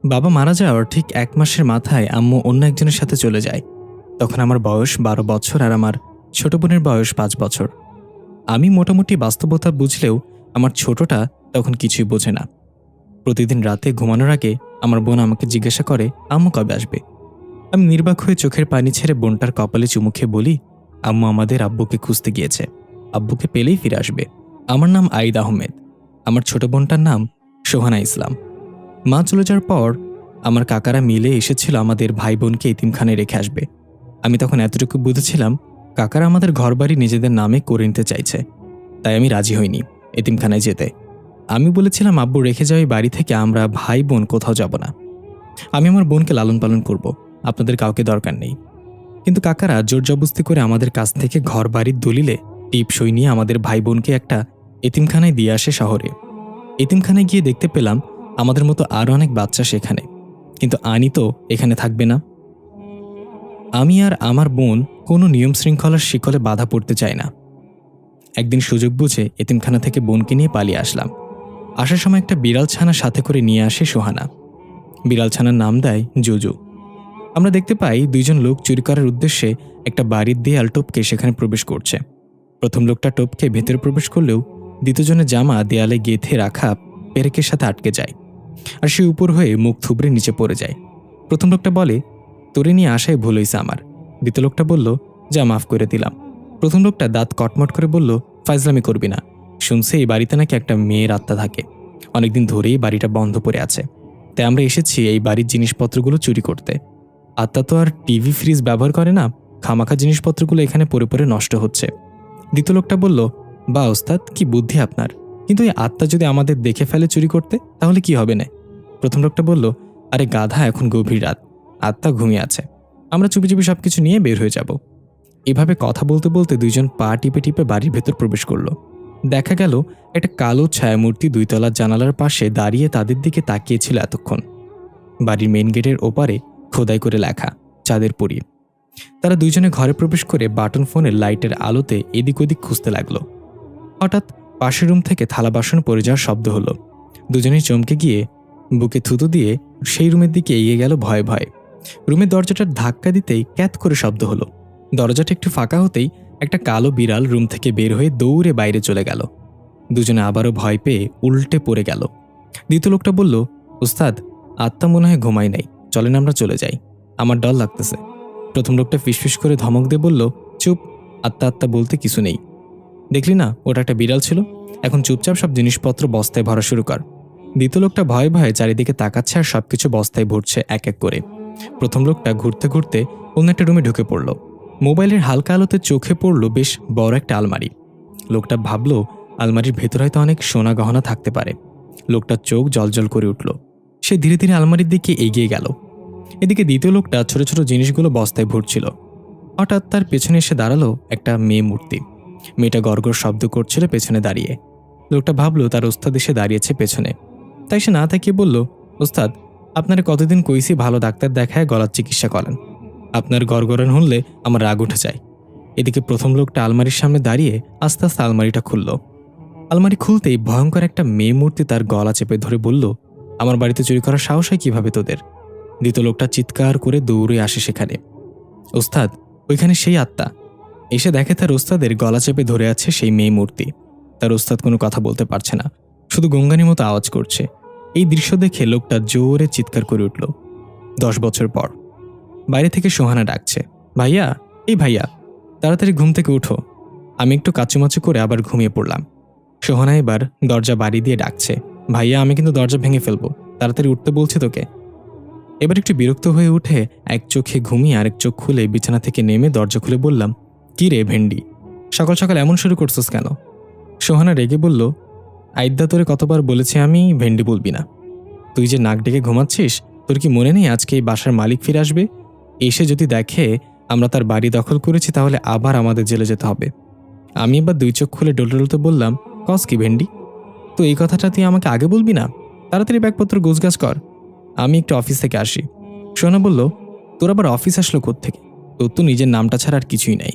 বাবা মারা যাওয়ার ঠিক ১ মাসের মাথায় আম্মু অন্য একজনের সাথে চলে যায়। তখন আমার বয়স ১২ বছর আর আমার ছোট বোনের বয়স ৫ বছর। আমি মোটামুটি বাস্তবতা বুঝলেও আমার ছোটটা তখন কিছুই বোঝে না। প্রতিদিন রাতে ঘুমানোর আগে আমার বোন আমাকে জিজ্ঞাসা করে, আম্মু কবে আসবে? আমি নির্বাক হয়ে চোখের পানি ছেড়ে বোনটার কপালে চুমু খেয়ে বলি, আম্মু আমাদের আব্বুকে খুঁজতে গিয়েছে, আব্বুকে পেলেই ফিরে আসবে। আমার নাম আইদ আহমেদ, আমার ছোট বোনটার নাম সোহানা ইসলাম। মা চলে যাওয়ার পর আমার কাকারা মিলে এসেছিল আমাদের ভাই বোনকে এতিমখানায় রেখে আসবে। আমি তখন এতটুকু বুঝেছিলাম কাকারা আমাদের ঘরবাড়ি নিজেদের নামে করে নিতে চাইছে, তাই আমি রাজি হইনি এতিমখানায় যেতে। আমি বলেছিলাম আব্বু রেখে যাওয়া এই বাড়ি থেকে আমরা ভাই বোন কোথাও যাব না, আমি আমার বোনকে লালন পালন করব, আপনাদের কাউকে দরকার নেই। কিন্তু কাকারা জোর জবরদস্তি করে আমাদের কাছ থেকে ঘর বাড়ির দলিলে টিপসই নিয়ে আমাদের ভাই বোনকে একটা এতিমখানায় দিয়ে আসে শহরে। এতিমখানায় গিয়ে দেখতে পেলাম আমাদের মতো আরও অনেক বাচ্চা সেখানে, কিন্তু আনি তো এখানে থাকবে না। আমি আর আমার বোন কোনো নিয়ম শৃঙ্খলার শিকলে বাধা পড়তে চাই না। একদিন সুযোগ বুঝে এতিমখানা থেকে বোনকে নিয়ে পালিয়ে আসলাম। আসার সময় একটা বিড়াল ছানা সাথে করে নিয়ে আসে সোহানা। বিড়াল ছানার নাম দেয় জুজু। আমরা দেখতে পাই দুইজন লোক চুরি করার উদ্দেশ্যে একটা বাড়ির দেয়াল টপকে সেখানে প্রবেশ করছে। প্রথম লোকটা টপকে ভেতরে প্রবেশ করলেও দ্বিতীয়জনের জামা দেয়ালে গেঁথে রাখা পেরেকের সাথে আটকে যায়, আর সে উপর হয়ে মুখ থুবড়ে নিচে পড়ে যায়। প্রথম লোকটা বলে, তোরে নিয়ে আসায় ভুল হয়েছে আমার। দ্বিতীয় লোকটা বলল, যা মাফ করে দিলাম। প্রথম লোকটা দাঁত কটমট করে বলল, ফাইজলামি করবি না, শুনছে এই বাড়িতে নাকি একটা মেয়ের আত্মা থাকে, অনেকদিন ধরেই বাড়িটা বন্ধ পড়ে আছে, তাই আমরা এসেছি এই বাড়ির জিনিসপত্রগুলো চুরি করতে। আত্মা তো আর টিভি ফ্রিজ ব্যবহার করে না, খামাখা জিনিসপত্রগুলো এখানে পড়ে পড়ে নষ্ট হচ্ছে। দ্বিতীয় লোকটা বলল, বা ওস্তাদ কি বুদ্ধি আপনার, কিন্তু এই আত্মা যদি আমাদের দেখে ফেলে চুরি করতে তাহলে কি হবে না? প্রথম লোকটা বলল, আরে গাধা, এখন গভীর রাত, আত্মা ঘুমিয়ে আছে, আমরা চুপি চুপি সবকিছু নিয়ে বের হয়ে যাব। এভাবে কথা বলতে বলতে দুইজন পা টিপে টিপে বাড়ির ভেতর প্রবেশ করলো। দেখা গেল একটা কালো ছায়ামূর্তি ২ তলার জানালার পাশে দাঁড়িয়ে তাদের দিকে তাকিয়েছিল এতক্ষণ। বাড়ির মেইন গেটের ওপারে খোদাই করে লেখা চাঁদের পরি। তারা দুইজনে ঘরে প্রবেশ করে বাটন ফোনের লাইটের আলোতে এদিক ওদিক খুঁজতে লাগলো। হঠাৎ পাশের রুম থেকে থালা বাসন পড়ে যাওয়ার শব্দ হলো। দুজনেই চমকে গিয়ে বুকে থুতু দিয়ে সেই রুমের দিকে এগিয়ে গেল ভয়ে ভয়ে। রুমের দরজাটার ধাক্কা দিতেই ক্যাত করে শব্দ হলো। দরজাটা একটু ফাঁকা হতেই একটা কালো বিড়াল রুম থেকে বের হয়ে দৌড়ে বাইরে চলে গেল। দুজনে আবারও ভয় পেয়ে উল্টে পড়ে গেল। দ্বিতীয় লোকটা বলল, উস্তাদ, আত্মা মনে হয় ঘুমাই নাই, চলেন আমরা চলে যাই, আমার ডর লাগতেছে। প্রথম লোকটা ফিসফিস করে ধমক দিয়ে বলল, চুপ, আত্মা আত্মা বলতে কিছু নেই, দেখলি না ওটা একটা বিড়াল ছিল, এখন চুপচাপ সব জিনিসপত্র বস্তায় ভরা শুরু কর। দ্বিতীয় লোকটা ভয়ে ভয়ে চারিদিকে তাকাচ্ছে আর সবকিছু বস্তায় ভরছে এক এক করে। প্রথম লোকটা ঘুরতে ঘুরতে অন্য একটা রুমে ঢুকে পড়ল। মোবাইলের হালকা আলোতে চোখে পড়ল বেশ বড় একটা আলমারি। লোকটা ভাবল আলমারির ভেতর হয়তো অনেক সোনা গহনা থাকতে পারে। লোকটার চোখ জলজল করে উঠল। সে ধীরে ধীরে আলমারির দিকে এগিয়ে গেল। এদিকে দ্বিতীয় লোকটা ছোট ছোট জিনিসগুলো বস্তায় ভরছিল। হঠাৎ তার পেছনে এসে দাঁড়ালো একটা মেয়ে মূর্তি। মেয়েটা গড়গড় শব্দ করছিল পেছনে দাঁড়িয়ে। লোকটা ভাবল তার ওস্তাদ এসে দাঁড়িয়েছে পেছনে, তাই সে না তাকিয়ে বলল, ওস্তাদ, আপনারা কতদিন কইছি ভালো ডাক্তার দেখায় গলার চিকিৎসা করেন, আপনার গড়গড়ান হলে আমার রাগ উঠে যায়। এদিকে প্রথম লোকটা আলমারির সামনে দাঁড়িয়ে আস্তে আস্তে আলমারিটা খুলল। আলমারি খুলতেই ভয়ঙ্কর একটা মেয়ে মূর্তি তার গলা চেপে ধরে বলল, আমার বাড়িতে চুরি করার সাহস হয় কিভাবে তোদের? দ্বিতীয় লোকটা চিৎকার করে দৌড়ে আসে সেখানে। ওস্তাদ, ওইখানে সেই আত্মা। এসে দেখে তার ওস্তাদের গলা চেপে ধরে আছে সেই মেয়ে মূর্তি। তার ওস্তাদ কোনো কথা বলতে পারছে না, শুধু গঙ্গানির মতো আওয়াজ করছে। এই দৃশ্য দেখে লোকটা জোরে চিৎকার করে উঠল। 10 বছর পর বাইরে থেকে সোহানা ডাকছে, ভাইয়া, এই ভাইয়া, তাড়াতাড়ি ঘুম থেকে উঠো। আমি একটু কাচুমাচু করে আবার ঘুমিয়ে পড়লাম। সোহানা এবার দরজা বাড়ি দিয়ে ডাকছে, ভাইয়া, আমি কিন্তু দরজা ভেঙে ফেলবো, তাড়াতাড়ি উঠতে বলছি তোকে। এবার একটু বিরক্ত হয়ে উঠে এক চোখে ঘুমিয়ে আরেক চোখ খুলে বিছানা থেকে নেমে দরজা খুলে বললাম, কি রে ভেন্ডি, সকাল সকাল এমন শুরু করছিস কেন? সোহানা রেগে বলল, আইদ্যা তোরে কতবার বলেছি আমি ভেন্ডি বলবি না। তুই যে নাক ডেকে ঘুমাচ্ছিস, তোর কি মনে নেই আজকে এই বাসার মালিক ফিরে আসবে? এসে যদি দেখে আমরা তার বাড়ি দখল করেছি তাহলে আবার আমাদের জেলে যেতে হবে। আমি এবার 2 চোখ খুলে ডলতে ডলতে বললাম, কস কি ভেন্ডি? তো এই কথাটা তুই আমাকে আগে বলবি না? তাড়াতাড়ি ব্যাগপত্র গোছগাছ কর, আমি একটু অফিস থেকে আসি। সোহানা বলল, তোর আবার অফিস আসলো কোত্থেকে? তোর তো নিজের নামটা ছাড়া আর কিছুই নাই।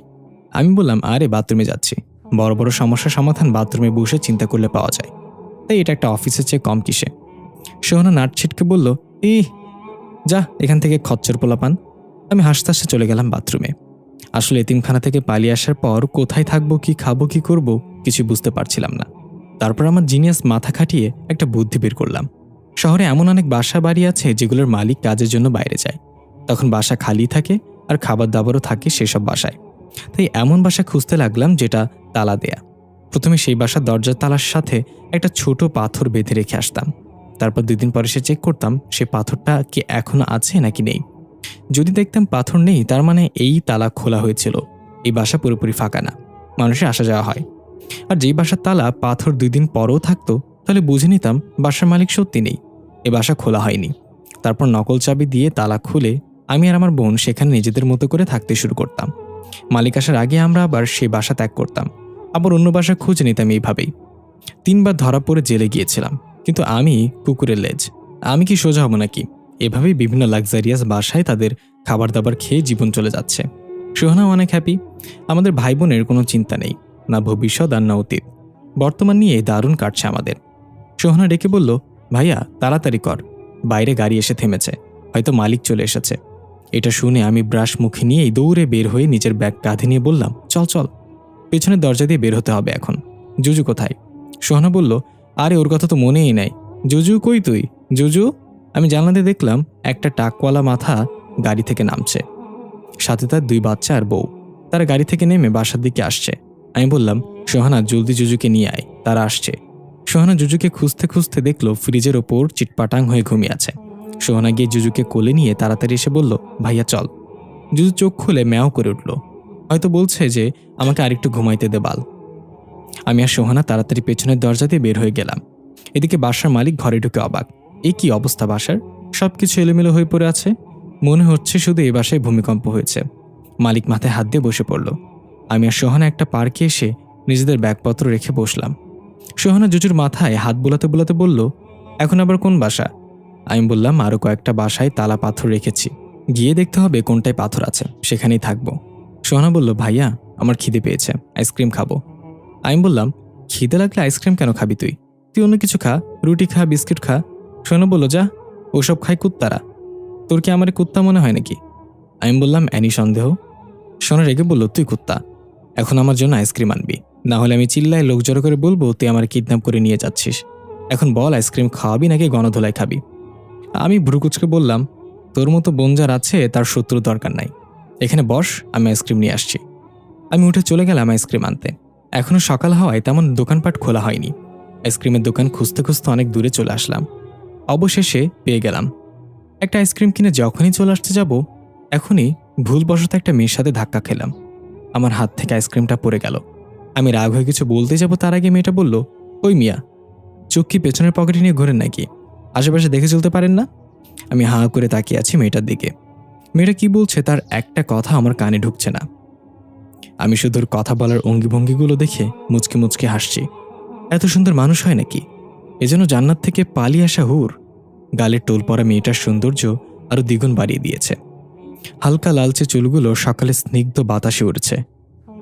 আমি বললাম, আরে বাথরুমে যাচ্ছি, বড় বড় সমস্যার সমাধান বাথরুমে বসে চিন্তা করলে পাওয়া যায়, তাই এটা একটা অফিসের চেয়ে কম কিসে? সোহানা নাট ছিটকে বলল, ইহ, যা এখান থেকে খচ্চর পোলাপান। আমি হাসতে হাসতে চলে গেলাম বাথরুমে। আসলে এতিমখানা থেকে পালিয়ে আসার পর কোথায় থাকবো, কি খাবো, কি করব কিছু বুঝতে পারছিলাম না। তারপর আমার জিনিয়াস মাথা খাটিয়ে একটা বুদ্ধি বের করলাম। শহরে এমন অনেক বাসা বাড়ি আছে যেগুলোর মালিক কাজের জন্য বাইরে যায়, তখন বাসা খালি থাকে আর খাবার দাবারও থাকে সেসব বাসায়। তাই এমন বাসা খুঁজতে লাগলাম যেটা তালা দেয়া। প্রথমে সেই বাসার দরজার তালার সাথে একটা ছোট পাথর বেঁধে রেখে আসতাম। তারপর 2 দিন পরে চেক করতাম সে পাথরটা কি এখনো আছে নাকি নেই। যদি দেখতাম পাথর নেই, তার মানে এই তালা খোলা হয়েছিল, এই বাসা পুরোপুরি ফাঁকা না, মানুষের আসা যাওয়া হয়। আর যেই বাসার তালা পাথর 2 দিন পরও থাকতো, তাহলে বুঝে নিতাম বাসার মালিক সত্যি নেই, এ বাসা খোলা হয়নি। তারপর নকল চাবি দিয়ে তালা খুলে আমি আর আমার বোন সেখানে নিজেদের মতো করে থাকতে শুরু করতাম। মালিক আসার আগে আমরা আবার সেই বাসা ত্যাগ করতাম, আবার অন্য বাসা খুঁজে নিতাম। এইভাবেই 3 বার ধরা পড়ে জেলে গিয়েছিলাম, কিন্তু আমি কুকুরের লেজ, আমি কি সোজা হব নাকি? এভাবেই বিভিন্ন লাক্সারিয়াস বাসায় তাদের খাবার দাবার খেয়ে জীবন চলে যাচ্ছে। সোহানাও অনেক হ্যাপি। আমাদের ভাই বোনের কোনো চিন্তা নেই, না ভবিষ্যৎ আর না অতীত। বর্তমান নিয়ে দারুণ কাটছে আমাদের। সোহানা ডেকে বলল, ভাইয়া তাড়াতাড়ি কর, বাইরে গাড়ি এসে থেমেছে, হয়তো মালিক চলে এসেছে। এটা শুনে আমি ব্রাশ মুখে নিয়েই দৌড়ে বের হয়ে নিজের ব্যাগ কাঁধে নিয়ে বললাম, চল চল, পেছনের দরজা দিয়ে বের হতে হবে এখন। জুজু কোথায়? সোহানা বলল, আরে ওর কথা তো মনেই নাই। জুজু কই তুই? জুজু? আমি জানলা দিয়ে দেখলাম একটা টাকওয়ালা মাথা গাড়ি থেকে নামছে, সাথে তার 2 বাচ্চা আর বউ। তারা গাড়ি থেকে নেমে বাসার দিকে আসছে। আমি বললাম, সোহানা জলদি জুজুকে নিয়ে আয়, তারা আসছে। সোহানা জুজুকে খুঁজতে খুঁজতে দেখলো ফ্রিজের ওপর চিটপাটাং হয়ে ঘুমিয়ে আছে। সোহানা গিয়ে জুজুকে কোলে নিয়ে তাড়াতাড়ি এসে বলল, ভাইয়া চল। জুজু চোখ খুলে ম্যাও করে উঠল, হয়তো বলছে যে আমাকে আরেকটু ঘুমাইতে দে বাল। আমি আর সোহানা তাড়াতাড়ি পেছনের দরজা দিয়ে বের হয়ে গেলাম। এদিকে বাসার মালিক ঘরে ঢুকে অবাক, এ কি অবস্থা বাসার, সবকিছু এলোমেলো হয়ে পড়ে আছে, মনে হচ্ছে শুধু এই বাসায় ভূমিকম্প হয়েছে। মালিক মাথায় হাত দিয়ে বসে পড়ল। আমি আর সোহানা একটা পার্কে এসে নিজেদের ব্যাগপত্র রেখে বসলাম। সোহানা জুজুর মাথায় হাত বোলাতে বোলাতে বলল, এখন আবার কোন বাসা? আমি বললাম, আরও কয়েকটা বাসায় তালা পাথর রেখেছি, গিয়ে দেখতে হবে কোনটায় পাথর আছে, সেখানেই থাকবো। সোহানা বলল, ভাইয়া আমার খিদে পেয়েছে, আইসক্রিম খাবো। আমি বললাম, খিদে লাগলে আইসক্রিম কেন খাবি তুই? তুই অন্য কিছু খা, রুটি খা, বিস্কিট খা। সোহানা বলল, যা, ওসব খাই কুত্তারা, তোর কি আমার কুত্তা মনে হয় নাকি? আমি বললাম, অ্যানি সন্দেহ। সোনা রেগে বলল, তুই কুত্তা, এখন আমার জন্য আইসক্রিম আনবি, না হলে আমি চিল্লায় লোক জড়ো করে বলবো তুই আমার কিডন্যাপ করে নিয়ে যাচ্ছিস। এখন বল, আইসক্রিম খাওয়াবি নাকি গণধোলাই খাবি? আমি ভ্রুকুচকে বললাম, তোর মতো বোন যার আছে তার শত্রু দরকার নাই, এখানে বস, আমি আইসক্রিম নিয়ে আসছি। আমি উঠে চলে গেলাম আইসক্রিম আনতে। এখনও সকাল হওয়ায় তেমন দোকানপাট খোলা হয়নি। আইসক্রিমের দোকান খুঁজতে খুঁজতে অনেক দূরে চলে আসলাম। অবশেষে পেয়ে গেলাম। একটা আইসক্রিম কিনে যখনই চলে আসতে যাব, এখনই ভুলবশত একটা মেয়ের সাথে ধাক্কা খেলাম। আমার হাত থেকে আইসক্রিমটা পড়ে গেল। আমি রাগ হয়ে কিছু বলতে যাব, তার আগে মেয়েটা বলল, ওই মিয়া, চোখ কি পেছনের পকেটে নিয়ে ঘোরেন নাকি? আশেপাশে দেখে চলতে পারেন না? আমি হাঁ করে তাকিয়ে আছি মেয়েটার দিকে। মেয়েটা কি বলছে তার একটা কথা আমার কানে ঢুকছে না। আমি শুধু ওর কথা বলার অঙ্গিভঙ্গিগুলো দেখে মুচকে মুচকে হাসছি। এত সুন্দর মানুষ হয় নাকি? এজন্য জান্নাত থেকে পালিয়ে আসা হুর। গালের টোল পরা মেয়েটার সৌন্দর্য আরো দ্বিগুণ বাড়িয়ে দিয়েছে। হালকা লালচে চুলগুলো সকালে স্নিগ্ধ বাতাসে উড়ছে।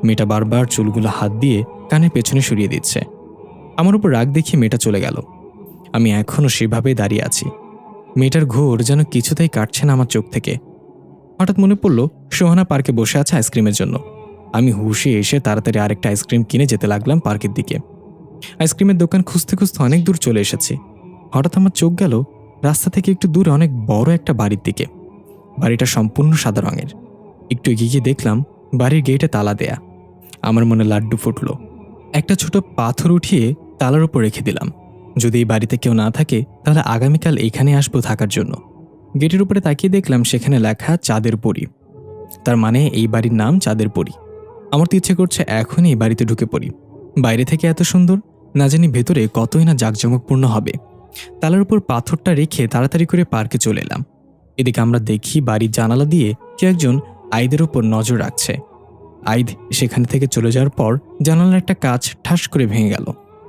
মেয়েটা বারবার চুলগুলো হাত দিয়ে কানের পেছনে সরিয়ে দিচ্ছে। আমার উপর রাগ দেখিয়ে মেয়েটা চলে গেল। আমি এখনও সেভাবেই দাঁড়িয়ে আছি। মেয়েটার ঘোর যেন কিছুতেই কাটছে না আমার চোখ থেকে। হঠাৎ মনে পড়ল সোহানা পার্কে বসে আছে আইসক্রিমের জন্য। আমি হুশে এসে তাড়াতাড়ি আরেকটা আইসক্রিম কিনে যেতে লাগলাম পার্কের দিকে। আইসক্রিমের দোকান খুঁজতে খুঁজতে অনেক দূর চলে এসেছি। হঠাৎ আমার চোখ গেল রাস্তা থেকে একটু দূরে অনেক বড় একটা বাড়ির দিকে। বাড়িটা সম্পূর্ণ সাদা রঙের। একটু এগিয়ে গিয়ে দেখলাম বাড়ির গেটে তালা দেয়া। আমার মনে লাড্ডু ফুটল। একটা ছোট পাথর উঠিয়ে তালার উপর রেখে দিলাম। যদি এই বাড়িতে কেউ না থাকে তাহলে আগামীকাল এখানে আসবো থাকার জন্য। গেটের উপরে তাকিয়ে দেখলাম সেখানে লেখা চাঁদের পরী। তার মানে এই বাড়ির নাম চাঁদের পরী। আমার তো ইচ্ছে করছে এখনই এই বাড়িতে ঢুকে পড়ি। বাইরে থেকে এত সুন্দর, না জানি ভেতরে কতই না জাঁকজমকপূর্ণ হবে। তালার উপর পাথরটা রেখে তাড়াতাড়ি করে পার্কে চলে এলাম। এদিকে আমরা দেখি বাড়ির জানালা দিয়ে কেউ একজন আইদের উপর নজর রাখছে। আইদ সেখানে থেকে চলে যাওয়ার পর জানালার একটা কাঁচ ঠাস করে ভেঙে গেল।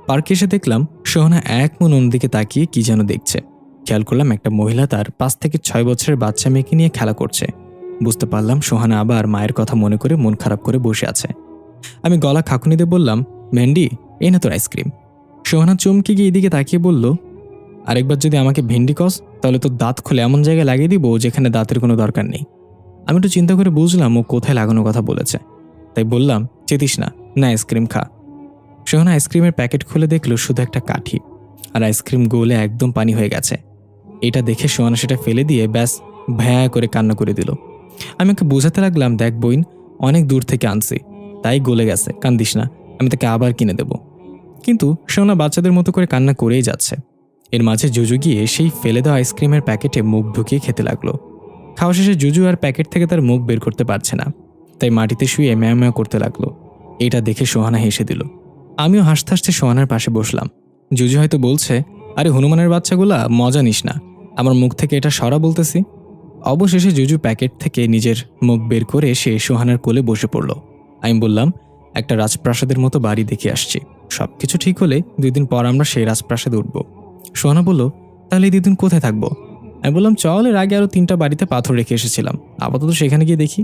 পার্কে এসে দেখলাম সোহানা এক মন অন্যদিকে তাকিয়ে কি যেন দেখছে। খেয়াল করলাম একটা মহিলা তার 5 থেকে 6 বছরের বাচ্চা মেয়েকে নিয়ে খেলা করছে। বুঝতে পারলাম সোহানা আবার মায়ের কথা মনে করে মন খারাপ করে বসে আছে। আমি গলা খাকুনি দিয়ে বললাম, ভেন্ডি, এই না তোর আইসক্রিম। সোহানা চমকে গিয়ে এদিকে তাকিয়ে বলল, আরেকবার যদি আমাকে ভেন্ডি কস তাহলে তোর দাঁত খুলে এমন জায়গায় লাগিয়ে দিব যেখানে দাঁতের কোনো দরকার নেই। আমি একটু চিন্তা করে বুঝলাম ও কোথায় লাগানোর কথা বলেছে, তাই বললাম, চেতিস না, না আইসক্রিম খা। সোহানা আইসক্রিমের প্যাকেট খুলে দেখলো শুধু একটা কাঠি, আর আইসক্রিম গলে একদম পানি হয়ে গেছে। এটা দেখে সোহানা সেটা ফেলে দিয়ে ব্যাস ভ্যা করে কান্না করে দিল। আমি ওকে বোঝাতে লাগলাম, দেখ বইন, অনেক দূর থেকে আনছি, তাই গলে গেছে, কান্দিস না, আমি তাকে আবার কিনে দেব। কিন্তু সোহানা বাচ্চাদের মতো করে কান্না করেই যাচ্ছে। এর মাঝে জুজু গিয়ে সেই ফেলে দেওয়া আইসক্রিমের প্যাকেটে মুখ ঢুকিয়ে খেতে লাগলো। খাওয়া শেষে জুজু আর প্যাকেট থেকে তার মুখ বের করতে পারছে না, তাই মাটিতে শুয়ে ম্যাও ম্যাও করতে লাগলো। এটা দেখে সোহানা হেসে দিল। আমিও হাসতে হাসতে সোহানার পাশে বসলাম। জুজু হয়তো বলছে, আরে হনুমানের বাচ্চাগুলা, মজা নিস না, আমার মুখ থেকে এটা সরা বলতেছি। অবশেষে জুজু প্যাকেট থেকে নিজের মুখ বের করে সে সোহানার কোলে বসে পড়ল। আমি বললাম, একটা রাজপ্রাসাদের মতো বাড়ি দেখে আসছি, সবকিছু ঠিক হলে 2 দিন পর আমরা সেই রাজপ্রাসাদে উঠব। সোহানা বলল, তাহলে এই 2 দিন কোথায় থাকবো? আমি বললাম, চল, এর আগে আরও 3টা বাড়িতে পাথর রেখে এসেছিলাম, আপাতত সেখানে গিয়ে দেখি,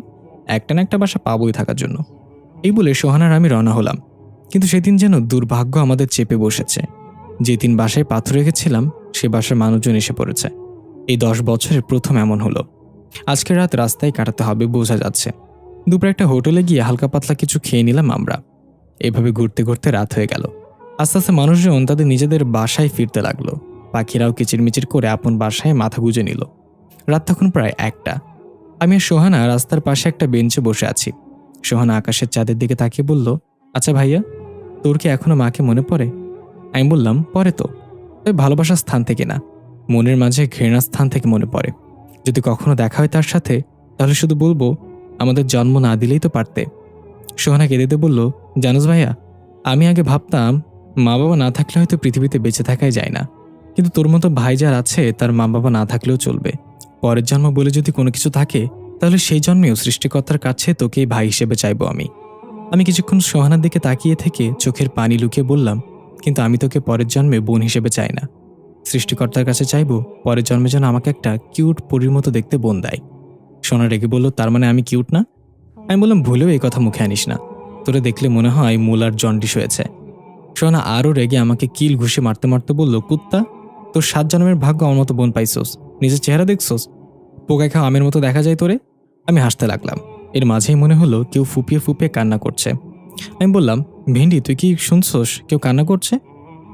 একটা না একটা বাসা পাবোই থাকার জন্য। এই বলে সোহানার আমি রওনা হলাম। কিন্তু সেদিন যেন দুর্ভাগ্য আমাদের চেপে বসেছে। যে 3 বাসায় পাথর রেখেছিলাম সে বাসার মানুষজন এসে পড়েছে। এই 10 বছরের প্রথম এমন হলো। আজকে রাত রাস্তায় কাটাতে হবে বোঝা যাচ্ছে। দুপুরে একটা হোটেলে গিয়ে হালকা পাতলা কিছু খেয়ে নিলাম আমরা। এভাবে ঘুরতে ঘুরতে রাত হয়ে গেল। আস্তে আস্তে মানুষজন তাদের নিজেদের বাসায় ফিরতে লাগলো। পাখিরাও কিচিরমিচির করে আপন বাসায় মাথা গুঁজে নিল। রাত তখন প্রায় 1টা। আমি আর সোহানা রাস্তার পাশে একটা বেঞ্চে বসে আছি। সোহানা আকাশের চাঁদের দিকে তাকিয়ে বলল, আচ্ছা ভাইয়া, তোর কি এখনো মাকে মনে পড়ে? আমি বললাম, পরে তো, তবে ভালোবাসার স্থান থেকে না, মনের মাঝে ঘৃণার স্থান থেকে মনে পড়ে। যদি কখনো দেখা হয় তার সাথে, তাহলে শুধু বলবো, আমাদের জন্ম না দিলেই তো পারতে। সোহানা কেঁদেতে বলল, জানোস ভাইয়া, আমি আগে ভাবতাম মা বাবা না থাকলে হয়তো পৃথিবীতে বেঁচে থাকাই যায় না, কিন্তু তোর মতো ভাই যার আছে তার মা বাবা না থাকলেও চলবে। পরের জন্ম বলে যদি কোনো কিছু থাকে, তাহলে সেই জন্মেও সৃষ্টিকর্তার কাছে তোকেই ভাই হিসেবে চাইবো আমি। আমি কিছুক্ষণ সোহানার দিকে তাকিয়ে থেকে চোখের পানি লুকিয়ে বললাম, কিন্তু আমি তোকে পরের জন্মে বোন হিসেবে চাই না। সৃষ্টিকর্তার কাছে চাইবো পরের জন্মে যেন আমাকে একটা কিউট পরীর মতো দেখতে বোন দেয়। সোনা রেগে বলল, তার মানে আমি কিউট না? আমি বললাম, ভুলেও এই কথা মুখে আনিস না, তোরে দেখলে মনে হয় মূলার জন্ডিস হয়েছে। সোনা আরও রেগে আমাকে কিল ঘুষে মারতে মারতে বলল, কুত্তা, তোর 7 জন্মের ভাগ্য আমার মতো বোন পাইছোস, নিজের চেহারা দেখছোস, পোকায় খাওয়া আমের মতো দেখা যায় তোরে। আমি হাসতে লাগলাম। এর মাঝেই মনে হলো কেউ ফুপিয়ে ফুপিয়ে কান্না করছে। আমি বললাম, ভেন্ডি, তুই কি শুনছোস কেউ কান্না করছে?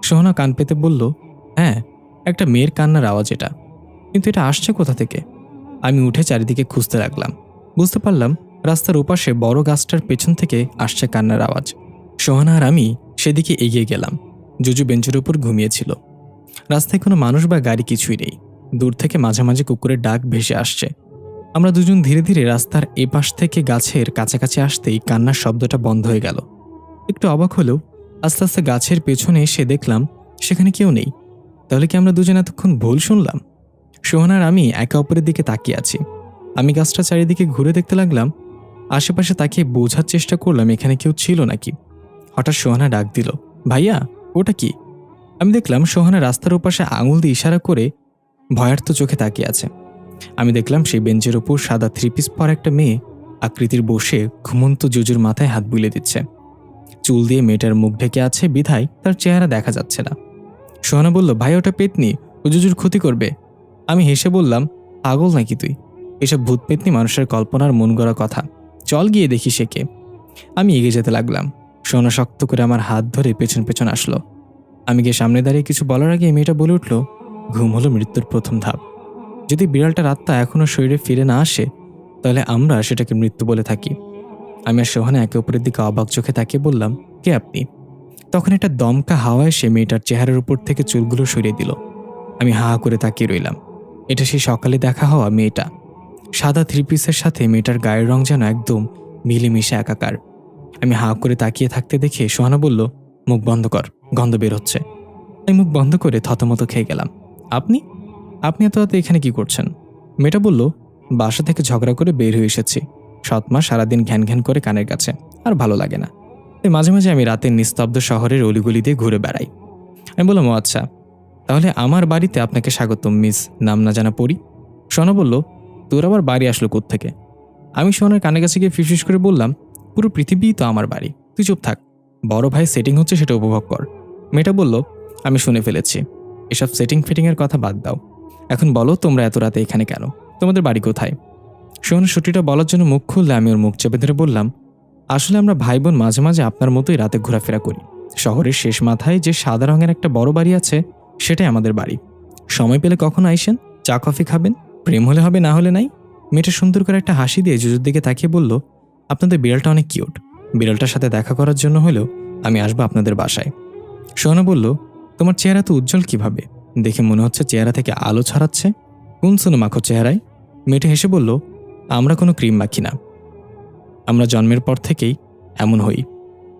সোহানা কান পেতে বলল, হ্যাঁ, একটা মেয়ের কান্নার আওয়াজ এটা, কিন্তু এটা আসছে কোথা থেকে? আমি উঠে চারিদিকে খুঁজতে লাগলাম। বুঝতে পারলাম রাস্তার ওপাশে বড় গাছটার পেছন থেকে আসছে কান্নার আওয়াজ। সোহানা আর আমি সেদিকে এগিয়ে গেলাম। জুজু বেঞ্চের উপর ঘুমিয়েছিল। রাস্তায় কোনো মানুষ বা গাড়ি কিছুই নেই। দূর থেকে মাঝে মাঝে কুকুরের ডাক ভেসে আসছে। আমরা দুজন ধীরে ধীরে রাস্তার এপাশ থেকে গাছের কাছাকাছি আসতেই কান্নার শব্দটা বন্ধ হয়ে গেল। একটু অবাক হলেও আস্তে আস্তে গাছের পেছনে এসে দেখলাম সেখানে কেউ নেই। তাহলে কি আমরা দুজন এতক্ষণ ভুল শুনলাম? সোহানার আমি একে অপরের দিকে তাকিয়ে আছি। আমি গাছটা চারিদিকে ঘুরে দেখতে লাগলাম, আশেপাশে তাকিয়ে বোঝার চেষ্টা করলাম এখানে কেউ ছিল নাকি। হঠাৎ সোহানা ডাক দিল, ভাইয়া, ওটা কি? আমি দেখলাম সোহানা রাস্তার ওপাশে আঙুল দিয়ে ইশারা করে ভয়ার্থ চোখে তাকিয়ে আছে। আমি দেখলাম সেই বেঞ্চের ওপর সাদা 3 পিস পরা একটা মেয়ে আকৃতির বসে ঘুমন্ত জুজুর মাথায় হাত বুলিয়ে দিচ্ছে। চুল দিয়ে মেয়েটার মুখ ঢেকে আছে বিধায় তার চেহারা দেখা যাচ্ছে না। সোহানা বলল, ভাই, ওটা পেতনি, ও জুজুর ক্ষতি করবে। আমি হেসে বললাম, পাগল নাকি তুই? এসব ভূত পেতনি মানুষের কল্পনার মন গড়া কথা, চল গিয়ে দেখি সে কে। আমি এগিয়ে যেতে লাগলাম। সোহানা শক্ত করে আমার হাত ধরে পেছন পেছন আসলো। আমি গিয়ে সামনে দাঁড়িয়ে কিছু বলার আগে মেয়েটা বলে উঠল, ঘুম হলো মৃত্যুর প্রথম ধাপ। যদি বিড়ালটার আত্মা এখনো শরীরে ফিরে না আসে, তাহলে আমরা সেটাকে মৃত্যু বলে থাকি। আমি আর সোহানা একে অপরের দিকে অবাক চোখে তাকিয়ে বললাম, কে আপনি? তখন একটা দমকা হাওয়া এসে মেয়েটার চেহারার উপর থেকে চুলগুলো সরিয়ে দিল। আমি হা করে তাকিয়ে রইলাম। এটা সেই সকালে দেখা হওয়া মেয়েটা। সাদা 3 পিসের সাথে মেয়েটার গায়ের রং যেন একদম মিলেমিশে একাকার। আমি হা করে তাকিয়ে থাকতে দেখে সোহানা বলল, মুখ বন্ধ কর, গন্ধ বের হচ্ছে। আমি মুখ বন্ধ করে থতমত খেয়ে গেলাম। আপনি আপনি এত রাতে এখানে কি করছেন? মেয়েটা বলল, বাসা থেকে ঝগড়া করে বের হয়ে এসেছি। 7 মাস সারাদিন ঘ্যান ঘ্যান করে কানের কাছে, আর ভালো লাগে না। তাই মাঝে মাঝে আমি রাতের নিস্তব্ধ শহরের অলিগলি দিয়ে ঘুরে বেড়াই। আমি বললাম, ও আচ্ছা, তাহলে আমার বাড়িতে আপনাকে স্বাগতম মিস নাম না জানা পড়ি। সোনা বলল, তোর আবার বাড়ি আসলো কোত্থেকে? আমি সোনার কানে কাছে গিয়ে ফিসফিস করে বললাম, পুরো পৃথিবীই তো আমার বাড়ি, তুই চুপ থাক, বড় ভাই সেটিং হচ্ছে সেটা উপভোগ কর। মেয়েটা বলল, আমি শুনে ফেলেছি, এসব সেটিং ফিটিংয়ের কথা বাদ দাও। এখন বলো তোমরা এত রাতে এখানে কেন? তোমাদের বাড়ি কোথায়? সোহানা সত্যিটা বলার জন্য মুখ খুললে আমি ওর মুখ চেপে ধরে বললাম, আসলে আমরা ভাই বোন মাঝে মাঝে আপনার মতোই রাতে ঘোরাফেরা করি। শহরের শেষ মাথায় যে সাদা রঙের একটা বড় বাড়ি আছে, সেটাই আমাদের বাড়ি। সময় পেলে কখনো আইসেন, চা কফি খাবেন, প্রেম হলে হবে, না হলে নাই। মেয়েটা সুন্দর করে একটা হাসি দিয়ে জুজুর দিকে তাকিয়ে বলল, আপনাদের বিড়ালটা অনেক কিউট। বিড়ালটার সাথে দেখা করার জন্য হলেও আমি আসবো আপনাদের বাসায়। সোহানা বলল, তোমার চেহারা তো উজ্জ্বল কিভাবে? দেখে মনে হচ্ছে চেহারা থেকে আলো ছড়াচ্ছে। কোন সোনো মাখো চেহারায়? মেয়েটা হেসে বলল, আমরা কোনো ক্রিম মাখি না, আমরা জন্মের পর থেকেই এমন হই।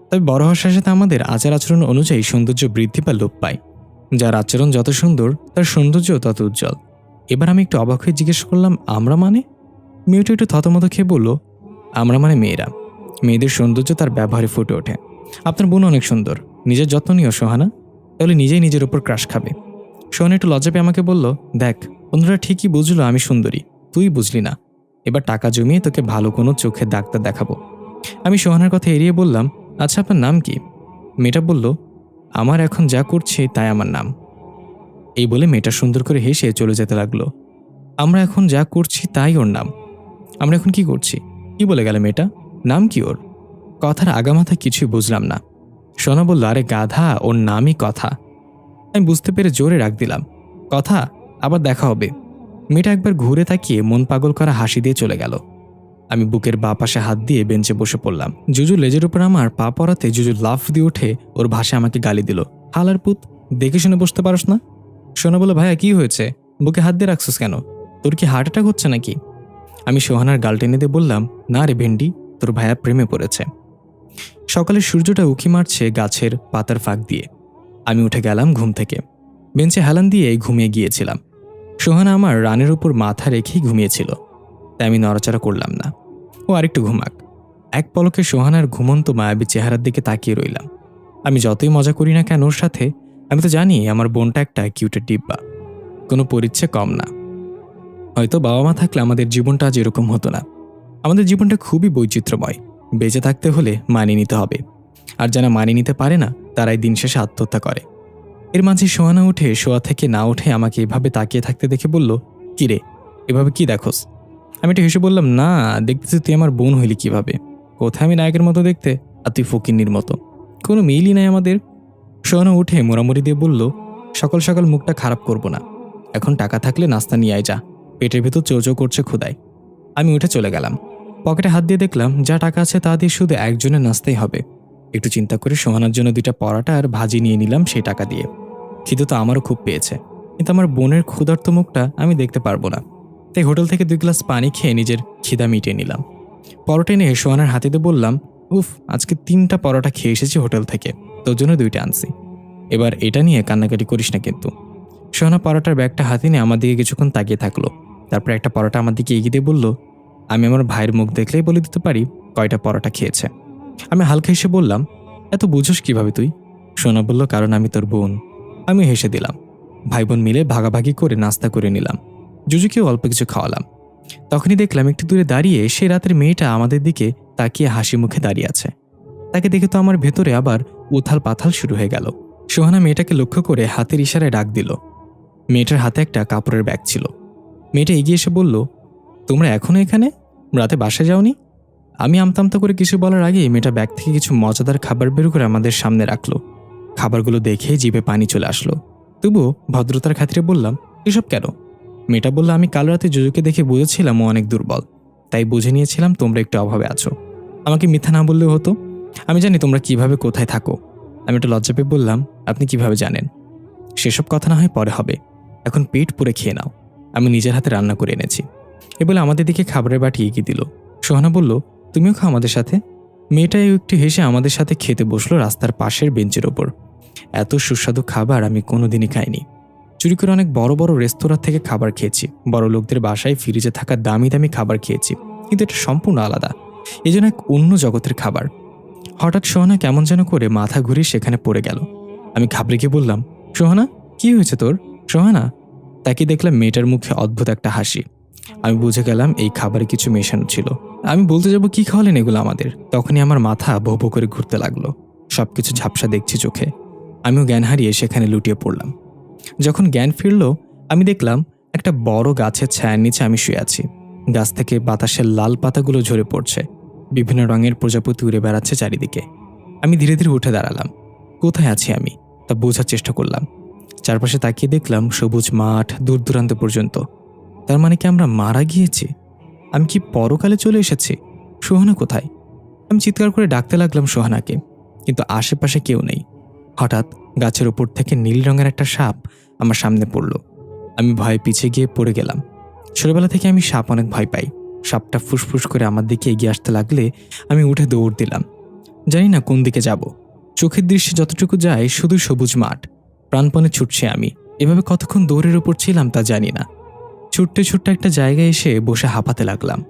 তবে বড় হওয়ার সাথে সাথে আমাদের আচার আচরণ অনুযায়ী সৌন্দর্য বৃদ্ধি বা লোপ পায়। যার আচরণ যত সুন্দর, তার সৌন্দর্য তত উজ্জ্বল। এবার আমি একটু অবাক হয়ে জিজ্ঞেস করলাম, আমরা মানে? মেয়েটা একটু থতমত খেয়ে বলল, আমরা মানে মেয়েরা। মেয়েদের সৌন্দর্য তার ব্যবহারে ফুটে ওঠে। আপনার বোন অনেক সুন্দর, নিজের যত্ন নিও সোহানা, তাহলে নিজেই নিজের উপর ক্রাশ খাবে। সোহানা একটু লজ্জা পেয়ে আমাকে বলল, দেখ, অন্যরা ঠিকই বুঝলো আমি সুন্দরী, তুই বুঝলি না। এবার টাকা জমিয়ে তোকে ভালো কোনো চোখের ডাক্তার দেখাবো। আমি সোহানার কথা এড়িয়ে বললাম, আচ্ছা আপনার নাম কি? মেয়েটা বলল, আমার এখন যা করছি তাই আমার নাম। এই বলে মেয়েটা সুন্দর করে হেসে চলে যেতে লাগলো। আমরা এখন যা করছি তাই ওর নাম। আমরা এখন কি করছি? কি বলে গেল মেয়েটা? নাম কি ওর? কথার আগামাথা কিছুই বুঝলাম না। সোনা বলল, আরে গাধা, ওর নামই কথা। আমি বুঝতে পেরে জোরে রাগ দিলাম, কথা? আবার দেখা হবে। মেয়েটা একবার ঘুরে তাকিয়ে মন পাগল করা হাসি দিয়ে চলে গেল। আমি বুকের বাঁ পাশে হাত দিয়ে বেঞ্চে বসে পড়লাম। জুজু লেজের উপর আমার পা পড়াতে জুজু লাফ দিয়ে উঠে ওর ভাষায় আমাকে গালি দিল, হালার পুত, দেখে শুনে বসতে পারস না? সোনা বলল, ভাইয়া কি হয়েছে? বুকে হাত দিয়ে রাখছিস কেন? তোর কি হার্ট অ্যাটাক হচ্ছে নাকি? আমি সোহানার গাল টেনে দিয়ে বললাম, না রে ভেন্ডি, তোর ভাইয়া প্রেমে পড়েছে। সকালে সূর্যটা উঁকি মারছে গাছের পাতার ফাঁক দিয়ে। আমি উঠে গেলাম ঘুম থেকে। বেঞ্চে হেলান দিয়ে ঘুমিয়ে গিয়েছিলাম। সোহানা আমার রানের উপর মাথা রেখেই ঘুমিয়েছিল, তাই আমি নড়াচড়া করলাম না। ও আরেকটু ঘুমাক। এক পলকে সোহানার ঘুমন্ত মায়াবী চেহারার দিকে তাকিয়ে রইলাম। আমি যতই মজা করি না কেন ওর সাথে, আমি তো জানি আমার বোনটা একটা কিউটের ডিব্বা, কোনো পরিচ্ছে কম না। হয়তো বাবা মা থাকলে আমাদের জীবনটা আজ এরকম হতো না। আমাদের জীবনটা খুবই বৈচিত্র্যময়। বেঁচে থাকতে হলে মানিয়ে নিতে হবে, আর যারা মানিয়ে নিতে পারে না তারাই দিন শেষে আত্মহত্যা করে। এর মাঝে সোহানা উঠে শোয়া থেকে না উঠে আমাকে এভাবে তাকিয়ে থাকতে দেখে বলল, কিরে, এভাবে কি দেখোস? আমি একটু হেসে বললাম, না, দেখতেছি তুই আমার বোন হইলি কিভাবে। কোথায় আমি নায়কের মতো দেখতে, আর তুই ফকিন্নির মতো, কোনো মিলই নাই আমাদের। সোহানা উঠে মোড়ামুড়ি দিয়ে বলল, সকাল সকাল মুখটা খারাপ করব না, এখন টাকা থাকলে নাস্তা নিয়ে আয় যা, পেটের ভেতর চৌচৌ করছে ক্ষুধায়। আমি উঠে চলে গেলাম। পকেটে হাত দিয়ে দেখলাম যা টাকা আছে তা দিয়ে শুধু একজনের নাস্তাই হবে। একটু চিন্তা করে সোহানার জন্য 2টা পরাটা আর ভাজি নিয়ে নিলাম সেই টাকা দিয়ে। খিদে তো আমারও খুব পেয়েছে, কিন্তু আমার বোনের ক্ষুধার্ত মুখটা আমি দেখতে পারবো না, তাই হোটেল থেকে 2 গ্লাস পানি খেয়ে নিজের খিদা মিটিয়ে নিলাম। পরোটা নিয়ে সোহানার হাতে দিয়ে বললাম, উফ, আজকে 3টা পরোটা খেয়ে এসেছি হোটেল থেকে, তোর জন্য 2টা আনছি, এবার এটা নিয়ে কান্নাকাটি করিস না কিন্তু। সোহানা পরোটার ব্যাগটা হাতে নিয়ে আমার দিকে কিছুক্ষণ তাকিয়ে থাকলো। তারপর একটা পরোটা আমার দিকে এগিয়ে দিয়ে বলল, আমি আমার ভাইয়ের মুখ দেখলেই বলে দিতে পারি কয়টা পরোটা খেয়েছে। আমি হালকা হেসে বললাম, এত বুঝোস কিভাবে তুই? সোনা বলল, কারণ আমি তোর বোন। আমি হেসে দিলাম। ভাই বোন মিলে ভাগাভাগি করে নাস্তা করে নিলাম। জুজুকেও অল্প কিছু খাওয়ালাম। তখনই দেখলাম একটু দূরে দাঁড়িয়ে সে রাতের মেয়েটা আমাদের দিকে তাকিয়ে হাসি মুখে দাঁড়িয়ে আছে। তাকে দেখে তো আমার ভেতরে আবার উথাল পাথাল শুরু হয়ে গেল। সোহানা মেয়েটাকে লক্ষ্য করে হাতের ইশারায় ডাক দিল। মেয়েটার হাতে একটা কাপড়ের ব্যাগ ছিল। মেয়েটা এগিয়ে এসে বলল, তোমরা এখনো এখানে? রাতে বাসায় যাওনি? আমি আমতামতা করে কিছু বলার আগেই মেয়েটা ব্যাগ থেকে কিছু মজাদার খাবার বের করে আমাদের সামনে রাখলো। খাবারগুলো দেখে জিভে পানি চলে আসলো। তবুও ভদ্রতার খাতিরে বললাম, এসব কেন? মেয়েটা বলল, আমি কাল রাতে জুজুকে দেখে বুঝেছিলাম ও অনেক দুর্বল, তাই বুঝে নিয়েছিলাম তোমরা একটু অভাবে আছো। আমাকে মিথ্যা না বললেও হতো, আমি জানি তোমরা কিভাবে কোথায় থাকো। আমি একটু লজ্জা পেয়ে বললাম, আপনি কিভাবে জানেন? সেসব কথা না হয় পরে হবে, এখন পেট পুরে খেয়ে নাও, আমি নিজের হাতে রান্না করে এনেছি। এ বলে আমাদের দিকে খাবারের বাটি এগিয়ে দিল। সোহানা বলল, তুমিও খাও আমাদের সাথে। মেয়েটাই একটু হেসে আমাদের সাথে খেতে বসলো রাস্তার পাশের বেঞ্চের ওপর। এত সুস্বাদু খাবার আমি কোনোদিনই খাইনি। চুরি করে অনেক বড় বড় রেস্তোরাঁ থেকে খাবার খেয়েছি, বড় লোকদের বাসায় ফ্রিজে থাকা দামি দামি খাবার খেয়েছি, কিন্তু এটা সম্পূর্ণ আলাদা, এই জন্য এক অন্য জগতের খাবার। হঠাৎ সোহানা কেমন যেন করে মাথা ঘুরিয়ে সেখানে পড়ে গেল। আমি ঘাবড়ে গিয়ে বললাম, সোহানা, কি হয়েছে তোর? সোহানা। তাকে দেখলাম মেয়েটার মুখে অদ্ভুত একটা হাসি। আমি বুঝে গেলাম এই খাবারে কিছু মেশানো ছিল। আমি বলতে যাব, কি খাওয়ালেন এগুলো আমাদের? তখনই আমার মাথা ভো ভো করে ঘুরতে লাগলো। সবকিছু ঝাপসা দেখছি চোখে। আমিও জ্ঞান হারিয়ে সেখানে লুটিয়ে পড়লাম। যখন জ্ঞান ফিরল, আমি দেখলাম একটা বড় গাছের ছায়ার নিচে আমি শুয়ে আছি। গাছ থেকে বাতাসের লাল পাতাগুলো ঝরে পড়ছে, বিভিন্ন রঙের প্রজাপতি উড়ে বেড়াচ্ছে চারিদিকে। আমি ধীরে ধীরে উঠে দাঁড়ালাম। কোথায় আছি আমি তা বোঝার চেষ্টা করলাম। চারপাশে তাকিয়ে দেখলাম সবুজ মাঠ দূর দূরান্ত পর্যন্ত। তার মানে কি আমরা মারা গিয়েছি? আমি কি পরকালে চলে এসেছি? সোহানা কোথায়? আমি চিৎকার করে ডাকতে লাগলাম সোহানাকে, কিন্তু আশেপাশে কেউ নেই। হঠাৎ গাছের ওপর থেকে নীল রঙের একটা সাপ আমার সামনে পড়ল। আমি ভয়ে পিছিয়ে গিয়ে পড়ে গেলাম। ছোটবেলা থেকে আমি সাপ অনেক ভয় পাই। সাপটা ফুসফুস করে আমার দিকে এগিয়ে আসতে লাগলে আমি উঠে দৌড় দিলাম। জানি না কোন দিকে যাব। চোখের দৃষ্টি যতটুকু যায় শুধু সবুজ মাঠ। প্রাণপণে ছুটছে আমি। এভাবে কতক্ষণ দৌড়ের ওপর ছিলাম তা জানি না। ছুটতে ছুটতে একটা জায়গায় এসে বসে হাঁপাতে লাগলাম।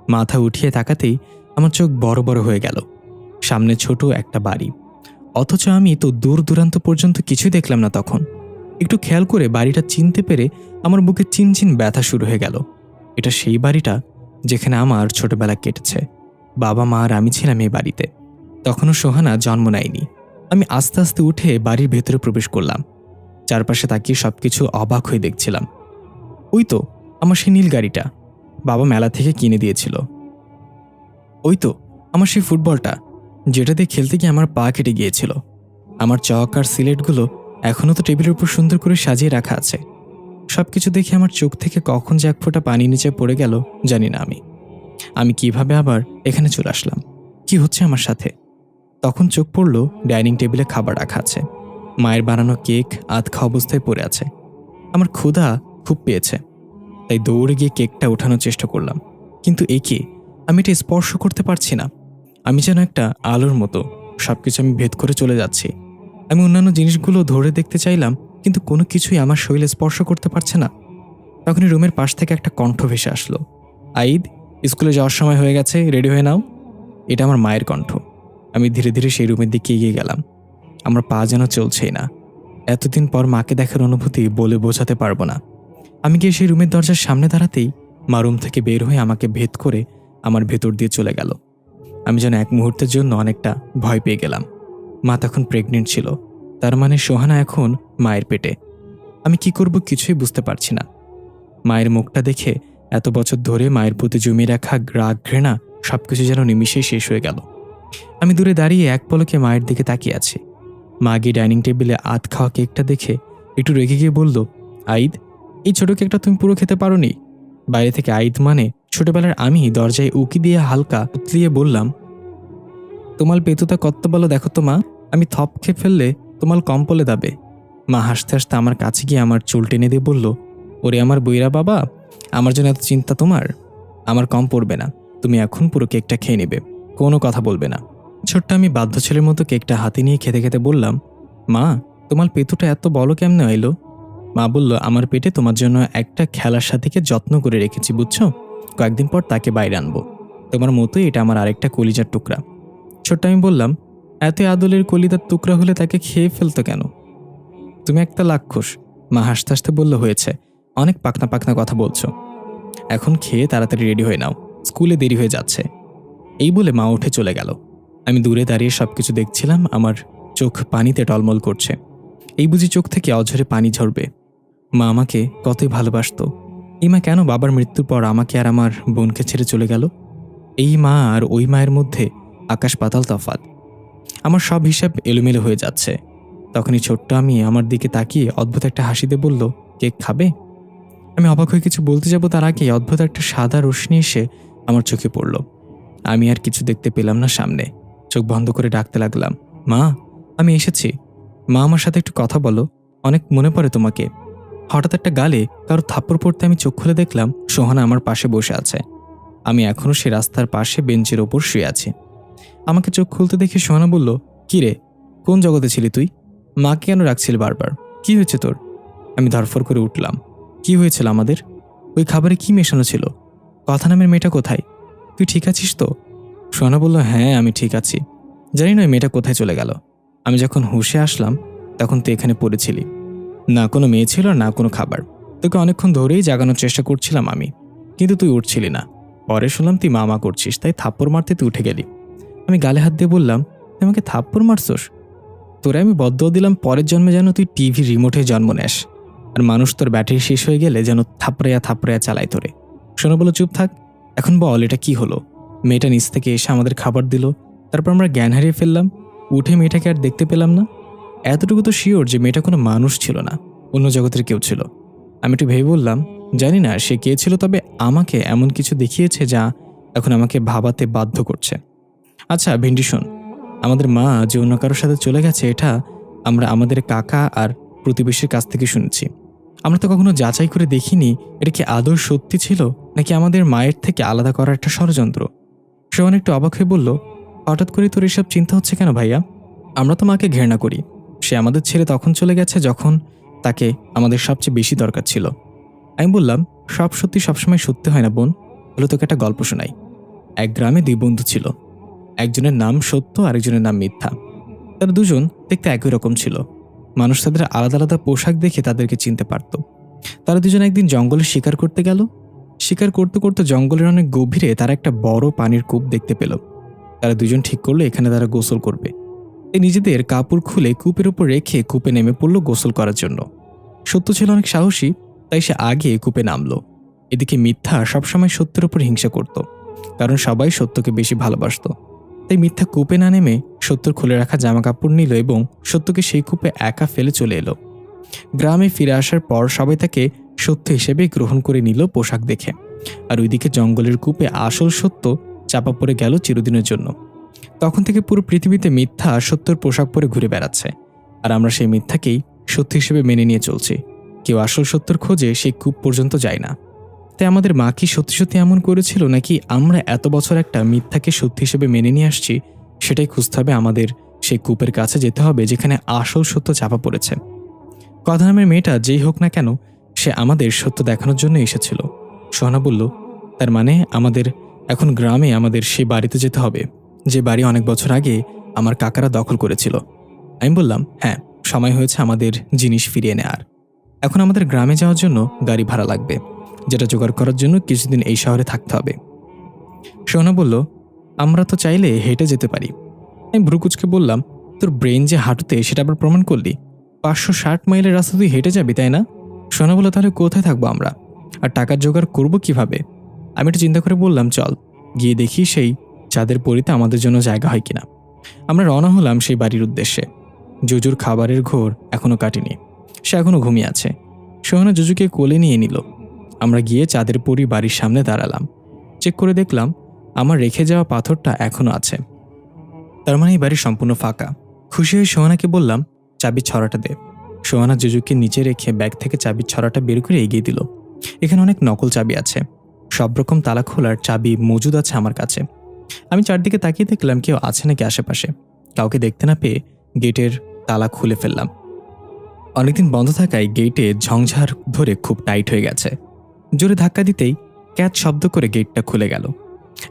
মাথা উঠিয়ে তাকাতেই আমার চোখ বড় বড় হয়ে গেল। সামনে ছোট একটা বাড়ি, অথচ আমি তো দূর দূরান্ত পর্যন্ত কিছুই দেখলাম না। তখন একটু খেয়াল করে বাড়িটা চিনতে পেরে আমার বুকে চিনচিন ব্যথা শুরু হয়ে গেল। এটা সেই বাড়িটা যেখানে আমার ছোটবেলা কেটেছে। বাবা মা আর আমি ছিলাম এই বাড়িতে। তখনও সোহানা জন্ম নেয়নি। আমি আস্তে আস্তে উঠে বাড়ির ভেতরে প্রবেশ করলাম। চারপাশে তাকিয়ে সবকিছু অবাক হয়ে দেখছিলাম। ওই তো আমার সেই নীল গাড়িটা বাবা মেলা থেকে কিনে দিয়েছিল। ওই তো আমার সেই ফুটবলটা যেটাতে খেলতে গিয়ে আমার পা কেটে গিয়েছিল। আমার চক আর সিলেটগুলো এখনও তো টেবিলের উপর সুন্দর করে সাজিয়ে রাখা আছে। সবকিছু দেখে আমার চোখ থেকে কখন যে এক ফোঁটা পানি নিচে পড়ে গেল জানি না। আমি কিভাবে আবার এখানে চলে আসলাম? কি হচ্ছে আমার সাথে? তখন চোখ পড়ল ডাইনিং টেবিলে খাবার রাখা আছে। মায়ের বানানো কেক আধ খাওয়া অবস্থায় পড়ে আছে। আমার ক্ষুধা খুব পেয়েছে, তাই দৌড়ে গিয়ে কেকটা ওঠানোর চেষ্টা করলাম। কিন্তু একে আমি এটা স্পর্শ করতে পারছি না। আমি যেন একটা আলোর মতো সবকিছু আমি ভেদ করে চলে যাচ্ছি। আমি অন্যান্য জিনিসগুলো ধরে দেখতে চাইলাম, কিন্তু কোনো কিছুই আমার শরীরে স্পর্শ করতে পারছে না। তখনই রুমের পাশ থেকে একটা কণ্ঠ ভেসে আসলো। আইদ, স্কুলে যাওয়ার সময় হয়ে গেছে, রেডি হয়ে নাও। এটা আমার মায়ের কণ্ঠ। আমি ধীরে ধীরে সেই রুমের দিকে এগিয়ে গেলাম। আমার পা যেন চলছেই না। এতদিন পর মাকে দেখার অনুভূতি বলে বোঝাতে পারবো না। আমি গিয়ে সেই রুমের দরজার সামনে দাঁড়াতেই মা রুম থেকে বের হয়ে আমাকে ভেদ করে আমার ভেতর দিয়ে চলে গেল। আমি যেন এক মুহূর্তের জন্য অনেকটা ভয় পেয়ে গেলাম। মা তখন প্রেগনেন্ট ছিল, তার মানে সোহানা এখন মায়ের পেটে। আমি কি করব কিছুই বুঝতে পারছি না। মায়ের মুখটা দেখে এত বছর ধরে মায়ের প্রতি জমিয়ে রাখা রাগ ঘৃণা সবকিছু যেন নিমিষেই শেষ হয়ে গেল। আমি দূরে দাঁড়িয়ে এক পলকে মায়ের দিকে তাকিয়ে আছি। মা গিয়ে ডাইনিং টেবিলে আধ খাওয়া কেকটা দেখে একটু রেগে গিয়ে বলল, আইদ, এই ছোট কেকটা তুমি পুরো খেতে পারোনি? বাইরে থেকে আইদ মানে ছোটবেলার আমি দরজায় উকি দিয়ে হালকা উতলিয়ে বললাম, তোমার পেতুতা কত বলো দেখো তো মা, আমি থপ খেয়ে ফেললে তোমার কম পলে দাবে। মা হাসতে হাসতে আমার কাছে গিয়ে আমার চুল টেনে দিয়ে বলল, ওরে আমার বইরা বাবা, আমার জন্য এত চিন্তা তোমার? আমার কম পড়বে না, তুমি এখন পুরো কেকটা খেয়ে নেবে, কোনো কথা বলবে না। ছোট্ট আমি বাধ্য ছেলের মতো কেকটা হাতে নিয়ে খেতে খেতে বললাম, মা, তোমার পেতুটা এত বড় কেমনে এলো? মা বলল, আমার পেটে তোমার জন্য একটা খেলার সাথীকে যত্ন করে রেখেছি, বুঝছো? কয়েকদিন পর তাকে বাইরে আনবো। তোমার মতোই এটা আমার আরেকটা কলিজার টুকরা। ছোট্ট আমি বললাম, এত আদলের কলিজার টুকরা হলে তাকে খেয়ে ফেলতো কেন? তুমি একটা লাক্ষুস। মা হাসতে হাসতে বলল, হয়েছে, অনেক পাকনা পাকনা কথা বলছো। এখন খেয়ে তাড়াতাড়ি রেডি হয়ে নাও, স্কুলে দেরি হয়ে যাচ্ছে। এই বলে মা উঠে চলে গেল। আমি দূরে দাঁড়িয়ে সবকিছু দেখছিলাম। আমার চোখ পানিতে টলমল করছে। এই বুঝি চোখ থেকে অঝরে পানি ঝরবে? মা আমাকে কতই ভালোবাসতো। এই মা কেন বাবার মৃত্যুর পর আমাকে আর আমার বোনকে ছেড়ে চলে গেল? এই মা আর ওই মায়ের মধ্যে আকাশ পাতাল তফাৎ। আমার সব হিসাব এলোমেলো হয়ে যাচ্ছে। তখনই ছোট্ট আমি আমার দিকে তাকিয়ে অদ্ভুত একটা হাসি দিয়ে বলল, কেক খাবে? আমি অবাক হয়ে কিছু বলতে যাব, তার আগে অদ্ভুত একটা সাদা রশ্মি এসে আমার চোখে পড়ল। আমি আর কিছু দেখতে পেলাম না সামনে। চোখ বন্ধ করে ডাকতে লাগলাম, মা, আমি এসেছি। মা, আমার সাথে একটু কথা বলো, অনেক মনে পড়ে তোমাকে। হঠাৎ একটা গালে কারো থাপ্পড় পড়তে আমি চোখ খুলে দেখলাম সোহানা আমার পাশে বসে আছে। আমি এখনও সে রাস্তার পাশে বেঞ্চের ওপর শুয়ে আছি। আমাকে চোখ খুলতে দেখে সোহানা বলল, কি রে, কোন জগতে ছিলি তুই? মাকে কেন রাখছিলি বারবার? কি হয়েছে তোর? আমি ধরফর করে উঠলাম। কি হয়েছিল আমাদের? ওই খাবারে কি মেশানো ছিল? কথা নামের মেয়েটা কোথায়? তুই ঠিক আছিস তো? সোহানা বলল, হ্যাঁ, আমি ঠিক আছি। জানি না ওই মেয়েটা কোথায় চলে গেল। আমি যখন হুঁশে আসলাম তখন তুই এখানে পড়েছিলি। না কোনো মেয়ে ছিল না কোনো খাবার। তোকে অনেকক্ষণ ধরেই জাগানোর চেষ্টা করছিলাম আমি, কিন্তু তুই উঠছিলি না। পরে শুনলাম তুই মা করছিস, তাই থাপ্পড় মারতে তুই উঠে গেলি। আমি গালে হাত দিয়ে বললাম, তুই আমাকে থাপ্পড় মারছোস? তোরে আমি বদদোয়া দিলাম পরের জন্মে যেন তুই টিভি রিমোটে জন্ম নেস। আর মানুষ তোর ব্যাটারি শেষ হয়ে গেলে যেন থাপড়াইয়া থাপড়াইয়া চালায় তোরে। সোনা বলল, চুপ থাক, এখন বল এটা কি হলো? মেয়েটা নিচ থেকে এসে আমাদের খাবার দিল, তারপর আমরা জ্ঞান হারিয়ে ফেললাম। উঠে মেয়েটাকে আর দেখতে পেলাম না। এতটুকু তো শিওর যে মেয়েটা কোনো মানুষ ছিল না, অন্য জগতের কেউ ছিল। আমি একটু ভেবে বললাম, জানি না সে কে ছিল, তবে আমাকে এমন কিছু দেখিয়েছে যা এখন আমাকে ভাবাতে বাধ্য করছে। আচ্ছা ভেন্ডি শোন, আমাদের মা যে অন্য কারোর সাথে চলে গেছে এটা আমরা আমাদের কাকা আর প্রতিবেশীর কাছ থেকে শুনেছি। আমরা তো কখনো যাচাই করে দেখিনি এটা কি আদৌ সত্যি ছিল নাকি আমাদের মায়ের থেকে আলাদা করার একটা ষড়যন্ত্র। সোহান একটু অবাক হয়ে বলল, হঠাৎ করে তোর এসব চিন্তা হচ্ছে কেন ভাইয়া? আমরা তো মাকে ঘৃণা করি। সে আমাদের ছেড়ে তখন চলে গেছে যখন তাকে আমাদের সবচেয়ে বেশি দরকার ছিল। আমি বললাম, সব সত্যি সবসময় সত্যি হয় না বোন। হলো তোকে একটা গল্প শোনাই। এক গ্রামে দুই বন্ধু ছিল। একজনের নাম সত্য, আরেকজনের নাম মিথ্যা। তারা দুজন দেখতে একই রকম ছিল। মানুষ তাদের আলাদা আলাদা পোশাক দেখে তাদেরকে চিনতে পারত। তারা দুজন একদিন জঙ্গলে শিকার করতে গেল। শিকার করতে করতে জঙ্গলের অনেক গভীরে তারা একটা বড় পানির কূপ দেখতে পেল। তারা দুজন ঠিক করলো এখানে তারা গোসল করবে। তাই নিজেদের কাপড় খুলে কূপের উপর রেখে কূপে নেমে পড়লো গোসল করার জন্য। সত্য ছিল অনেক সাহসী, তাই সে আগে কূপে নামলো। এদিকে মিথ্যা সবসময় সত্যের উপর হিংসা করত, কারণ সবাই সত্যকে বেশি ভালোবাসত। তাই মিথ্যা কূপে না নেমে সত্যর খুলে রাখা জামা কাপড় নিল এবং সত্যকে সেই কূপে একা ফেলে চলে এলো। গ্রামে ফিরে আসার পর সবাই তাকে সত্য হিসেবে গ্রহণ করে নিল পোশাক দেখে। আর ওইদিকে জঙ্গলের কূপে আসল সত্য চাপা পড়ে গেল চিরদিনের জন্য। তখন থেকে পুরো পৃথিবীতে মিথ্যা সত্যর পোশাক পরে ঘুরে বেড়াচ্ছে, আর আমরা সেই মিথ্যাকেই সত্য হিসেবে মেনে নিয়ে চলছি। কেউ আসল সত্যর খোঁজে সেই কূপ পর্যন্ত যায় না। তাই আমাদের মা কি সত্যি সত্যি এমন করেছিল, নাকি আমরা এত বছর একটা মিথ্যাকে সত্যি হিসেবে মেনে নিয়ে আসছি? সেটাই খুঁজতে হবে। আমাদের সেই কূপের কাছে যেতে হবে যেখানে আসল সত্য চাপা পড়েছে। কথা নামের মেয়েটা যেই হোক না কেন, সে আমাদের সত্য দেখানোর জন্য এসেছিল। সোহানা বলল, তার মানে আমাদের এখন গ্রামে আমাদের সেই বাড়িতে যেতে হবে, যে বাড়ি অনেক বছর আগে আমার কাকারা দখল করেছিল। আমি বললাম, হ্যাঁ, সময় হয়েছে আমাদের জিনিস ফিরিয়ে নেওয়ার। এখন আমাদের গ্রামে যাওয়ার জন্য গাড়ি ভাড়া লাগবে, যেটা জোগাড় করার জন্য কিছুদিন এই শহরে থাকতে হবে। সোহানা বলল, আমরা তো চাইলে হেঁটে যেতে পারি। আমি ভ্রুকুচকে বললাম, তোর ব্রেন যে হাঁটুতে সেটা আবার প্রমাণ করলি? 560 মাইলের রাস্তা তুই হেঁটে যাবি, তাই না? সোহানা বলল, তাহলে কোথায় থাকবো আমরা, আর টাকার জোগাড় করবো কিভাবে? আমি একটু চিন্তা করে বললাম, চল গিয়ে দেখি সেই চাঁদের পরিতে আমাদের জন্য জায়গা হয় কিনা। আমরা রওনা হলাম সেই বাড়ির উদ্দেশ্যে। জুজুর খাবারের ঘোর এখনো কাটেনি, সে এখনো ঘুমিয়ে আছে। সোহানা জুজুকে কোলে নিয়ে নিল। আমরা গিয়ে চাঁদের পরি বাড়ির সামনে দাঁড়ালাম। চেক করে দেখলাম আমার রেখে যাওয়া পাথরটা এখনো আছে। তার মানে এই বাড়ি সম্পূর্ণ ফাঁকা। খুশি হয়ে সোহানাকে বললাম, চাবির ছড়াটা দে। সোহানা জুজুকে নিচে রেখে ব্যাগ থেকে চাবির ছড়াটা বের করে এগিয়ে দিল। এখানে অনেক নকল চাবি আছে, সব রকম তালা খোলার চাবি মজুদ আছে আমার কাছে। আমি চারদিকে তাকিয়ে দেখলাম কেউ আছে নাকি আশেপাশে। কাউকে দেখতে না পেয়ে গেটের তালা খুলে ফেললাম। অনেকদিন বন্ধ থাকায় গেটে ঝংঝার ধরে খুব টাইট হয়ে গেছে। জোরে ধাক্কা দিতেই ক্যাচ শব্দ করে গেটটা খুলে গেল।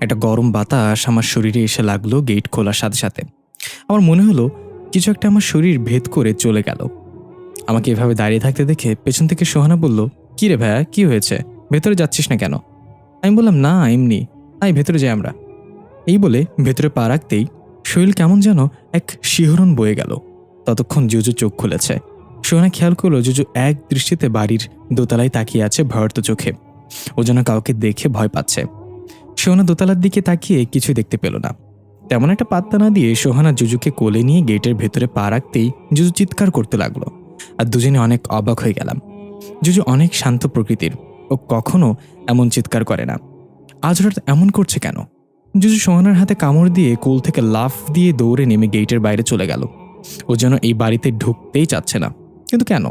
একটা গরম বাতাস আমার শরীরে এসে লাগলো গেট খোলার সাথে সাথে। আমার মনে হলো কিছু একটা আমার শরীর ভেদ করে চলে গেল। আমাকে এভাবে দাঁড়িয়ে থাকতে দেখে পেছন থেকে সোহানা বলল, কি রে ভাইয়া, কি হয়েছে? ভেতরে যাচ্ছিস না কেন? আমি বললাম, না এমনি, আই ভেতরে যাই আমরা। এই বলে ভেতরে পা রাখতেই শরীর কেমন যেন এক শিহরণ বয়ে গেল। ততক্ষণ জুজু চোখ খুলেছে। সোহানা খেয়াল করলো জুজু এক দৃষ্টিতে বাড়ির দোতলায় তাকিয়ে আছে ভয়ার্ত চোখে। ও যেন কাউকে দেখে ভয় পাচ্ছে। সোহানা দোতলার দিকে তাকিয়ে কিছু দেখতে পেল না। তেমন একটা পাত্তা না দিয়ে সোহানা জুজুকে কোলে নিয়ে গেটের ভেতরে পা রাখতেই জুজু চিৎকার করতে লাগলো। আর দুজনে অনেক অবাক হয়ে গেলাম। জুজু অনেক শান্ত প্রকৃতির, ও কখনো এমন চিৎকার করে না। আজ হঠাৎ এমন করছে কেন? জুজু সোহানার হাতে কামড় দিয়ে কোল থেকে লাফ দিয়ে দৌড়ে নেমে গেটের বাইরে চলে গেল। ও যেন এই বাড়িতে ঢুকতেই চাচ্ছে না। কিন্তু কেন?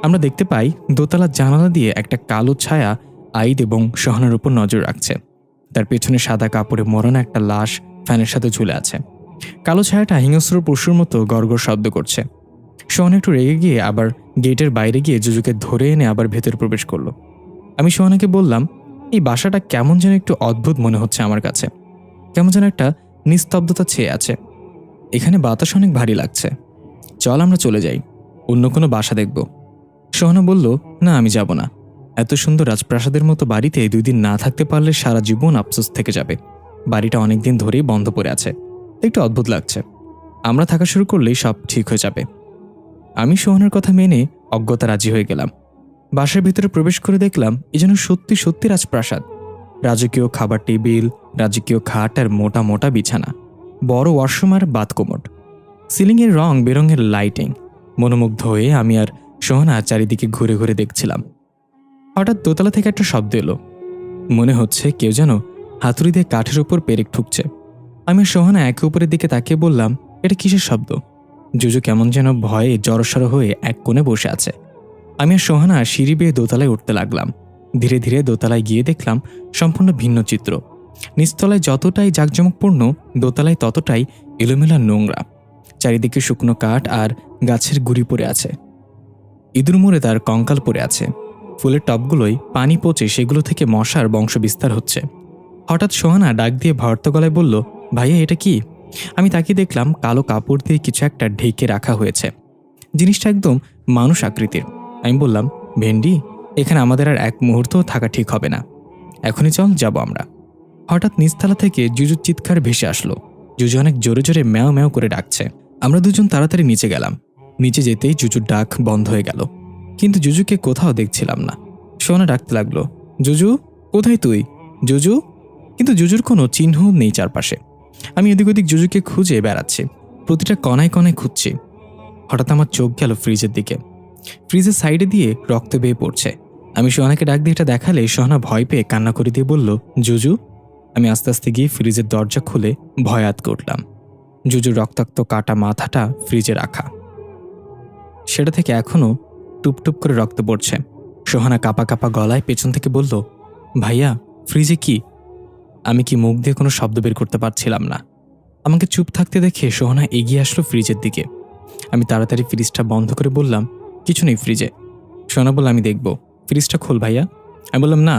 আমরা দেখতে পাই দোতলার জানালা দিয়ে একটা কালো ছায়া আইদ এবং সোহানার উপর নজর রাখছে। তার পেছনে সাদা কাপড়ে মোড়ানো একটা লাশ ফ্যানের সাথে ঝুলে আছে। কালো ছায়াটা হিংস্র পশুর মতো গড়গড় শব্দ করছে। সোহানা একটু রেগে গিয়ে আবার গেটের বাইরে গিয়ে জুজুকে ধরে এনে আবার ভেতরে প্রবেশ করলো। আমি সোহানাকে বললাম, এই বাসাটা কেমন যেন একটু অদ্ভুত মনে হচ্ছে আমার কাছে। কেমন যেন একটা নিস্তব্ধতা ছেয়ে আছে। এখানে বাতাস অনেক ভারী লাগছে। চল আমরা চলে যাই, অন্য কোনো বাসা দেখব। সোহানা বলল, না আমি যাব না। এত সুন্দর রাজপ্রাসাদের মতো বাড়িতে 2 দিন না থাকতে পারলে সারা জীবন আফসোস থেকে যাবে। বাড়িটা অনেকদিন ধরেই বন্ধ পড়ে আছে, একটু অদ্ভুত লাগছে। আমরা থাকা শুরু করলেই সব ঠিক হয়ে যাবে। আমি সোহানার কথা মেনে অজ্ঞতা রাজি হয়ে গেলাম। বাসার ভিতরে প্রবেশ করে দেখলাম এ যেন সত্যি সত্যি রাজপ্রাসাদ। রাজকীয় খাবার টেবিল, রাজকীয় খাট আর মোটা মোটা বিছানা, বড় ওয়াশরুম আর বাথকোমোড, সিলিংয়ের রং বেরঙের লাইটিং। মনোমুগ্ধ হয়ে আমি আর সোহানা চারিদিকে ঘুরে ঘুরে দেখছিলাম। হঠাৎ দোতলা থেকে একটা শব্দ এলো। মনে হচ্ছে কেউ যেন হাতুড়ি দিয়ে কাঠের উপর পেরেক ঠুকছে। আমি আর সোহানা একে অপরের দিকে তাকিয়ে বললাম, এটা কিসের শব্দ? জুজু কেমন যেন ভয়ে জড়সড় হয়ে এক কোণে বসে আছে। আমি আর সোহানা সিঁড়ি বেয়ে দোতলায় উঠতে লাগলাম। ধীরে ধীরে দোতলায় গিয়ে দেখলাম সম্পূর্ণ ভিন্ন চিত্র। নিচতলায় যতটাই জাঁকজমকপূর্ণ, দোতলায় ততটাই এলোমেলা নোংরা। চারিদিকে শুকনো কাঠ আর গাছের গুঁড়ি পড়ে আছে। ইঁদুর মরে তার কঙ্কাল পড়ে আছে। ফুলের টবগুলোয় পানি পচে সেগুলো থেকে মশার বংশ বিস্তার হচ্ছে। হঠাৎ সোহানা ডাক দিয়ে ভর্ত গলায় বলল, ভাইয়া এটা কি? আমি তাকিয়ে দেখলাম কালো কাপড় দিয়ে কিছু একটা ঢেকে রাখা হয়েছে। জিনিসটা একদম মানুষ আকৃতির। আমি বললাম, ভেন্ডি, এখানে আমাদের আর এক মুহূর্তও থাকা ঠিক হবে না, এখনই চল যাব আমরা। হঠাৎ নিচতলা থেকে জুজুর চিৎকার ভেসে আসলো। জুজু অনেক জোরে জোরে ম্যাও ম্যাও করে ডাকছে। আমরা দুজন তাড়াতাড়ি নিচে গেলাম। নিচে যেতেই জুজুর ডাক বন্ধ হয়ে গেল, কিন্তু জুজুকে কোথাও দেখছিলাম না। সোনা ডাকতে লাগলো, জুজু কোথায় তুই? জুজু, কিন্তু জুজুর কোনো চিহ্ন নেই চারপাশে। আমি এদিক ওদিক জুজুকে খুঁজে বেড়াচ্ছি, প্রতিটা কণায় কণায় খুঁজছি। হঠাৎ আমার চোখ গেল ফ্রিজের দিকে। ফ্রিজের সাইডে দিয়ে রক্ত বেয়ে পড়ছে। আমি সোহানাকে ডাক দিয়ে এটা দেখালে সোহানা ভয় পেয়ে কান্না করে দিয়ে বলল, জুজু। আমি আস্তে আস্তে গিয়ে ফ্রিজের দরজা খুলে ভয় আতকে উঠলাম। জুজুর রক্তাক্ত কাটা মাথাটা ফ্রিজে রাখা, সেটা থেকে এখনও টুপটুপ করে রক্ত পড়ছে। সোহানা কাঁপা কাঁপা গলায় পেছন থেকে বলল, ভাইয়া ফ্রিজে কি? আমি কি মুখ দিয়ে কোনো শব্দ বের করতে পারছিলাম না। আমাকে চুপ থাকতে দেখে সোহানা এগিয়ে আসলো ফ্রিজের দিকে। আমি তাড়াতাড়ি ফ্রিজটা বন্ধ করে বললাম, কিছু নেই ফ্রিজে। সোহানা বলল, আমি দেখব। ফ্রিজটা খোল ভাইয়া। আমি বললাম, না,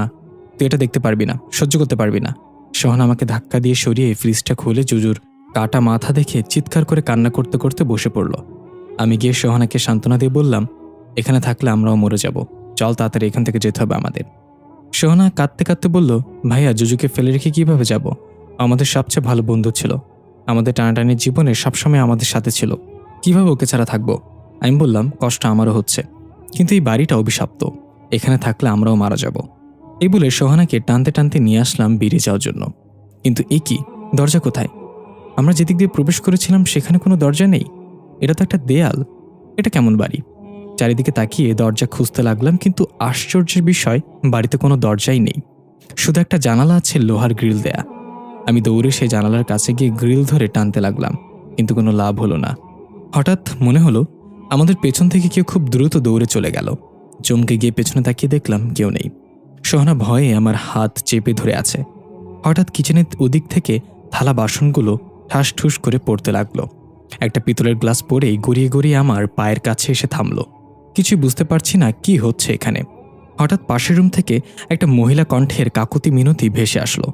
তুই এটা দেখতে পারবি না, সহ্য করতে পারবি না। সোহানা আমাকে ধাক্কা দিয়ে সরিয়ে ফ্রিজটা খুলে জুজুর কাটা মাথা দেখে চিৎকার করে কান্না করতে করতে বসে পড়ল। আমি গিয়ে সোহানাকে সান্ত্বনা দিয়ে বললাম, এখানে থাকলে আমরাও মরে যাব, চল তাড়াতাড়ি এখান থেকে যেতে হবে আমাদের। সোহানা কাঁদতে কাঁদতে বলল, ভাইয়া জুজুকে ফেলে রেখে কিভাবে যাব? আমাদের সবচেয়ে ভালো বন্ধু ছিল, আমাদের টানাটানির জীবনে সবসময় আমাদের সাথে ছিল, কিভাবে ওকে ছাড়া থাকবো? আমি বললাম, কষ্ট আমারও হচ্ছে, কিন্তু এই বাড়িটা অভিশপ্ত, এখানে থাকলে আমরাও মারা যাব। এই বলে সোহানাকে টানতে টানতে নিয়ে আসলাম বেরিয়ে যাওয়ার জন্য। কিন্তু এ কি, দরজা কোথায়? আমরা যেদিক দিয়ে প্রবেশ করেছিলাম সেখানে কোনো দরজা নেই। এটা তো একটা দেয়াল, এটা কেমন বাড়ি? চারিদিকে তাকিয়ে দরজা খুঁজতে লাগলাম, কিন্তু আশ্চর্যের বিষয়, বাড়িতে কোনো দরজাই নেই, শুধু একটা জানালা আছে লোহার গ্রিল দেয়া। আমি দৌড়ে সেই জানালার কাছে গিয়ে গ্রিল ধরে টানতে লাগলাম, কিন্তু কোনো লাভ হলো না। হঠাৎ মনে হলো আমাদের পেছন থেকে কেউ খুব দ্রুত দৌড়ে চলে গেল। চমকে গিয়ে পেছনে তাকিয়ে দেখলাম কেউ নেই। সোহানা ভয়ে আমার হাত চেপে ধরে আছে। হঠাৎ কিচেনের ওদিক থেকে থালা বাসনগুলো ঠাস ঠুস করে পড়তে লাগলো। একটা পিতলের গ্লাস পড়েই গড়িয়ে গড়িয়ে আমার পায়ের কাছে এসে থামলো। কিছুই বুঝতে পারছি না কি হচ্ছে এখানে। হঠাৎ পাশের রুম থেকে একটা মহিলা কণ্ঠের কাকুতি মিনতি ভেসে আসলো,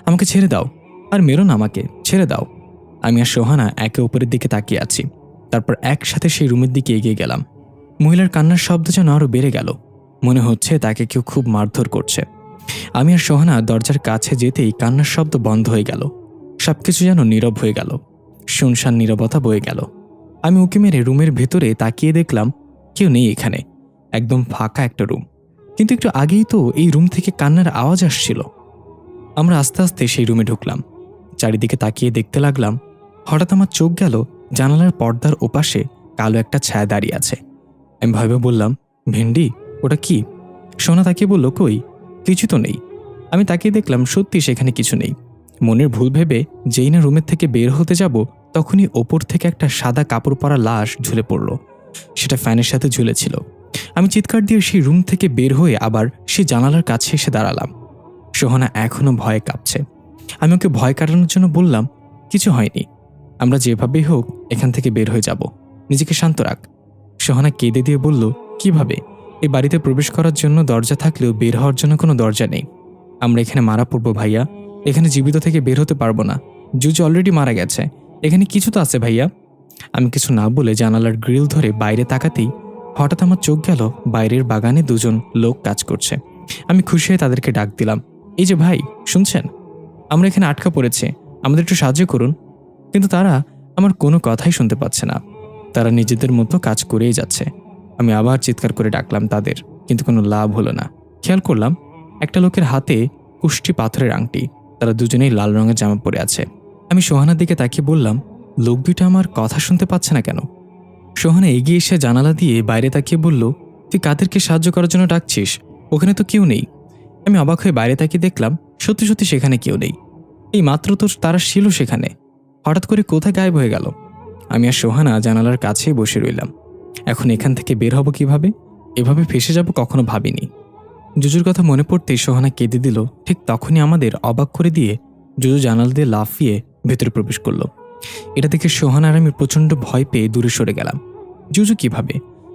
আমাকে ছেড়ে দাও, আর মেরো না, আমাকে ছেড়ে দাও। আমি আর সোহানা একে অপরের দিকে তাকিয়ে আছি। তারপর একসাথে সেই রুমের দিকে এগিয়ে গেলাম। মহিলার কান্নার শব্দ যেন আরও বেড়ে গেল, মনে হচ্ছে তাকে কেউ খুব মারধর করছে। আমি আর সোহানা দরজার কাছে যেতেই কান্নার শব্দ বন্ধ হয়ে গেল। সবকিছু যেন নীরব হয়ে গেল, শুনশান নীরবতা বয়ে গেল। আমি উঁকি মেরে রুমের ভেতরে তাকিয়ে দেখলাম কেউ নেই এখানে, একদম ফাঁকা একটা রুম। কিন্তু একটু আগেই তো এই রুম থেকে কান্নার আওয়াজ আসছিল। আমরা আস্তে আস্তে সেই রুমে ঢুকলাম, চারিদিকে তাকিয়ে দেখতে লাগলাম। হঠাৎ আমার চোখ গেল জানালার পর্দার ওপাশে কালো একটা ছায়া দাঁড়িয়ে আছে। আমি ভেবে বললাম, ভেন্ডি, ওটা কি? সোনা তাকিয়ে বলল, কই, কিছু তো নেই। আমি তাকিয়ে দেখলাম সত্যি সেখানে কিছু নেই। মনের ভুল ভেবে যেই না রুমের থেকে বের হতে যাব, তখনই ওপর থেকে একটা সাদা কাপড় পরা লাশ ঝুলে পড়ল। সেটা ফ্যানের সাথে ঝুলেছিল। আমি চিৎকার দিয়ে সেই রুম থেকে বের হয়ে আবার সেই জানালার কাছে এসে দাঁড়ালাম। সোহানা এখনো ভয়ে কাঁপছে। আমি ওকে ভয় কাটানোর জন্য বললাম, কিছু হয়নি, আমরা যেভাবেই হোক এখান থেকে বের হয়ে যাব, নিজেকে শান্ত রাখ। সোহানা কেঁদে দিয়ে বলল, কিভাবে? এই বাড়িতে প্রবেশ করার জন্য দরজা থাকলেও বের হওয়ার জন্য কোনো দরজা নেই। আমরা এখানে মারা পড়বো ভাইয়া, এখানে জীবিত থেকে বের হতে পারবো না। জুজু অলরেডি মারা গেছে, এখানে কিছু তো আছে ভাইয়া। আমি কিছু না বলে জানালার গ্রিল ধরে বাইরে তাকাতেই হঠাৎ আমার চোখ গেল বাইরের বাগানে দুজন লোক কাজ করছে। আমি খুশি হয়ে তাদেরকে ডাক দিলাম, এই যে ভাই, শুনছেন? আমরা এখানে আটকা পড়েছি, আমাদের একটু সাহায্য করুন। কিন্তু তারা আমার কোনো কথাই শুনতে পাচ্ছে না, তারা নিজেদের মতো কাজ করেই যাচ্ছে। আমি আবার চিৎকার করে ডাকলাম তাদের, কিন্তু কোনো লাভ হলো না। খেয়াল করলাম একটা লোকের হাতে কুষ্টি পাথরের আংটি। তারা দুজনেই লাল রঙের জামা পরে আছে। আমি সোহানার দিকে তাকিয়ে বললাম, লোক দুইটা আমার কথা শুনতে পাচ্ছে না কেন? সোহানা এগিয়ে এসে জানালা দিয়ে বাইরে তাকিয়ে বলল, তুই কাদেরকে সাহায্য করার জন্য ডাকছিস? ওখানে তো কেউ নেই। আমি অবাক হয়ে বাইরে তাকিয়ে দেখলাম সত্যি সত্যি সেখানে কেউ নেই। এই মাত্র তো তারা ছিল সেখানে, হঠাৎ করে কোথায় গায়েব হয়ে গেল? আমি আর সোহানা জানালার কাছেই বসে রইলাম। এখন এখান থেকে বের হব কিভাবে? এভাবে ফেসে যাব কখনো ভাবিনি। জুজুর কথা মনে পড়তেই সোহানা কেঁদে দিল। ঠিক তখনই আমাদের অবাক করে দিয়ে জুজু জানালা দিয়ে লাফিয়ে ভেতরে প্রবেশ করলো। এটা দেখে সোহানা আর আমি প্রচণ্ড ভয় পেয়ে দূরে সরে গেলাম। জুজু কিভাবে?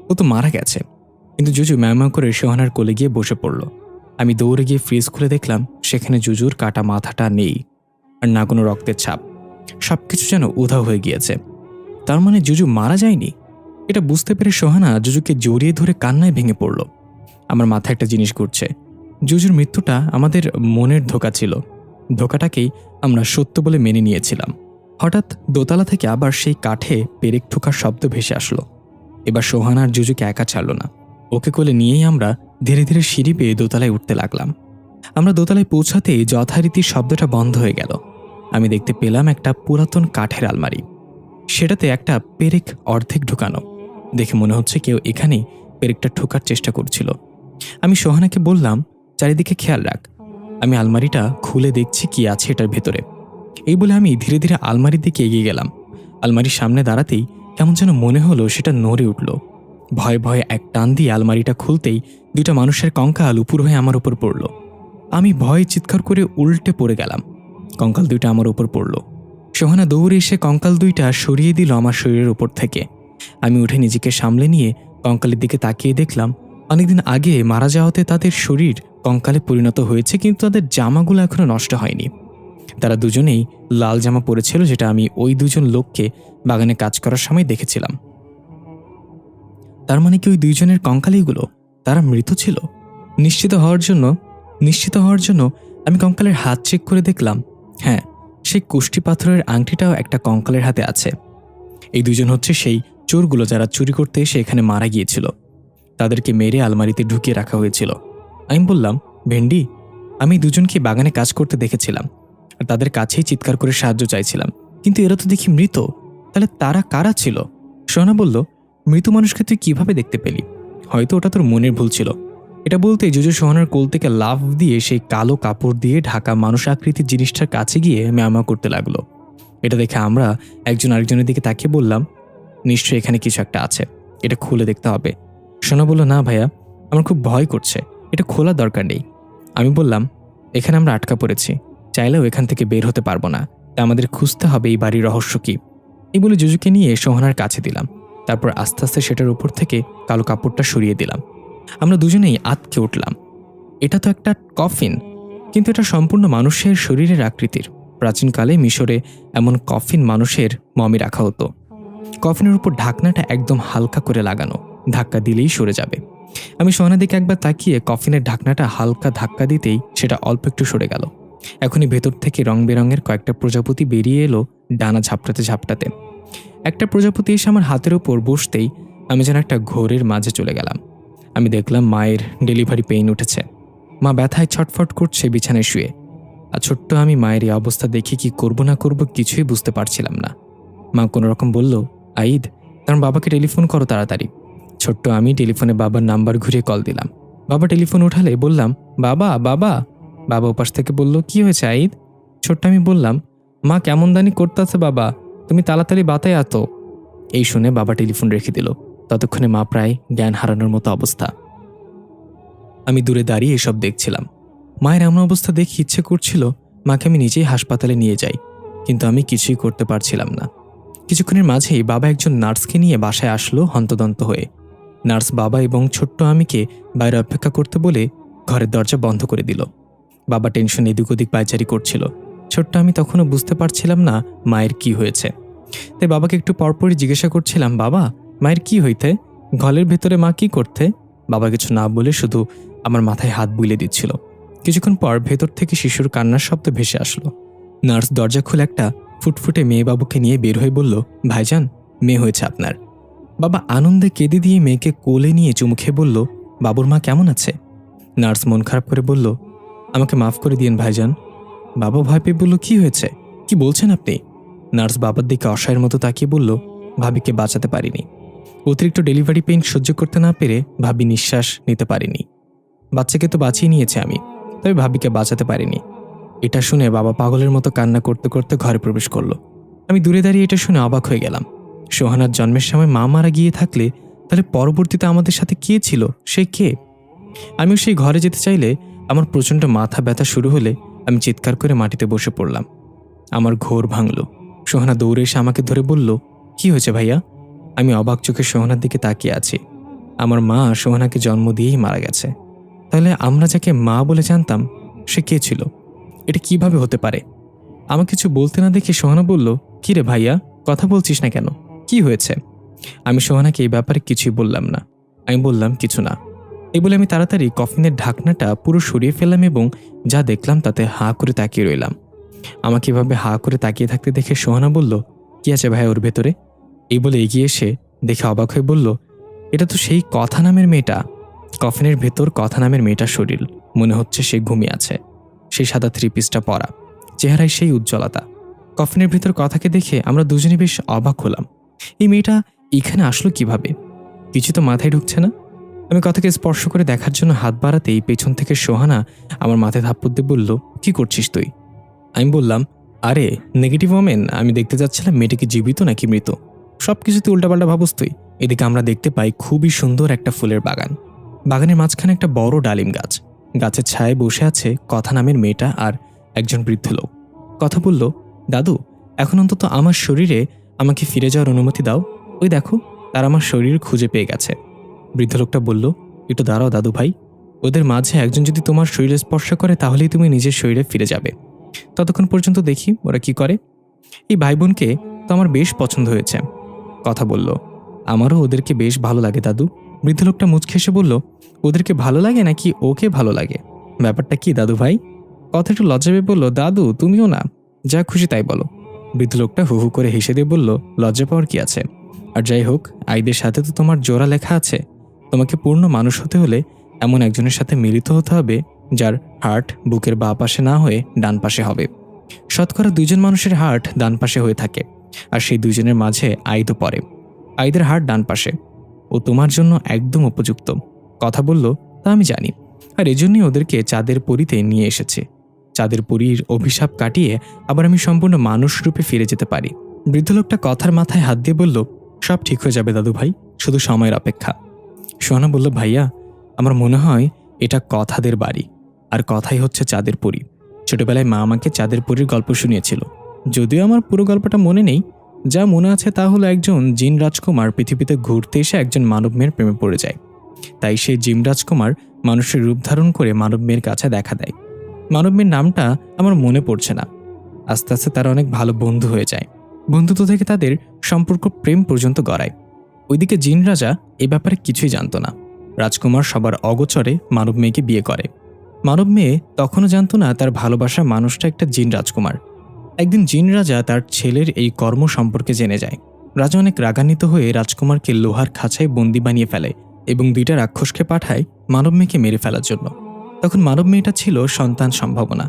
ও তো মারা গেছে। কিন্তু জুজু ম্যাও করে সোহানার কোলে গিয়ে বসে পড়ল। আমি দৌড়ে গিয়ে ফ্রিজ খুলে দেখলাম সেখানে জুজুর কাটা মাথাটা নেই, আর না কোনো রক্তের ছাপ। সবকিছু যেন উধাও হয়ে গিয়েছে। তার মানে জুজু মারা যায়নি। এটা বুঝতে পেরে সোহানা জুজুকে জড়িয়ে ধরে কান্নায় ভেঙে পড়ল। আমার মাথায় একটা জিনিস ঘুরছে, জুজুর মৃত্যুটা আমাদের মনের ধোঁকা ছিল। ধোঁকাটাকেই আমরা সত্য বলে মেনে নিয়েছিলাম। হঠাৎ দোতলা থেকে আবার সেই কাঠে পেরেক ঠোকার শব্দ ভেসে আসলো। এবার সোহানা আর জুজুকে একা ছাড়ল না। ওকে কোলে নিয়েই আমরা ধীরে ধীরে সিঁড়ি বেয়ে দোতলায় উঠতে লাগলাম। আমরা দোতলায় পৌঁছাতেই যথারীতি শব্দটা বন্ধ হয়ে গেল। আমি দেখতে পেলাম একটা পুরাতন কাঠের আলমারি। সেটাতে একটা পেরেক অর্ধেক ঢুকানো। দেখে মনে হচ্ছে কেউ এখানেই পেরেকটা ঠোকার চেষ্টা করছিল। আমি সোহানাকে বললাম, চারিদিকে খেয়াল রাখ। আমি আলমারিটা খুলে দেখছি কি আছে এটার ভেতরে। এই বলে আমি ধীরে ধীরে আলমারির দিকে এগিয়ে গেলাম। আলমারির সামনে দাঁড়াতেই কেমন যেন মনে হলো সেটা নড়ে উঠল। ভয়ে ভয়ে এক টান দিয়ে আলমারিটা খুলতেই দুইটা মানুষের কঙ্কাল উপর হয়ে আমার উপর পড়ল। আমি ভয়ে চিৎকার করে উল্টে পড়ে গেলাম। কঙ্কাল দুইটা আমার উপর পড়ল। সোহানা দৌড়ে এসে কঙ্কাল দুইটা সরিয়ে দিল আমার শরীরের উপর থেকে। আমি উঠে নিজেকে সামলে নিয়ে কঙ্কালের দিকে তাকিয়ে দেখলাম অনেকদিন আগে মারা যাওয়াতে তাদের শরীর কঙ্কালে পরিণত হয়েছে, কিন্তু তাদের জামাগুলো এখনো নষ্ট হয়নি। তারা দুজনেই লাল জামা পরেছিল, যেটা আমি ওই দুজন লোককে বাগানে কাজ করার সময় দেখেছিলাম। তার মানে কি ওই দুইজনের কঙ্কালইগুলো? তারা মৃত ছিল? নিশ্চিত হওয়ার জন্য আমি কঙ্কালের হাত চেক করে দেখলাম, হ্যাঁ, সেই কুষ্টি পাথরের আংটিটাও একটা কঙ্কালের হাতে আছে। এই দুজন হচ্ছে সেই চোরগুলো যারা চুরি করতে এসে এখানে মারা গিয়েছিল। তাদেরকে মেরে আলমারিতে ঢুকিয়ে রাখা হয়েছিল। আমি বললাম, ভেন্ডি, আমি দুজনকে বাগানে কাজ করতে দেখেছিলাম আর তাদের কাছেই চিৎকার করে সাহায্য চাইছিলাম, কিন্তু এরা তো দেখি মৃত। তাহলে তারা কারা ছিল? সোহানা বলল, মৃত মানুষকে তুই কিভাবে দেখতে পেলি? হয়তো ওটা তোর মনের ভুল ছিল। এটা বলতে জুজু সোহানার কোল থেকে লাফ দিয়ে সেই কালো কাপড় দিয়ে ঢাকা মানুষ আকৃতির জিনিসটার কাছে গিয়ে ম্যামা করতে লাগলো। এটা দেখে আমরা একজন আরেকজনের দিকে তাকিয়ে বললাম, নিশ্চয়ই এখানে কিছু একটা আছে, এটা খুলে দেখতে হবে। সোনা বলল, না ভাইয়া, আমার খুব ভয় করছে, এটা খোলার দরকার নেই। আমি বললাম, এখানে আমরা আটকা পড়েছি, চাইলেও এখান থেকে বের হতে পারবো না, তা আমাদের খুঁজতে হবে এই বাড়ির রহস্য কি। এই বলে জুজুকে নিয়ে সোহানার কাছে দিলাম। তারপর আস্তে আস্তে সেটার উপর থেকে কালো কাপড়টা সরিয়ে দিলাম। আমরা দুজনেই আতকে উঠলাম। এটা তো একটা কফিন, কিন্তু এটা সম্পূর্ণ মানুষের শরীরের আকৃতির। প্রাচীনকালে মিশরে এমন কফিন মানুষের মমি রাখা হতো। কফিনের উপর ঢাকনাটা একদম হালকা করে লাগানো, ধাক্কা দিলেই সরে যাবে। আমি সোহানার দিকে একবার তাকিয়ে কফিনের ঢাকনাটা হালকা ধাক্কা দিতেই সেটা অল্প একটু সরে গেল। এখনই ভেতর থেকে রং বেরঙের কয়েকটা প্রজাপতি বেরিয়ে এলো ডানা ঝাপটাতে ঝাপটাতে। একটা প্রজাপতি এসে আমার হাতের ওপর বসতেই আমি যেন একটা ঘোরের মাঝে চলে গেলাম। আমি দেখলাম মায়ের ডেলিভারি পেইন উঠেছে। মা ব্যথায় ছটফট করছে বিছানায় শুয়ে। আর ছোট্ট আমি মায়ের এই অবস্থা দেখে কি করব না করব কিছুই বুঝতে পারছিলাম না। মা কোনো রকম বলল, আইদ, তার বাবাকে টেলিফোন করো তাড়াতাড়ি। ছোট্ট আমি টেলিফোনে বাবার নাম্বার ঘুরিয়ে কল দিলাম। বাবা টেলিফোন উঠালে বললাম, বাবা বাবা। বাবা ওপাশ থেকে বলল, কি হয়েছে আইদ? ছোট্ট আমি বললাম, মা কেমন দানি করতেছে বাবা, তুমি তাড়াতাড়ি বাতায় আতো। এই শুনে বাবা টেলিফোন রেখে দিল। ততক্ষণে মা প্রায় জ্ঞান হারানোর মতো অবস্থা। আমি দূরে দাঁড়িয়ে এসব দেখছিলাম। মায়ের এমন অবস্থা দেখে ইচ্ছে করছিল মাকে আমি নিজেই হাসপাতালে নিয়ে যাই, কিন্তু আমি কিছুই করতে পারছিলাম না। কিছুক্ষণের মাঝেই বাবা একজন নার্সকে নিয়ে বাসায় আসলো হন্তদন্ত হয়ে। নার্স বাবা এবং ছোট্ট আমিকে বাইরে অপেক্ষা করতে বলে ঘরের দরজা বন্ধ করে দিল। বাবা টেনশন এদিক ওদিক পায়চারি করছিল। ছোট্ট আমি তখনও বুঝতে পারছিলাম না মায়ের কি হয়েছে। তাই বাবাকে একটু পরপরই জিজ্ঞাসা করছিলাম, বাবা, মায়ের কি হইতে? ঘরের ভেতরে মা কি করতে? বাবা কিছু না বলে শুধু আমার মাথায় হাত বুলিয়ে দিচ্ছিল। কিছুক্ষণ পর ভেতর থেকে শিশুর কান্নার শব্দ ভেসে আসলো। নার্স দরজা খুলে একটা ফুটফুটে মেয়ে বাবুকে নিয়ে বের হয়ে বলল, ভাইজান, মেয়ে হয়েছে আপনার। বাবা আনন্দে কেঁদে দিয়ে মেয়েকে কোলে নিয়ে চুমু খেয়ে বলল, বাবুর মা কেমন আছে? নার্স মন খারাপ করে বলল, আমাকে মাফ করে দিন ভাইজান। বাবা ভয় পেয়ে বলল, কি হয়েছে, কি বলছেন আপনি? নার্স বাবার দিকে অসহায়ের মতো তাকিয়ে বলল, ভাবিকে বাঁচাতে পারিনি। অতিরিক্ত ডেলিভারি পেইন সহ্য করতে না পেরে ভাবি নিঃশ্বাস নিতে পারিনি। বাচ্চাকে তো বাঁচিয়ে নিয়েছে আমি, তবে ভাবিকে বাঁচাতে পারিনি। এটা শুনে বাবা পাগলের মতো কান্না করতে করতে ঘরে প্রবেশ করলো। আমি দূরে দাঁড়িয়ে এটা শুনে অবাক হয়ে গেলাম। সোহানার জন্মের সময় মা মারা গিয়ে থাকলে তাহলে পরবর্তীতে আমাদের সাথে কে ছিল, সে কে? আমিও সেই ঘরে যেতে চাইলে আমার প্রচণ্ড মাথা ব্যথা শুরু হলে আমি চিৎকার করে মাটিতে বসে পড়লাম। আমার ঘোর ভাঙল। সোহানা দৌড়ে এসে আমাকে ধরে বলল, কি হয়েছে ভাইয়া? আমি অবাক চোখে সোহানার দিকে তাকিয়ে আছি। আমার মা সোহানাকে জন্ম দিয়েই মারা গেছে। তাহলে আমরা যাকে মা বলে জানতাম সে কে ছিল? এটা কিভাবে হতে পারে? আমাকে কিছু বলতে না দেখে সোহানা বলল, কি রে ভাইয়া, কথা বলছিস না কেন, কি হয়েছে? আমি সোহানাকে এই ব্যাপারে কিছুই বললাম না। আমি বললাম, কিছু না। এই বলে আমি তাড়াতাড়ি কফিনের ঢাকনাটা পুরো সরিয়ে ফেললাম এবং যা দেখলাম তাতে হাঁ করে তাকিয়ে রইলাম। আমাকে এভাবে হাঁ করে তাকিয়ে থাকতে দেখে সোহানা বলল, কি আছে ভাইয়া ওর ভেতরে? এই বলে এগিয়ে এসে দেখে অবাক হয়ে বলল, এটা তো সেই কথা নামের মেয়েটা। কফিনের ভেতর কথা নামের মেয়েটার শরীর, মনে হচ্ছে সে ঘুমিয়ে আছে। সেই সাদা থ্রি পিসটা পরা, চেহারায় সেই উজ্জ্বলতা। কফিনের ভেতর কথাকে দেখে আমরা দুজনে বেশ অবাক হলাম। এই মেয়েটা এখানে আসলো কিভাবে? কিছু তো মাথায় ঢুকছে না। আমি কথাকে স্পর্শ করে দেখার জন্য হাত বাড়াতেই পেছন থেকে সোহানা আমার মাথায় থাপ্পড় দিয়ে বলল, কি করছিস তুই? আমি বললাম, আরে নেগেটিভ ওমেন, আমি দেখতে যাচ্ছিলাম মেয়েটা কি জীবিত নাকি মৃত। সব কিছুতে উল্টাপাল্টা ভাবস তুই। এদিকে আমরা দেখতে পাই খুবই সুন্দর একটা ফুলের বাগান। বাগানের মাঝখানে একটা বড় ডালিম গাছ। গাছের ছায়ায় বসে আছে কথা নামের মেয়েটা আর একজন বৃদ্ধ লোক। কথা বলল, দাদু, এখন অন্তত আমার শরীরে আমাকে ফিরে যাওয়ার অনুমতি দাও। ওই দেখো, তার আমার শরীর খুঁজে পেয়ে গেছে। বৃদ্ধ লোকটা বলল, একটু দাঁড়াও দাদু ভাই, ওদের মাঝে একজন যদি তোমার শরীরে স্পর্শ করে তাহলেই তুমি নিজের শরীরে ফিরে যাবে। ততক্ষণ পর্যন্ত দেখি ওরা কি করে। এই ভাই বোনকে তো আমার বেশ পছন্দ হয়েছে। কথা বলল, আমারও ওদেরকে বেশ ভালো লাগে দাদু। বৃদ্ধ লোকটা মুচকে এসে বলল, ওদেরকে ভালো লাগে নাকি ওকে ভালো লাগে? ব্যাপারটা কি দাদু ভাই? কথা একটু লজ্জা পেয়ে বলল, দাদু তুমিও না, যা খুশি তাই বলো। বৃদ্ধ লোকটা হু হু করে হেসে দিয়ে বলল, লজ্জা পাওয়ার কি আছে? আর যাই হোক, আইদের সাথে তো তোমার জোড়া লেখা আছে। তোমাকে পূর্ণ মানুষ হতে হলে এমন একজনের সাথে মিলিত হতে হবে যার হার্ট বুকের বাঁ পাশে না হয়ে ডান পাশে হবে। শতকরা 2 জন মানুষের হার্ট ডান পাশে হয়ে থাকে, আর সেই 2 জনের মাঝে আইদও পড়ে। আইদের হার্ট ডান পাশে। ও তোমার জন্য একদম উপযুক্ত। কথা বলল, তা আমি জানি, আর এজন্যই ওদেরকে চাঁদের পরীতে নিয়ে এসেছে। চাঁদের পরীর অভিশাপ কাটিয়ে আবার আমি সম্পূর্ণ মানুষ রূপে ফিরে যেতে পারি। বৃদ্ধ লোকটা কথার মাথায় হাত দিয়ে বলল, সব ঠিক হয়ে যাবে দাদু ভাই, শুধু সময়ের অপেক্ষা। সোহানা বলল, ভাইয়া, আমার মনে হয় এটা কথাদের বাড়ি, আর কথাই হচ্ছে চাঁদের পরী। ছোটবেলায় মা আমাকে চাঁদের পরীর গল্প শুনিয়েছিল। যদিও আমার পুরো গল্পটা মনে নেই, যা মনে আছে তা হলো একজন জিন রাজকুমার পৃথিবীতে ঘুরতে এসে একজন মানব মেয়ের প্রেমে পড়ে যায়। তাই সেই জিন রাজকুমার মানুষের রূপ ধারণ করে মানব মেয়ের কাছে দেখা দেয়। মানব মেয়ের নামটা আমার মনে পড়ছে না। আস্তে আস্তে তারা অনেক ভালো বন্ধু হয়ে যায়। বন্ধুত্ব থেকে তাদের সম্পর্ক প্রেম পর্যন্ত গড়ায়। ওইদিকে জিন রাজা এ ব্যাপারে কিছুই জানত না। রাজকুমার সবার অগোচরে মানব মেয়েকে বিয়ে করে। মানব মেয়ে তখনও জানত না তার ভালোবাসার মানুষটা একটা জিন রাজকুমার। একদিন জিন রাজা তার ছেলের এই কর্ম সম্পর্কে জেনে যায়। রাজা অনেক রাগান্বিত হয়ে রাজকুমারকে লোহার খাঁচায় বন্দি বানিয়ে ফেলে এবং 2টা রাক্ষসকে পাঠায় মানব মেয়েকে মেরে ফেলার জন্য। তখন মানব মেয়েটা ছিল সন্তান সম্ভাবনা।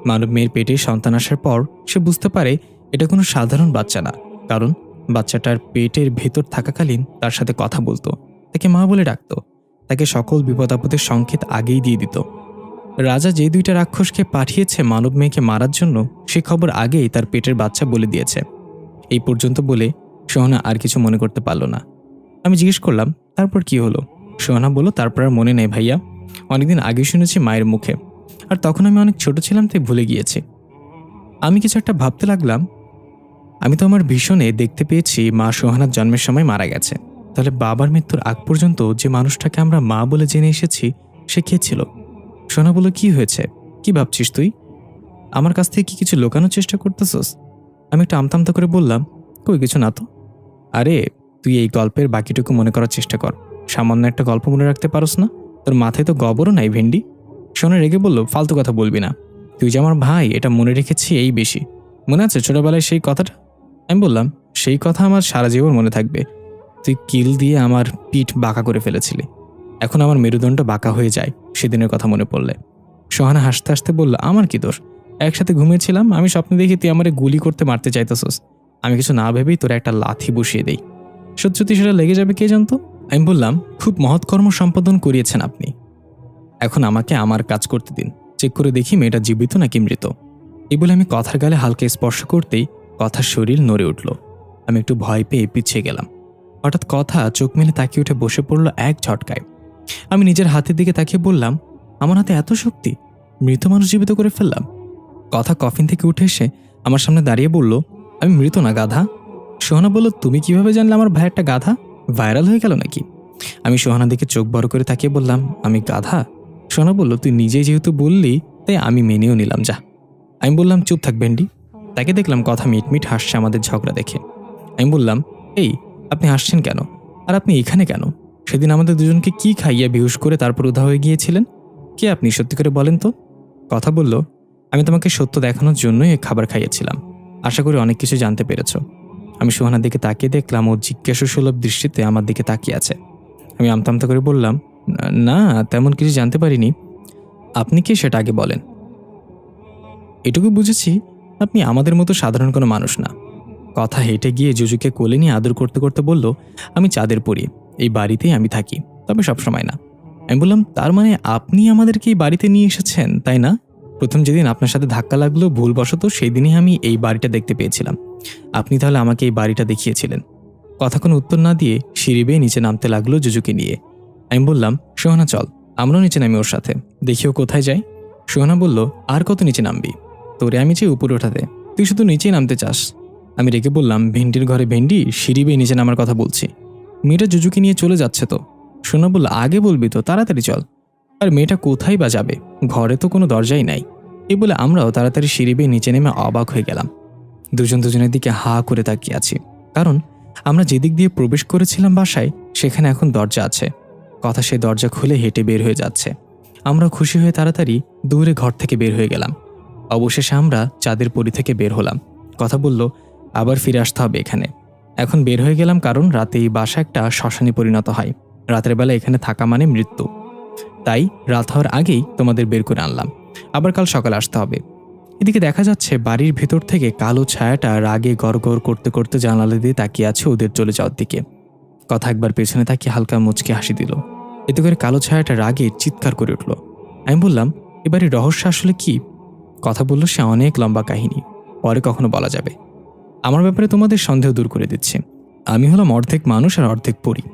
মানব মেয়ের পেটে সন্তান আসার পর সে বুঝতে পারে এটা কোনো সাধারণ বাচ্চা না, কারণ বাচ্চাটার পেটের ভেতর থাকাকালীন তার সাথে কথা বলতো, তাকে মা বলে ডাকতো, তাকে সকল বিপদ আপদের সংকেত আগেই দিয়ে দিত। রাজা যে 2টা রাক্ষসকে পাঠিয়েছে মানব মেয়েকে মারার জন্য সে খবর আগেই তার পেটের বাচ্চা বলে দিয়েছে। এই পর্যন্ত বলে সোহানা আর কিছু মনে করতে পারল না। আমি জিজ্ঞেস করলাম, তারপর কি হলো? সোহানা বলল, তারপর আর মনে নেই ভাইয়া, অনেকদিন আগে শুনেছি মায়ের মুখে, আর তখন আমি অনেক ছোট ছিলাম তাই ভুলে গিয়েছি। আমি কিছু একটা ভাবতে লাগলাম, আমি তো আমার ভীষণে দেখতে পেয়েছি মা সোহানার জন্মের সময় মারা গেছে। তাহলে বাবার মৃত্যুর আগ পর্যন্ত যে মানুষটাকে আমরা মা বলে জেনে এসেছি সে কে ছিল? সোহানা বলল, কি হয়েছে, কি ভাবছিস তুই? আমার কাছ থেকে কি কিছু লুকানোর চেষ্টা করতেছস? আমি একটু আমতামতা করে বললাম, কই কিছু না তো। আরে তুই এই গল্পের বাকিটুকু মনে করার চেষ্টা কর। সামান্য একটা গল্প মনে রাখতে পারস না? তোর মাথায় তো গবরও নাই ভেন্ডি। সোনা রেগে বলল, ফালতু কথা বলবি না। তুই যে আমার ভাই এটা মনে রেখেছি এই বেশি। মনে আছে ছোটবেলায় সেই কথাটা? আমি বললাম, সেই কথা আমার সারা জীবন মনে থাকবে। তুই কিল দিয়ে আমার পিঠ বাঁকা করে ফেলেছিলি। এখন আমার মেরুদণ্ড বাঁকা হয়ে যায় সেদিনের কথা মনে পড়লে। সোহানা হাসতে হাসতে বলল, আমার কি দোষ? একসাথে ঘুমিয়েছিলাম, আমি স্বপ্নে দেখি তুই আমারে গুলি করতে মারতে চাইতেছস। আমি কিছু না ভেবেই তোরা একটা লাথি বসিয়ে দেই। সত্যি সেটা লেগে যাবে কে জানতো। আমি বললাম, খুব মহৎ কর্ম সম্পাদন করিয়েছেন আপনি। এখন আমাকে আমার কাজ করতে দিন, চেক করে দেখি মেয়েটা জীবিত নাকি মৃত। এই বলে আমি কথার গালে হালকা স্পর্শ করতেই কথার শরীর নড়ে উঠল। আমি একটু ভয় পেয়ে পিছিয়ে গেলাম। হঠাৎ কথা চোখ মেলে তাকিয়ে উঠে বসে পড়ল এক ঝটকায়। আমি নিজের হাতের দিকে তাকিয়ে বললাম, আমার হাতে এত শক্তি, মৃত মানুষ জীবিত করে ফেললাম। কথা কফিন থেকে উঠে এসে আমার সামনে দাঁড়িয়ে বলল, আমি মৃত না, গাধা। সোহানা বলল, তুমি কিভাবে জানলে আমার ভাই একটা গাধা? ভাইরাল হয়ে গেল নাকি? আমি সোহানার দিকে চোখ বড় করে তাকিয়ে বললাম, আমি গাধা? সোহানা বলল, তুই নিজেই যেহেতু বললি তাই আমি মেনেও নিলাম, যা। আমি বললাম, চুপ থাক ভেন্ডি। তাকে দেখলাম কথা মিটমিট হাসছে আমাদের ঝগড়া দেখে। আমি বললাম, এই আপনি হাসছেন কেন? আর আপনি এখানে কেন? সেদিন আমাদের দুজনকে কি খাইয়ে বেহুশ করে তারপর উধা হয়ে গিয়েছিলেন? কে আপনি, সত্যি করে বলেন তো? কথা বলল, আমি তোমাকে সত্য দেখানোর জন্যই এই খাবার খাইয়েছিলাম। আশা করি অনেক কিছু জানতে পেরেছ। আমি সোহানার দিকে তাকিয়ে দেখলাম ও জিজ্ঞাসাসুলভ দৃষ্টিতে আমার দিকে তাকিয়ে আছে। আমি আমতা আমতা করে বললাম, না তেমন কিছু জানতে পারিনি। আপনি কি সেটা আগে বলেন। এটুকু বুঝেছি আপনি আমাদের মতো সাধারণ কোনো মানুষ না। কথা হেঁটে গিয়ে জুজুকে কোলে নিয়ে আদর করতে করতে বলল, আমি চাঁদের পরি, এই বাড়িতেই আমি থাকি, তবে সবসময় না। আমি বললাম, তার মানে আপনি আমাদেরকে এই বাড়িতে নিয়ে এসেছেন, তাই না? প্রথম যেদিন আপনার সাথে ধাক্কা লাগলো ভুলবশত, সেই দিনই আমি এই বাড়িটা দেখতে পেয়েছিলাম। আপনি তাহলে আমাকে এই বাড়িটা দেখিয়েছিলেন। কথা কোনো উত্তর না দিয়ে সিঁড়ি বেয়ে নিচে নামতে লাগলো জুজুকে নিয়ে। আমি বললাম, সোহানা চল, আমরাও নিচে নামি ওর সাথে, দেখিও কোথায় যাই। সোহানা বলল, আর কত নিচে নামবি? তোরে আমি চাই উপরে ওঠাতে, তুই শুধু নিচেই নামতে চাস। আমি রেগে বললাম, ভেন্ডির ঘরে ভেন্ডি, সিঁড়ি বেয়ে নিচে নামার কথা বলছি। মেয়েটা জুজুকে নিয়ে চলে যাচ্ছে তো। সোনা বলল, আগে বলবি তো, তাড়াতাড়ি চল। আর মেয়েটা কোথায় বা যাবে? ঘরে তো কোনো দরজাই নাই। এই বলে আমরাও তাড়াতাড়ি সিঁড়ি বেয়ে নিচে নেমে অবাক হয়ে গেলাম। দুজন দুজনের দিকে হা করে তাকিয়ে আছি, কারণ আমরা যেদিক দিয়ে প্রবেশ করেছিলাম বাসায়, সেখানে এখন দরজা আছে। কথা সেই দরজা খুলে হেঁটে বের হয়ে যাচ্ছে। আমরা খুশি হয়ে তাড়াতাড়ি দূরে ঘর থেকে বের হয়ে গেলাম। অবশেষে আমরা চাঁদের পরি থেকে বের হলাম। কথা বলল, আবার ফিরে আসতে হবে এখানে। এখন বের হয়ে গেলাম, কারণ রাতে এই বাসা একটা শ্মশানে পরিণত হয়। রাতের বেলা এখানে থাকা মানে মৃত্যু। তাই রাত হওয়ার আগেই তোমাদের বের করে আনলাম। আবার কাল সকালে আসতে হবে। এদিকে দেখা যাচ্ছে বাড়ির ভেতর থেকে কালো ছায়াটা রাগে গড়গড় করতে করতে জানালা দিয়ে তাকিয়ে আছে ওদের চলে যাওয়ার দিকে। কথা একবার পেছনে তাকিয়ে হালকা মুচকে হাসি দিল। এতে করে কালো ছায়াটা রাগে চিৎকার করে উঠল। আমি বললাম, এবারে রহস্য আসলে কি? কথা বলল, সে অনেক লম্বা কাহিনী, পরে কখনো বলা যাবে। আমার ব্যাপারে তোমাদের সন্দেহ দূর করে দিচ্ছে। আমি হলাম অর্ধেক মানুষ আর অর্ধেক পরী।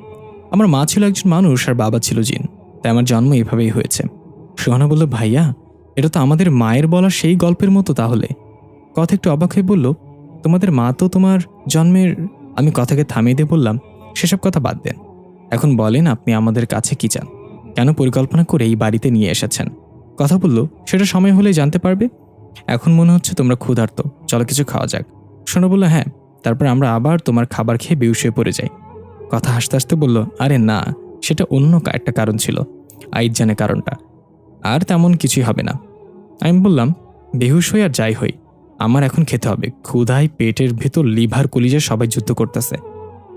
আমার মা ছিল একজন মানুষ আর বাবা ছিল জিন, তাই আমার জন্ম এভাবেই হয়েছে। সোহানা বলল, ভাইয়া এটা তো আমাদের মায়ের বলা সেই গল্পের মতো তাহলে। কথা একটু অবাক হয়ে বলল, তোমাদের মা তো তোমার জন্মের। আমি কথাকে থামিয়ে দিয়ে বললাম, সেসব কথা বাদ দেন, এখন বলেন আপনি আমাদের কাছে কি চান, কেন পরিকল্পনা করে এই বাড়িতে নিয়ে এসেছেন। কথা বলল, সেটা সময় হলেই জানতে পারবে। এখন মনে হচ্ছে তোমরা ক্ষুধার্ত, চলো কিছু খাওয়া যাক। সোনা বলল, হ্যাঁ। তারপর আমরা আবার তোমার খাবার খেয়ে বেহুশ হয়ে পড়ে যাই। কথা হাসতে হাসতে বলল, আরে না, সেটা অন্য একটা কারণ ছিল, আইজ জানে কারণটা। আর তেমন কিছুই হবে না। আমি বললাম, বেহুশ হই আর যাই হই, আমার এখন খেতে হবে। ক্ষুধায় পেটের ভেতর লিভার কলিজা সবাই যুদ্ধ করতেছে।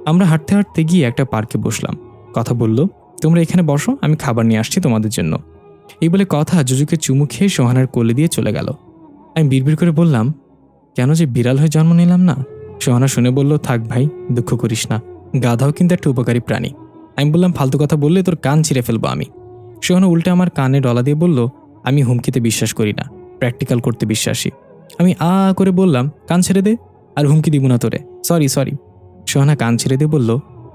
আমরা হাঁটতে হাঁটতে গিয়ে একটা পার্কে বসলাম। কথা বলল, তোমরা এখানে বসো, আমি খাবার নিয়ে আসছি তোমাদের জন্য। এই বলে কথা জুজুকে চুমু খেয়ে সোহানার কোলে দিয়ে চলে গেল। আমি বিড়বিড় করে বললাম, কেন যে বিড়াল হয়ে জন্ম নিলাম না। সোহানা শুনে বলল, থাক ভাই, দুঃখ করিস না, গাধাও কিন্তু একটা উপকারী প্রাণী। আমি বললাম, ফালতু কথা বললে তোর কান ছিঁড়ে ফেলবো আমি। সোহানা উল্টে আমার কানে ডলা দিয়ে বলল, আমি হুমকিতে বিশ্বাস করি না, প্র্যাকটিক্যাল করতে বিশ্বাসী। আমি করে বললাম, কান ছেড়ে দে, আর হুমকি দিব না তোরে, সরি সরি। সোহানা কান ছেড়ে দিয়ে বলল,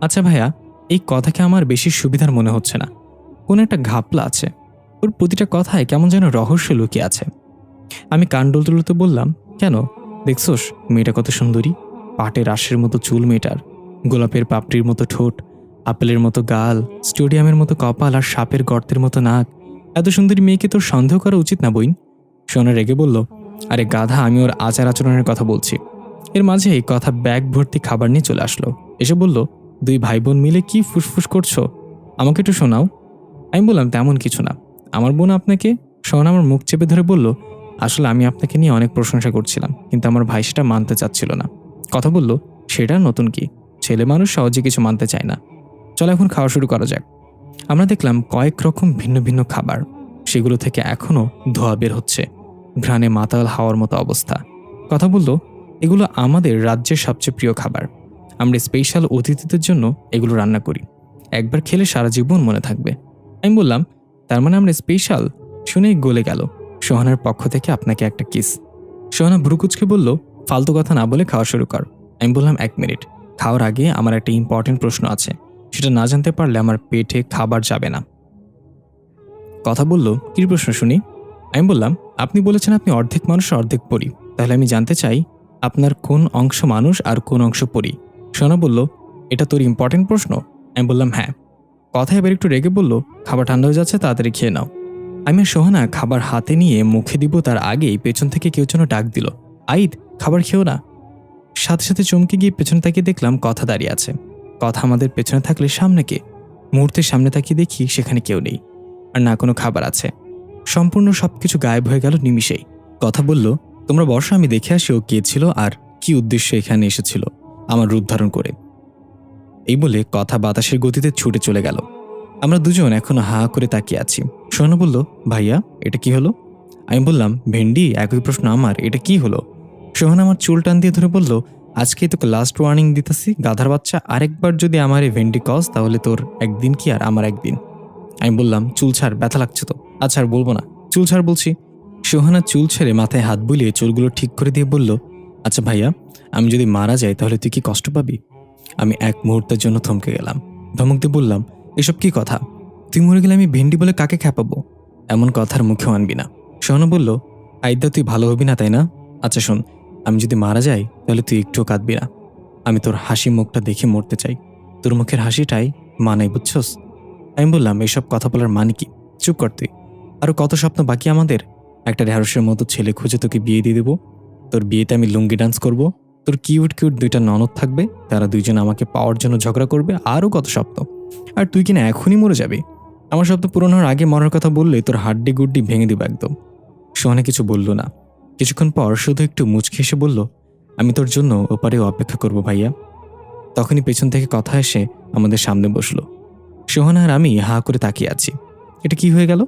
আচ্ছা ভাইয়া, এই কথাকে আমার বেশি সুবিধার মনে হচ্ছে না, কোনো একটা ঘাপলা আছে, ওর প্রতিটা কথায় কেমন যেন রহস্য লুকিয়ে আছে। আমি কান ডলতে ডলতে বললাম, কেন দেখছোস মেয়েটা কত সুন্দরী, পাটের রাশের মতো চুল মেয়েটার, গোলাপের পাপড়ির মতো ঠোঁট, আপেলের মতো গাল, স্টেডিয়ামের মতো কপাল আর সাপের গর্তের মতো নাক। এত সুন্দরী মেয়েকে তোর সন্দেহ করা উচিত না বইন। সোনা রেগে বলল, আরে গাধা, আমি ওর আচার আচরণের কথা বলছি। এর মাঝে এই কথা ব্যাগ ভর্তি খাবার নিয়ে চলে আসলো। এসে বলল, দুই ভাই বোন মিলে কি ফুসফুস করছো, আমাকে একটু শোনাও। আমি বললাম, তেমন কিছু না, আমার বোন আপনাকে। সোনা আমার মুখ চেপে ধরে বলল, আসলে আমি আপনাকে নিয়ে অনেক প্রশংসা করছিলাম, কিন্তু আমার ভাই সেটা মানতে চাচ্ছিল না। কথা বলল, সেটা নতুন কি, ছেলে মানুষ সহজে কিছু মানতে চায় না। চল এখন খাওয়া শুরু করা যাক। আমরা দেখলাম কয়েক রকম ভিন্ন ভিন্ন খাবার, সেগুলো থেকে এখনও ধোঁয়া বের হচ্ছে, ঘ্রাণে মাতাল হাওয়ার মতো অবস্থা। কথা বলল, এগুলো আমাদের রাজ্যের সবচেয়ে প্রিয় খাবার। আমরা স্পেশাল অতিথিদের জন্য এগুলো রান্না করি, একবার খেলে সারা জীবন মনে থাকবে। আমি বললাম, তার মানে আমরা স্পেশাল? শুনেই গলে গেল। সোহানার পক্ষ থেকে আপনাকে একটা কিস। সোহানা ভ্রুকুচকে বলল, ফালতু কথা না বলে খাওয়া শুরু কর। আমি বললাম, 1 মিনিট, খাওয়ার আগে আমার একটা ইম্পর্টেন্ট প্রশ্ন আছে, সেটা না জানতে পারলে আমার পেটে খাবার যাবে না। কথা বলল, কি প্রশ্ন শুনি? আমি বললাম, আপনি বলেছেন আপনি অর্ধেক মানুষ অর্ধেক পরী, তাহলে আমি জানতে চাই আপনার কোন অংশ মানুষ আর কোন অংশ পরী? সোহানা বলল, এটা তোর ইম্পর্টেন্ট প্রশ্ন? আমি বললাম, হ্যাঁ। কথা এবার একটু রেগে বলল, খাবার ঠান্ডা হয়ে যাচ্ছে, তাড়াতাড়ি খেয়ে নাও। আমি আর সোহানা খাবার হাতে নিয়ে মুখে দিব তার আগেই পেছন থেকে কেউ যেন ডাক দিল, আইদ, খাবার খেও না। সাথে সাথে চমকে গিয়ে পেছনে তাকিয়ে দেখলাম কথা দাঁড়িয়ে আছে। কথা আমাদের পেছনে থাকলে সামনে কে? মুহূর্তের সামনে তাকিয়ে দেখি সেখানে কেউ নেই, আর না কোনো খাবার আছে। সম্পূর্ণ সবকিছু গায়েব হয়ে গেল নিমিষেই। কথা বলল, তোমরা বর্ষা, আমি দেখে আসি ও কে ছিল আর কি উদ্দেশ্যে এখানে এসেছিল আমার রূপ ধারণ করে। এই বলে কথা বাতাসের গতিতে ছুটে চলে গেল। আমরা দুজন এখনো হা করে তাকিয়ে আছি। সোহানা বলল, ভাইয়া, এটা কি হলো? আমি বললাম, ভেন্ডি, একই প্রশ্ন আমার, এটা কি হলো? সোহানা আমার চুল টান দিয়ে ধরে বলল, আজকেই তোকে লাস্ট ওয়ার্নিং দিতেছি, গাধার বাচ্চা, আরেকবার যদি আমার এই ভেন্ডি কস তাহলে তোর একদিন কি আর আমার একদিন। আমি বললাম, চুল ছাড়, ব্যথা লাগছে তো। আচ্ছা, আর বলবো না, চুল ছাড় বলছি। সোহানা চুল ছেড়ে মাথায় হাত বুলিয়ে চুলগুলো ঠিক করে দিয়ে বলল, আচ্ছা ভাইয়া, আমি যদি মারা যাই তাহলে তুই কি কষ্ট পাবি? আমি এক মুহূর্তের জন্য থমকে গেলাম। ধমক দিয়ে বললাম, এসব কি কথা? তুই মরে গেলে আমি ভেন্ডি বলে কাকে খেপাবো? এমন কথার মুখেও আনবি না। সোহানা বলল, আইদা, তুই ভালো হবি না তাই না? আচ্ছা শোন, আমি যদি মারা যাই তাহলে তুই একটুও কাঁদবি না। আমি তোর হাসি মুখটা দেখে মরতে চাই। তোর মুখের হাসিটাই মানাই, বুঝছস? আমি বললাম, এসব কথা বলার মানে কি? চুপ কর তুই। আরও কত স্বপ্ন বাকি আমাদের। একটা ঢেঁড়সের মতো ছেলে খুঁজে তোকে বিয়ে দিয়ে দেবো। তোর বিয়েতে আমি লুঙ্গি ডান্স করব। তোর কিউট কিউট 2টা ননদ থাকবে, তারা 2জন আমাকে পাওয়ার জন্য ঝগড়া করবে। আরও কত স্বপ্ন। আর তুই কিনা এখনই মরে যাবি? আমার স্বপ্ন পূরণ হওয়ার আগে মরার কথা বললে তোর হাড্ডি গুড্ডি ভেঙে দিব একদম। সোহানা কিছু বলল না। কিছুক্ষণ পর শুধু একটু মুচকি এসে বলল, আমি তোর জন্য ওপারে অপেক্ষা করব ভাইয়া। তখনই পেছন থেকে কথা এসে আমাদের সামনে বসলো। সোহানা আর আমি হা করে তাকিয়ে আছি। এটা কি হয়ে গেল?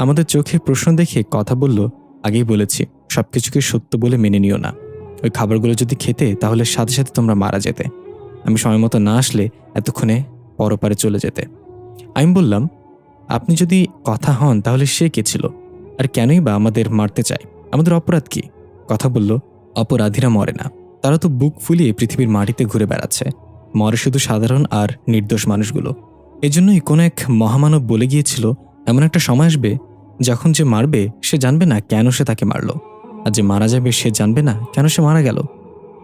আমাদের চোখে প্রশ্ন দেখে কথা বলল, আগেই বলেছি সবকিছুকে সত্য বলে মেনে নিও না। ওই খাবারগুলো যদি খেতে তাহলে সাথে সাথে তোমরা মারা যেতে। আমি সময় মতো না আসলে এতক্ষণে পরপারে চলে যেতে। আমি বললাম, আপনি যদি কথা হন তাহলে সে কে ছিল, আর কেনই বা আমাদের মারতে চায়? আমাদের অপরাধ কি? কথা বলল, অপরাধীরা মরে না, তারা তো বুক ফুলিয়ে পৃথিবীর মাটিতে ঘুরে বেড়াচ্ছে। মরে শুধু সাধারণ আর নির্দোষ মানুষগুলো। এজন্যই কোনো এক মহামানব বলে গিয়েছিল, এমন একটা সময় আসবে যখন যে মারবে সে জানবে না কেন সে তাকে মারল, আর যে মারা যাবে সে জানবে না কেন সে মারা গেল।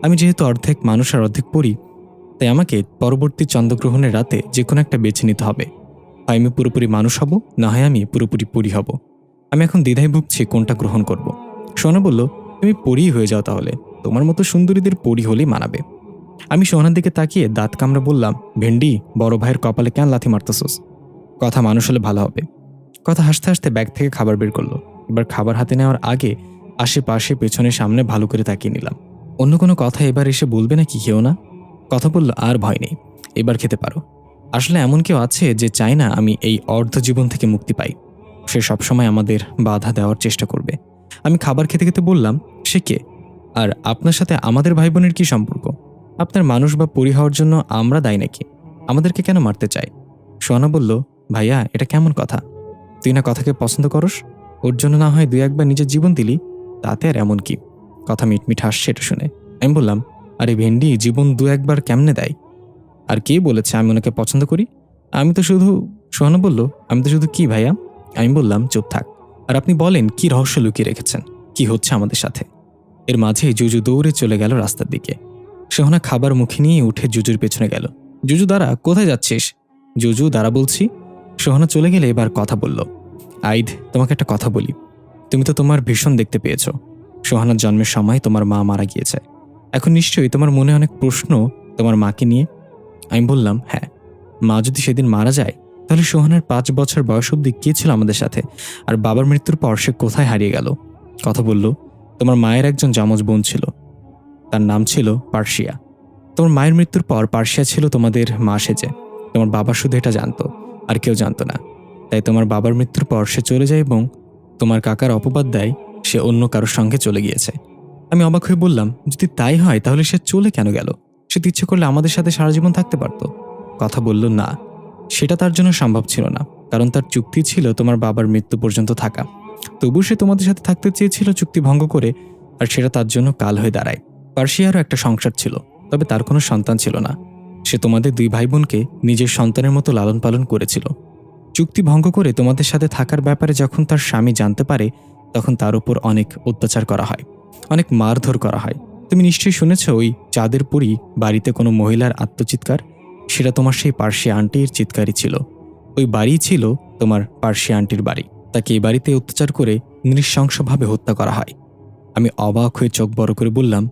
আমি যেহেতু অর্ধেক মানুষ আর অর্ধেক পড়ি, তাই আমাকে পরবর্তী চন্দ্রগ্রহণের রাতে যে কোনো একটা বেছে নিতে হবে। হয় আমি পুরোপুরি মানুষ হব, না হয় আমি পুরোপুরি পরী হব। আমি এখন দ্বিধায় ভুগছি কোনটা গ্রহণ করব। সোহানা বলল, তুমি পরী হয়ে যাও তাহলে, তোমার মতো সুন্দরীদের পরী হলেই মানাবে। আমি সোহানার দিকে তাকিয়ে দাঁত কামড়ে বললাম, ভেন্ডি, বড় ভাইয়ের কপালে কেন লাথি মারতেছস? কথা মানুষ হলে ভালো হবে। কথা হাসতে হাসতে ব্যাগ থেকে খাবার বের করলো। এবার খাবার হাতে নেওয়ার আগে আশেপাশে পেছনে সামনে ভালো করে তাকিয়ে নিলাম। অন্য কোনো কথা এবার এসে বলবে নাকি খেও না? কথা বলল, আর ভয় নেই, এবার খেতে পারো। আসলে এমন কেউ আছে যে চায় না আমি এই অর্ধ জীবন থেকে মুক্তি পাই। সে সবসময় আমাদের বাধা দেওয়ার চেষ্টা করবে। আমি খাবার খেতে খেতে বললাম, সে কে? আর আপনার সাথে আমাদের ভাই বোনের কি সম্পর্ক? আপনার মানুষ বা পরী হওয়ার জন্য আমরা দায়ী নাকি? আমাদেরকে কেন মারতে চায়? সোহানা বলল, ভাইয়া, এটা কেমন কথা? তুই না কথাকে পছন্দ করস, ওর জন্য না হয় 2-1বার নিজের জীবন দিলি, তাতে আর এমন কি? কথা মিটমিট হাসছে এটা শুনে। আমি বললাম, আরে ভেন্ডি, জীবন 2-1বার কেমনে দেয়? আর কে বলেছে আমি ওনাকে পছন্দ করি? আমি তো শুধু। সোহানা বলল, আমি তো শুধু কি ভাইয়া? আমি বললাম, চুপ থাক, আর আপনি বলেন কি রহস্য লুকিয়ে রেখেছেন, কি হচ্ছে আমাদের সাথে? এর মাঝে জুজু দৌড়ে চলে গেল রাস্তার দিকে। সোহানা খাবার মুখে নিয়ে উঠে জুজুর পেছনে গেল। জুজু দাঁড়া, কোথায় যাচ্ছিস? জুজু দাঁড়া বলছি। সোহানা চলে গেলে এবার কথা বলল, আইদ, তোমাকে একটা কথা বলি। তুমি তো তোমার ভীষণ দেখতে পেয়েছ। সোহানার জন্মের সময় তোমার মা মারা গিয়েছে। এখন নিশ্চয়ই তোমার মনে অনেক প্রশ্ন তোমার মাকে নিয়ে। আমি বললাম, হ্যাঁ। মা যদি সেদিন মারা যায় তাহলে সোহানার 5 বছর বয়স অবধি কে ছিল আমাদের সাথে, আর বাবার মৃত্যুর পর সে কোথায় হারিয়ে গেল? কথা বলল, তোমার মায়ের একজন যমজ বোন ছিল, তার নাম ছিল পার্সিয়া। তোমার মায়ের মৃত্যুর পর পার্সিয়া ছিল তোমাদের মা সেজে। তোমার বাবা শুধু এটা জানতো আর কেউ জানতো না। তাই তোমার বাবার মৃত্যুর পর সে চলে যায় এবং তোমার কাকার অপবাদ দেয় সে অন্য কারোর সঙ্গে চলে গিয়েছে। আমি অবাক হয়ে বললাম, যদি তাই হয় তাহলে সে চলে কেন গেল? সে তো ইচ্ছে করলে আমাদের সাথে সারা জীবন থাকতে পারত। কথা বলল, না, সেটা তার জন্য সম্ভব ছিল না, কারণ তার চুক্তি ছিল তোমার বাবার মৃত্যু পর্যন্ত থাকা। তবু সে তোমাদের সাথে থাকতে চেয়েছিল চুক্তি ভঙ্গ করে, আর সেটা তার জন্য কাল হয়ে দাঁড়ায়। পার্সিয়ারও একটা সংসার ছিল, তবে তার কোনো সন্তান ছিল না। সে তোমাদের 2 ভাই বোনকে নিজের সন্তানের মতো লালন পালন করেছিল। চুক্তি ভঙ্গ করে তোমাদের সাথে থাকার ব্যাপারে যখন তার স্বামী জানতে পারে, তখন তার উপর অনেক অত্যাচার করা হয়, অনেক মারধর করা হয়। তুমি নিশ্চয়ই শুনেছ ওই চাঁদের পুরী বাড়িতে কোনো মহিলার আত্মচিৎকার, সেটা তোমার সেই পার্সিয়া আন্টির চিৎকারই ছিল। ওই বাড়িই ছিল তোমার পার্সিয়া আন্টির বাড়ি। তাকে এই বাড়িতে অত্যাচার করে নৃশংসভাবে হত্যা করা হয়। আমি অবাক হয়ে চোখ বড় করে বললাম,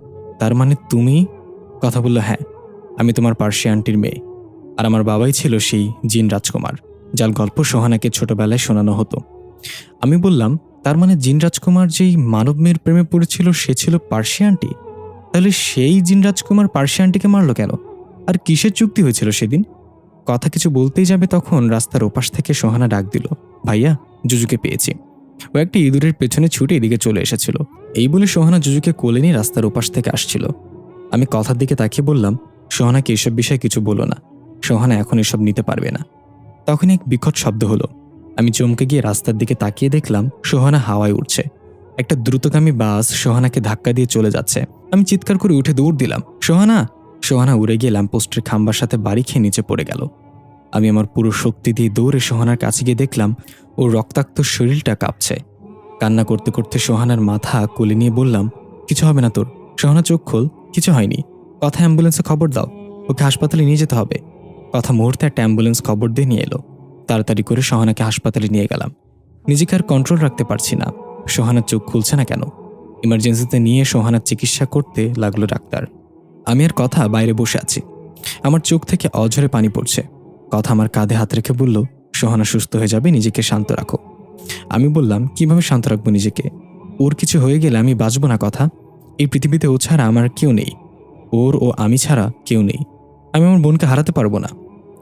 তার মানে তুমি? কথা বলল, হ্যাঁ, আমি তোমার পার্সিয়া আন্টির মেয়ে, আর আমার বাবাই ছিল সেই জিন রাজকুমার যার গল্প সোহানাকে ছোটবেলায় শোনানো হতো। আমি বললাম, তার মানে জিন রাজকুমার যেই মানব মেয়ের প্রেমে পড়েছিল সে ছিল পার্সিয়া আন্টি? তাহলে সেই জিন রাজকুমার পার্সিয়া আন্টিকে মারল কেন? আর কিসের চুক্তি হয়েছিল সেদিন? কথা কিছু বলতেই যাবে তখন রাস্তার ওপাশ থেকে সোহানা ডাক দিল, ভাইয়া, জুজুকে পেয়েছি। ও একটি ইঁদুরের পেছনে ছুটে এদিকে চলে এসেছিল। এই বলে সোহানা জুজুকে কোলে নিয়ে রাস্তার ওপাশ থেকে আসছিল। আমি কথার দিকে তাকিয়ে বললাম, সোহানাকে এসব বিষয়ে কিছু বলো না, সোহানা এখন এসব নিতে পারবে না। তখন এক বিকট শব্দ হলো। আমি চমকে গিয়ে রাস্তার দিকে তাকিয়ে দেখলাম সোহানা হাওয়ায় উঠছে। একটা দ্রুতগামী বাস সোহানাকে ধাক্কা দিয়ে চলে যাচ্ছে। আমি চিৎকার করে উঠে দৌড় দিলাম, সোহানা! সোহানা উড়ে গিয়ে ল্যাম্পপোস্টের খাম্বার সাথে বাড়ি খেয়ে নিচে পড়ে গেল। আমি আমার পুরো শক্তি দিয়ে দৌড়ে সোহানার কাছে গিয়ে দেখলাম ওর রক্তাক্ত শরীরটা কাঁপছে। কান্না করতে করতে সোহানার মাথা কোলে নিয়ে বললাম, কিছু হবে না তোর, সোহানা চোখ খোল, কিছু হয়নি। কথা অ্যাম্বুলেন্সে খবর দাও, ওকে হাসপাতালে নিয়ে যেতে হবে। কথা মুহূর্তে একটা অ্যাম্বুলেন্স খবর দিয়ে নিয়ে এলো। তাড়াতাড়ি করে সোহানাকে হাসপাতালে নিয়ে গেলাম। নিজেকে আর কন্ট্রোল রাখতে পারছি না। সোহানার চোখ খুলছে না কেন? ইমার্জেন্সিতে নিয়ে সোহানার চিকিৎসা করতে লাগলো ডাক্তার। আমি আর কথা বাইরে বসে আছি। আমার চোখ থেকে অঝরে পানি পড়ছে। কথা আমার কাঁধে হাত রেখে বলল, সোহানা সুস্থ হয়ে যাবে, নিজেকে শান্ত রাখো। আমি বললাম, কিভাবে শান্ত রাখবো নিজেকে? ওর কিছু হয়ে গেলে আমি বাঁচব না। কথা, এই পৃথিবীতে ও ছাড়া আমার কেউ নেই, ওর ও আমি ছাড়া কেউ নেই। আমি আমার বোনকে হারাতে পারবো না।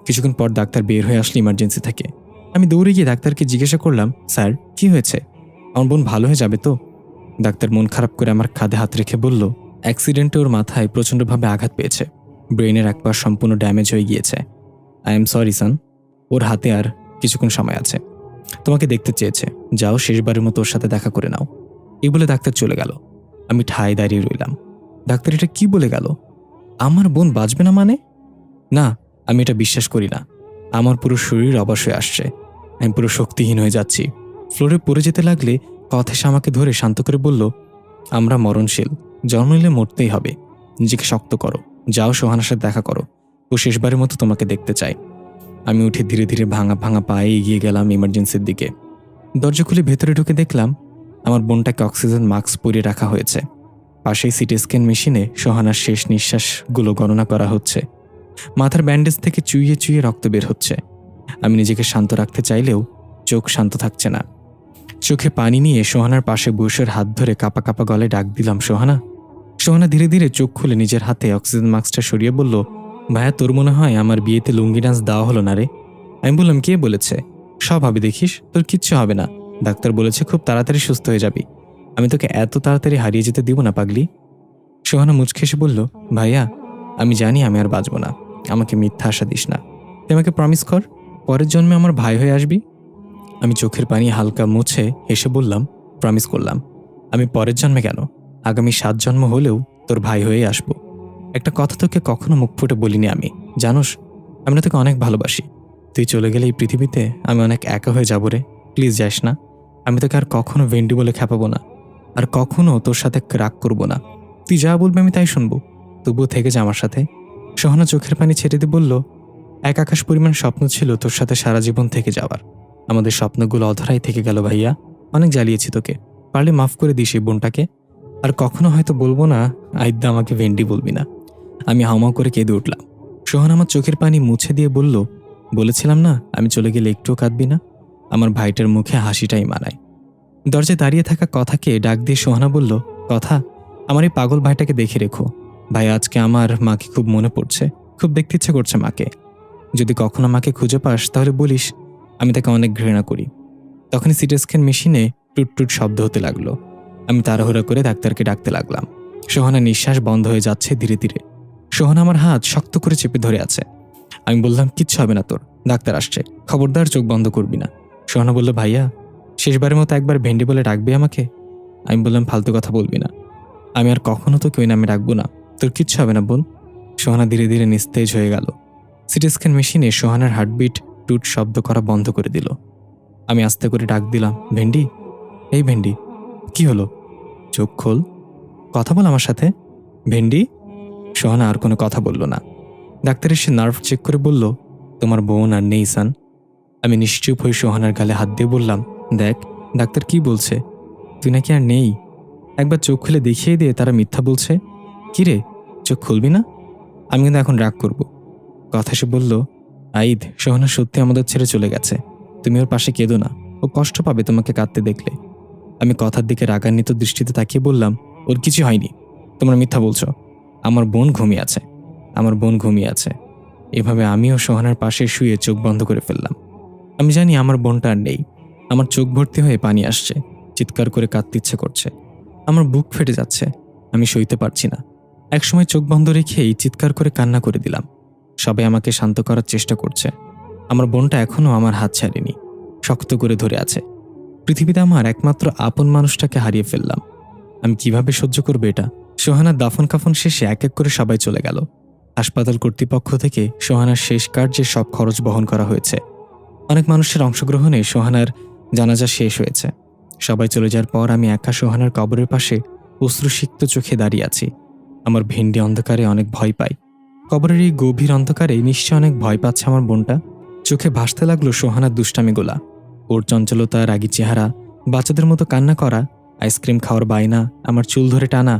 কিছুক্ষণ পর ডাক্তার বের হয়ে আসলে ইমার্জেন্সি থেকে। আমি দৌড়ে গিয়ে ডাক্তারকে জিজ্ঞাসা করলাম, স্যার, কি হয়েছে? আমার বোন ভালো হয়ে যাবে তো? ডাক্তার মন খারাপ করে আমার কাঁধে হাত রেখে বলল, অ্যাক্সিডেন্টে ওর মাথায় প্রচণ্ডভাবে আঘাত পেয়েছে, ব্রেনের এক পাশ সম্পূর্ণ ড্যামেজ হয়ে গিয়েছে। আই এম সরি সান, ওর হাতে আর কিছুক্ষণ সময় আছে। তোমাকে দেখতে চেয়েছে, যাও শেষবারের মতো ওর সাথে দেখা করে নাও। এই বলে ডাক্তার চলে গেল। আমি ঠায় দাঁড়িয়ে রইলাম। ডাক্তার এটা কি বলে গেল? আমার বোন বাঁচবে না মানে? না, আমি এটা বিশ্বাস করি না। আমার পুরো শরীর অবশ হয়ে আসছে, আমি পুরো শক্তিহীন হয়ে যাচ্ছি। ফ্লোরে পড়ে যেতে লাগলে কথা এসে আমাকে ধরে শান্ত করে বলল, আমরা মরণশীল, জন্ম নিলে মরতেই হবে, নিজেকে শক্ত করো, যাও সোহানার সাথে দেখা করো, ও শেষবারের মতো তোমাকে দেখতে চাই। আমি উঠে ধীরে ধীরে ভাঙা ভাঙা পায়ে এগিয়ে গেলাম ইমার্জেন্সির দিকে। দরজা খুলে ভেতরে ঢুকে দেখলাম আমার বোনটাকে অক্সিজেন মাস্ক পরিয়ে রাখা হয়েছে। পাশেই সিটি স্ক্যান মেশিনে সোহানার শেষ নিঃশ্বাসগুলো গণনা করা হচ্ছে। মাথার ব্যান্ডেজ থেকে চুইয়ে চুইয়ে রক্ত বের হচ্ছে। আমি নিজেকে শান্ত রাখতে চাইলেও চোখ শান্ত থাকছে না। চোখে পানি নিয়ে সোহানার পাশে বসের হাত ধরে কাঁপা কাঁপা গলায় ডাক দিলাম, সোহানা। সোহানা ধীরে ধীরে চোখ খুলে নিজের হাতে অক্সিজেন মাস্কটা সরিয়ে বলল, ভাইয়া, তোর মনে হয় আমার বিয়েতে লুঙ্গি ডান্স দেওয়া হলো না রে? আমি বললাম, কে বলেছে? সব হবে, দেখিস, তোর কিচ্ছু হবে না। ডাক্তার বলেছে খুব তাড়াতাড়ি সুস্থ হয়ে যাবি। আমি তোকে এত তাড়াতাড়ি হারিয়ে যেতে দিব না, পাগলি। সোহানা মুচকে এসে বলল, ভাইয়া, আমি জানি আমি আর বাঁচব না, আমাকে মিথ্যা আশা দিস না। তুই আমাকে প্রমিস কর, পরের জন্মে আমার ভাই হয়ে আসবি। আমি চোখের পানি হালকা মুছে হেসে বললাম, প্রমিস করলাম। আমি পরের জন্মে কেন, আগামী 7 জন্ম হলেও তোর ভাই হয়ে আসবো। একটা কথা তোকে কখনো মুখ ফুটে বলিনি আমি, জানোস, আমি তোকে অনেক ভালোবাসি। তুই চলে গেলে এই পৃথিবীতে আমি অনেক একা হয়ে যাবো রে। প্লিজ যাস না। আমি তোকে আর কখনো ভেন্ডি বলে খেপাবো না, আর কখনো তোর সাথে রাগ করবো না। তুই যা বলবি আমি তাই শুনবো, তবুও থেকে যা আমার সাথে। সোহানা চোখের পানি ছেড়ে দিয়ে বলল, এক আকাশ পরিমাণ স্বপ্ন ছিল তোর সাথে সারা জীবন থেকে যাওয়ার। আমাদের স্বপ্নগুলো অধরাই থেকে গেল ভাইয়া, অনেক জ্বালিয়েছি তোকে, পারলে মাফ করে দিস এই বোনটাকে। আর কখনো হয়তো বলবো না আইদ্যা আমাকে ভেন্ডি বলবি না। আমি হাওমাও করে কেঁদে উঠলাম। সোহান আমার চোখের পানি মুছে দিয়ে বলল, বলেছিলাম না আমি চলে গেলে একটুও কাঁদবি না? আমার ভাইটার মুখে হাসিটাই মানায়। দরজায় দাঁড়িয়ে থাকা কথাকে ডাক দিয়ে সোহানা বলল, কথা, আমার এই পাগল ভাইটাকে দেখে রেখো। ভাই, আজকে আমার মাকে খুব মনে পড়ছে, খুব দেখতে ইচ্ছে করছে মাকে। যদি কখনো মাকে খুঁজে পাস তাহলে বলিস আমি তাকে অনেক ঘৃণা করি। তখনই সিটি স্ক্যান মেশিনে টুট টুট শব্দ হতে লাগলো। আমি তাড়াহুড়া করে ডাক্তারকে ডাকতে লাগলাম। সোহানার নিঃশ্বাস বন্ধ হয়ে যাচ্ছে ধীরে ধীরে। সোহানা আমার হাত শক্ত করে চেপে ধরে আছে। আমি বললাম, কিচ্ছু হবে না তোর, ডাক্তার আসছে, খবরদার চোখ বন্ধ করবি না। সোহানা বলল, ভাইয়া শেষবারের মতো একবার ভেন্ডি বলে ডাকবি আমাকে? আমি বললাম, ফালতু কথা বলবি না, আমি আর কখনো তোকে ওই নামে ডাকবো না, তোর কিচ্ছু হবে না বোন। সোহানা ধীরে ধীরে নিস্তেজ হয়ে গেল। সিটি স্ক্যান মেশিনে সোহানার হার্টবিট টুট শব্দ করা বন্ধ করে দিল। আমি আস্তে করে ডাক দিলাম, ভেন্ডি, এই ভেন্ডি, কি হলো? চোখ খোল, কথা বল আমার সাথে, ভেন্ডি। সোহানা আর কোনো কথা বলল না। ডাক্তার এসে নার্ভ চেক করে বলল, তোমার বোন আর নেই সান। আমি নিশ্চুপ হয়ে সোহানার গালে হাত দিয়ে বললাম, দেখ ডাক্তার কি বলছে, তুই নাকি আর নেই। একবার চোখ খুলে দেখিয়ে দিয়ে তারা মিথ্যা বলছে। কি রে, চোখ খুলবি না? আমি কিন্তু এখন রাগ করব। কথা সে বলল, আইদ, সোহানা সত্যি আমাদের ছেড়ে চলে গেছে, তুমি ওর পাশে কেঁদো না, ও কষ্ট পাবে তোমাকে কাঁদতে দেখলে। আমি কথার দিকে রাগান্বিত দৃষ্টিতে তাকিয়ে বললাম, ওর কিছু হয়নি, তোমরা মিথ্যা বলছো, আমার বোন ঘুমিয়ে আছে, আমার বোন ঘুমিয়ে আছে। এভাবে আমিও সোহানার পাশে শুয়ে চোখ বন্ধ করে ফেললাম। আমি জানি আমার বোনটা আর নেই। আমার চোখ ভর্তি হয়ে পানি আসছে, চিৎকার করে কাঁদতে ইচ্ছে করছে, আমার বুক ফেটে যাচ্ছে, আমি সইতে পারছি না। একসময় চোখ বন্ধ রেখেই চিৎকার করে কান্না করে দিলাম। সবাই আমাকে শান্ত করার চেষ্টা করছে। আমার বোনটা এখনও আমার হাত ছাড়েনি, শক্ত করে ধরে আছে। পৃথিবীতে আমার একমাত্র আপন মানুষটাকে হারিয়ে ফেললাম। আমি কিভাবে সহ্য করবো এটা? সোহানার দাফন কাফন শেষে এক এক করে সবাই চলে গেল। হাসপাতাল কর্তৃপক্ষ থেকে সোহানার শেষ কার্যের সব খরচ বহন করা হয়েছে। অনেক মানুষের অংশগ্রহণে সোহানার জানাজা শেষ হয়েছে। সবাই চলে যাওয়ার পর আমি একা সোহানার কবরের পাশে অশ্রুসিক্ত চোখে দাঁড়িয়ে আছি। আমার ভেন্ডি অন্ধকারে অনেক ভয় পায়। কবরের এই গভীর অন্ধকারে নিশ্চয় অনেক ভয় পাচ্ছে আমার বোনটা। চোখে ভাসতে লাগলো সোহানার দুষ্টামিগুলা, ওর চঞ্চলতা, রাগী চেহারা, বাচ্চাদের মতো কান্না করা, আইসক্রিম খাওয়ার বায়না, আমার চুল ধরে টানা,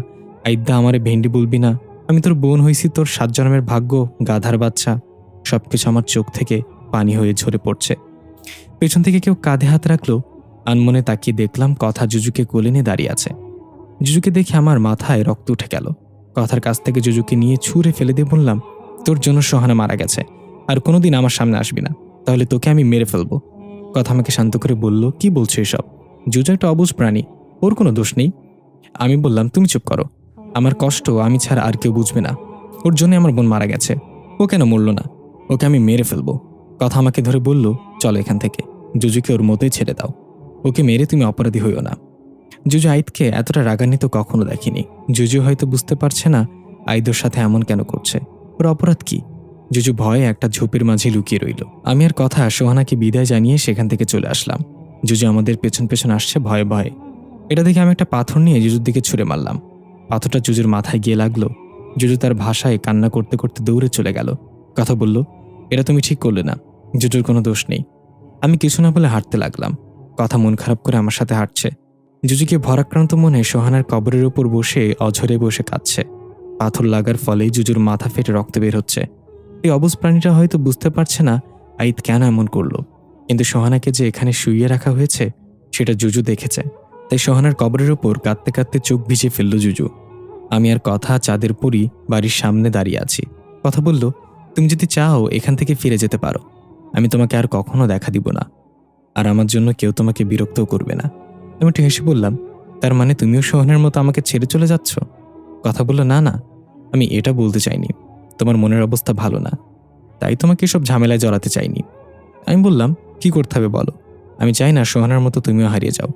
আইদ্যা আমারে ভেন্ডি বলবি না, আমি তোর বোন হইছি, তোর 7 জন্মের ভাগ্য, গাধার বাচ্চা। সবকিছু আমার চোখ থেকে পানি হয়ে ঝরে পড়ছে। পেছন থেকে কেউ কাঁধে হাত রাখলো। আনমনে তাকিয়ে দেখলাম কথা জুজুকে কোলে নিয়ে দাঁড়িয়ে আছে। জুজুকে দেখে আমার মাথায় রক্ত উঠে গেল। কথার কাছ থেকে জুজুকে নিয়ে ছুঁড়ে ফেলে দিয়ে বললাম, তোর জন্য সোহানা মারা গেছে, আর কোনোদিন আমার সামনে আসবি না, তাহলে তোকে আমি মেরে ফেলবো। কথা আমাকে শান্ত করে বলল, কি বলছো এসব? জুজু একটা অবুঝ প্রাণী, ওর কোনো দোষ নেই। আমি বললাম, তুমি চুপ করো, আমার কষ্ট আমি ছাড়া আর কেউ বুঝবে না, ওর জন্য আমার বোন মারা গেছে, ও কেন মরল না, ওকে আমি মেরে ফেলবো। কথা আমাকে ধরে বলল, চলো এখান থেকে, জুজুকে ওর মতোই ছেড়ে দাও, ওকে মেরে তুমি অপরাধী হইও না। জুজু আইদকে এতটা রাগান্বিত কখনো দেখিনি। জুজু হয়তো বুঝতে পারছে না আইদর সাথে এমন কেন করছে, ওর অপরাধ কি। জুজু ভয়ে একটা ঝোপের মাঝে লুকিয়ে রইল। আমি আর কথা সোহানাকে বিদায় জানিয়ে সেখান থেকে চলে আসলাম। জুজু আমাদের পেছন পেছন আসছে ভয়ে ভয়ে। এটা দেখে আমি একটা পাথর নিয়ে জুজুর দিকে ছুঁড়ে মারলাম। পাথরটা জুজুর মাথায় গিয়ে লাগলো। জুজু তার ভাষায় কান্না করতে করতে দৌড়ে চলে গেল। কথা বলল, এটা তুমি ঠিক করলে না, জুজুর কোনো দোষ নেই। আমি কিছু না বলে হাঁটতে লাগলাম। কথা মন খারাপ করে আমার সাথে হাঁটছে। জুজুকে ভরাক্রান্ত মনে সোহানার কবরের উপর বসে অঝরে বসে কাঁদছে। পাথর লাগার ফলে জুজুর মাথা ফেটে রক্ত বের হচ্ছে। এই অবুঝ প্রাণীটা হয়তো বুঝতে পারছে না আইদ কেন এমন করলো, কিন্তু সোহানাকে যে এখানে শুইয়ে রাখা হয়েছে সেটা জুজু দেখেছে। তাই সোহানার কবরের উপর কাঁদতে কাঁদতে চোখ ভিজে ফেলল জুজু। আমি আর কথা চাঁদের পরই বাড়ির সামনে দাঁড়িয়ে আছি। কথা বলল, তুমি যদি চাও এখান থেকে ফিরে যেতে পারো, আমি তোমাকে আর কখনো দেখা দিব না, আর আমার জন্য কেউ তোমাকে বিরক্তও করবে না। আমি একটু হেসে বললাম, তার মানে তুমিও সোহানের মতো আমাকে ছেড়ে চলে যাচ্ছ? কথা বলল, না না, আমি এটা বলতে চাইনি, তোমার মনের অবস্থা ভালো না, তাই তোমাকে সব ঝামেলায় জড়াতে চাইনি। আমি বললাম, কি করতে হবে বলো, আমি চাই না সোহানার মতো তুমিও হারিয়ে যাও।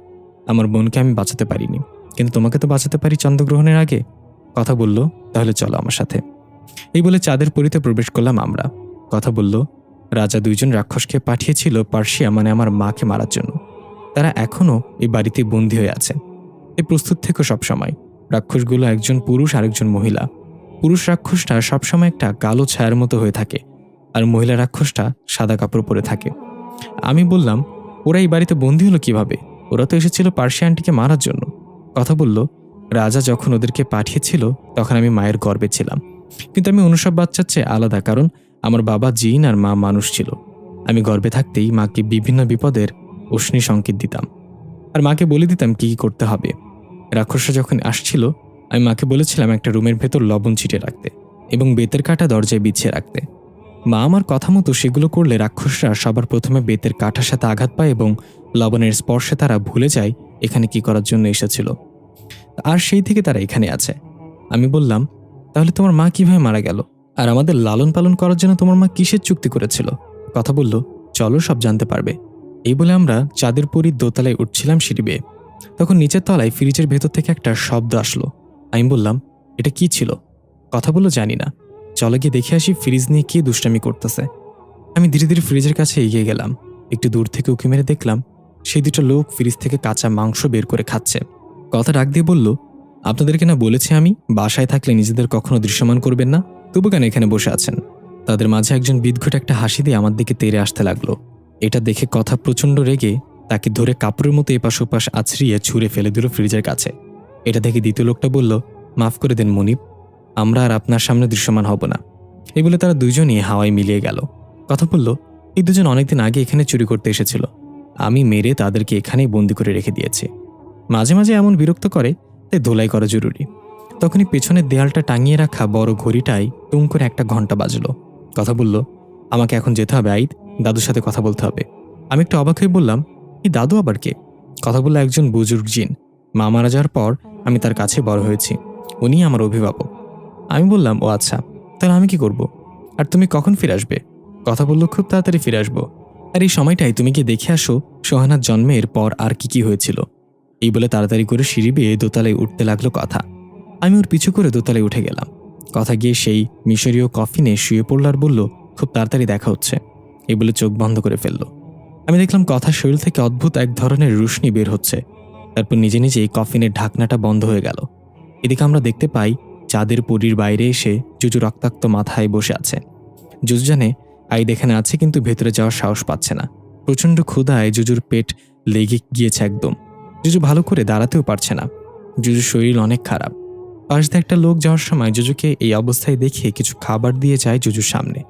আমার বোনকে আমি বাঁচাতে পারিনি, কিন্তু তোমাকে তো বাঁচাতে পারি চন্দ্রগ্রহণের আগে। কথা বলল, তাহলে চলো আমার সাথে। এই বলে চাঁদের পরীতে প্রবেশ করলাম আমরা। কথা বলল, রাজা 2 জন রাক্ষসকে পাঠিয়েছিল পার্সিয়া মানে আমার মাকে মারার জন্য। তারা এখনও এই বাড়িতে বন্দী হয়ে আছে। এই প্রস্তুত থেকো সবসময়। রাক্ষসগুলো একজন পুরুষ আর একজন মহিলা। পুরুষ রাক্ষসটা সবসময় একটা কালো ছায়ার মতো হয়ে থাকে, আর মহিলা রাক্ষসটা সাদা কাপড় পরে থাকে। আমি বললাম, ওরা এই বাড়িতে বন্দী হলো কিভাবে? ওরা তো এসেছিল পার্সিয়া আন্টিকে মারার জন্য। কথা বলল, রাজা যখন ওদেরকে পাঠিয়েছিল তখন আমি মায়ের গর্ভে ছিলাম, কিন্তু আমি অন্য সব বাচ্চার চেয়ে আলাদা, কারণ আমার বাবা জিন আর মা মানুষ ছিল। আমি গর্ভে থাকতেই মাকে বিভিন্ন বিপদের অশ্নি সংকেত দিতাম, আর মাকে বলে দিতাম কি কি করতে হবে। রাক্ষসরা যখন আসছিল আমি মাকে বলেছিলাম একটা রুমের ভেতর লবণ ছিটিয়ে রাখতে এবং বেতের কাঁটা দরজায় বিছিয়ে রাখতে। মা আমার কথা মতো সেগুলো করলে রাক্ষসরা সবার প্রথমে বেতের কাঠার সাথে আঘাত পায় এবং লবণের স্পর্শে তারা ভুলে যায় এখানে কি করার জন্য এসেছিল। আর সেই থেকে তারা এখানে আছে। আমি বললাম, তাহলে তোমার মা কিভাবে মারা গেল? আর আমাদের লালন পালন করার জন্য তোমার মা কিসের চুক্তি করেছিল? কথা বলল, চলো সব জানতে পারবে। এই বলে আমরা চাঁদের পরীর দোতলায় উঠছিলাম সিঁড়ি বেয়ে। তখন নিচের তলায় ফ্রিজের ভেতর থেকে একটা শব্দ আসলো। আমি বললাম, এটা কি ছিল? কথা বলল, জানি না, চলো গিয়ে দেখে আসি ফ্রিজ নিয়ে কি দুষ্টামি করতেছে। আমি ধীরে ধীরে ফ্রিজের কাছে এগিয়ে গেলাম। একটু দূর থেকে উঁকি মেরে দেখলাম সেই দুটো লোক ফ্রিজ থেকে কাঁচা মাংস বের করে খাচ্ছে। কথা ডাক দিয়ে বলল, আপনাদেরকে না বলেছি আমি বাসায় থাকলে নিজেদের কখনো দৃশ্যমান করবেন না, তবু কেন এখানে বসে আছেন? তাদের মাঝে একজন বিদঘুট একটা হাসি দিয়ে আমার দিকে তেড়ে আসতে লাগলো। এটা দেখে কথা প্রচণ্ড রেগে তাকে ধরে কাপড়ের মতো এপাশ ওপাশ আছড়িয়ে ছুঁড়ে ফেলে দিল ফ্রিজের কাছে। এটা দেখে দ্বিতীয় লোকটা বলল, মাফ করে দেন মনিব, আমরা আর আপনার সামনে দৃশ্যমান হব না। এই বলে তারা দুজনই হাওয়ায় মিলিয়ে গেল। কথা বলল, এই দুজন অনেকদিন আগে এখানে চুরি করতে এসেছিল। আমি মেরে তাদেরকে এখানেই বন্দি করে রেখে দিয়েছি। মাঝে মাঝে এমন বিরক্ত করে, তাই ধোলাই করা জরুরি। তখনই পেছনের দেয়ালটা টাঙিয়ে রাখা বড় ঘড়িটায় টুং করে একটা ঘন্টা বাজলো। কথা বলল, আমাকে এখন যেতে হবে আইদ, দাদুর সাথে কথা বলতে হবে। আমি একটু অবাক হয়ে বললাম, এই দাদু আবার কে? কথা বলল, একজন বুজুর্গ জিন। মা মারা যাওয়ার পর আমি তার কাছে বড় হয়েছি, উনি আমার অভিভাবক। আমি বললাম, ও আচ্ছা, তাহলে আমি কি করব? আর তুমি কখন ফিরে আসবে? কথা বলল, খুব তাড়াতাড়ি ফিরে আসবো। আর এই সময়টাই তুমি গিয়ে দেখে আসো সোহানার জন্মের পর আর কি কি হয়েছিল। এই বলে তাড়াতাড়ি করে সিঁড়ি বেয়ে দোতলায় উঠতে লাগলো কথা। আমি ওর পিছু করে দোতলায় উঠে গেলাম। কথা গিয়ে সেই মিশরীয় কফিনে শুয়ে পড়ল আর বলল, খুব তাড়াতাড়ি দেখা হচ্ছে। এই বলে চোখ বন্ধ করে ফেলল। আমি দেখলাম কথার শরীর থেকে অদ্ভুত এক ধরনের রুশনি বের হচ্ছে। তারপর নিজে নিজেই কফিনের ঢাকনাটা বন্ধ হয়ে গেল। এদিকে আমরা দেখতে পাই চাঁদের পরীর বাইরে এসে জুজু রক্তাক্ত মাথায় বসে আছে। জুজু জানে আইদ এখানে আছে, কিন্তু ভেতরে যাওয়ার সাহস পাচ্ছে না। প্রচণ্ড ক্ষুধায় জুজুর পেট লেগে গিয়েছে একদম। জুজু ভালো করে দাঁড়াতেও পারছে না। জুজুর শরীর অনেক খারাপ। পাশ দিয়ে একটা লোক যাওয়ার সময় জুজুকে এই অবস্থায় দেখে কিছু খাবার দিয়ে যায় জুজুর সামনে।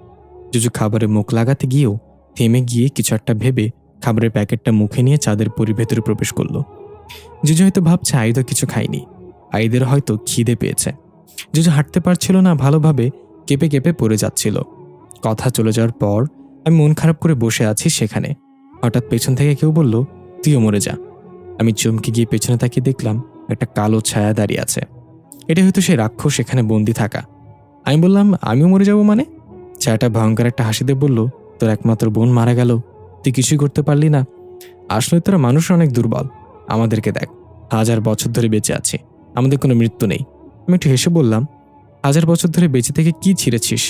জুজু খাবারে মুখ লাগাতে গিয়েও থেমে গিয়ে কিছু একটা ভেবে খাবারের প্যাকেটটা মুখে নিয়ে চাঁদের পরীর ভেতরে প্রবেশ করলো। জুজু হয়তো ভাবছে আইদও কিছু খায়নি, আইদের হয়তো খিদে পেয়েছে। জুজু হাঁটতে পারছিল না, ভালোভাবে কেঁপে কেঁপে পড়ে যাচ্ছিল। কথা চলে যাওয়ার পর আমি মন খারাপ করে বসে আছি সেখানে। হঠাৎ পেছন থেকে কেউ বলল, তুইও মরে যা। আমি চমকে গিয়ে পেছনে তাকিয়ে দেখলাম একটা কালো ছায়া দাঁড়িয়ে আছে। এটা হয়তো সেই রাক্ষস এখানে বন্দি থাকা। আমি বললাম, আমিও মরে যাব মানে? ছায়াটা ভয়ঙ্কর একটা হাসি দিয়ে বলল, তোর একমাত্র বোন মারা গেল, তুই কিছুই করতে পারলি না। আসলে তোরা মানুষ অনেক দুর্বল। আমাদেরকে দেখ, 1000 বছর ধরে বেঁচে আছি, আমাদের কোনো মৃত্যু নেই। আমি একটু হেসে বললাম, 1000 বছর ধরে বেঁচে থেকে কি ছিঁড়েছিস?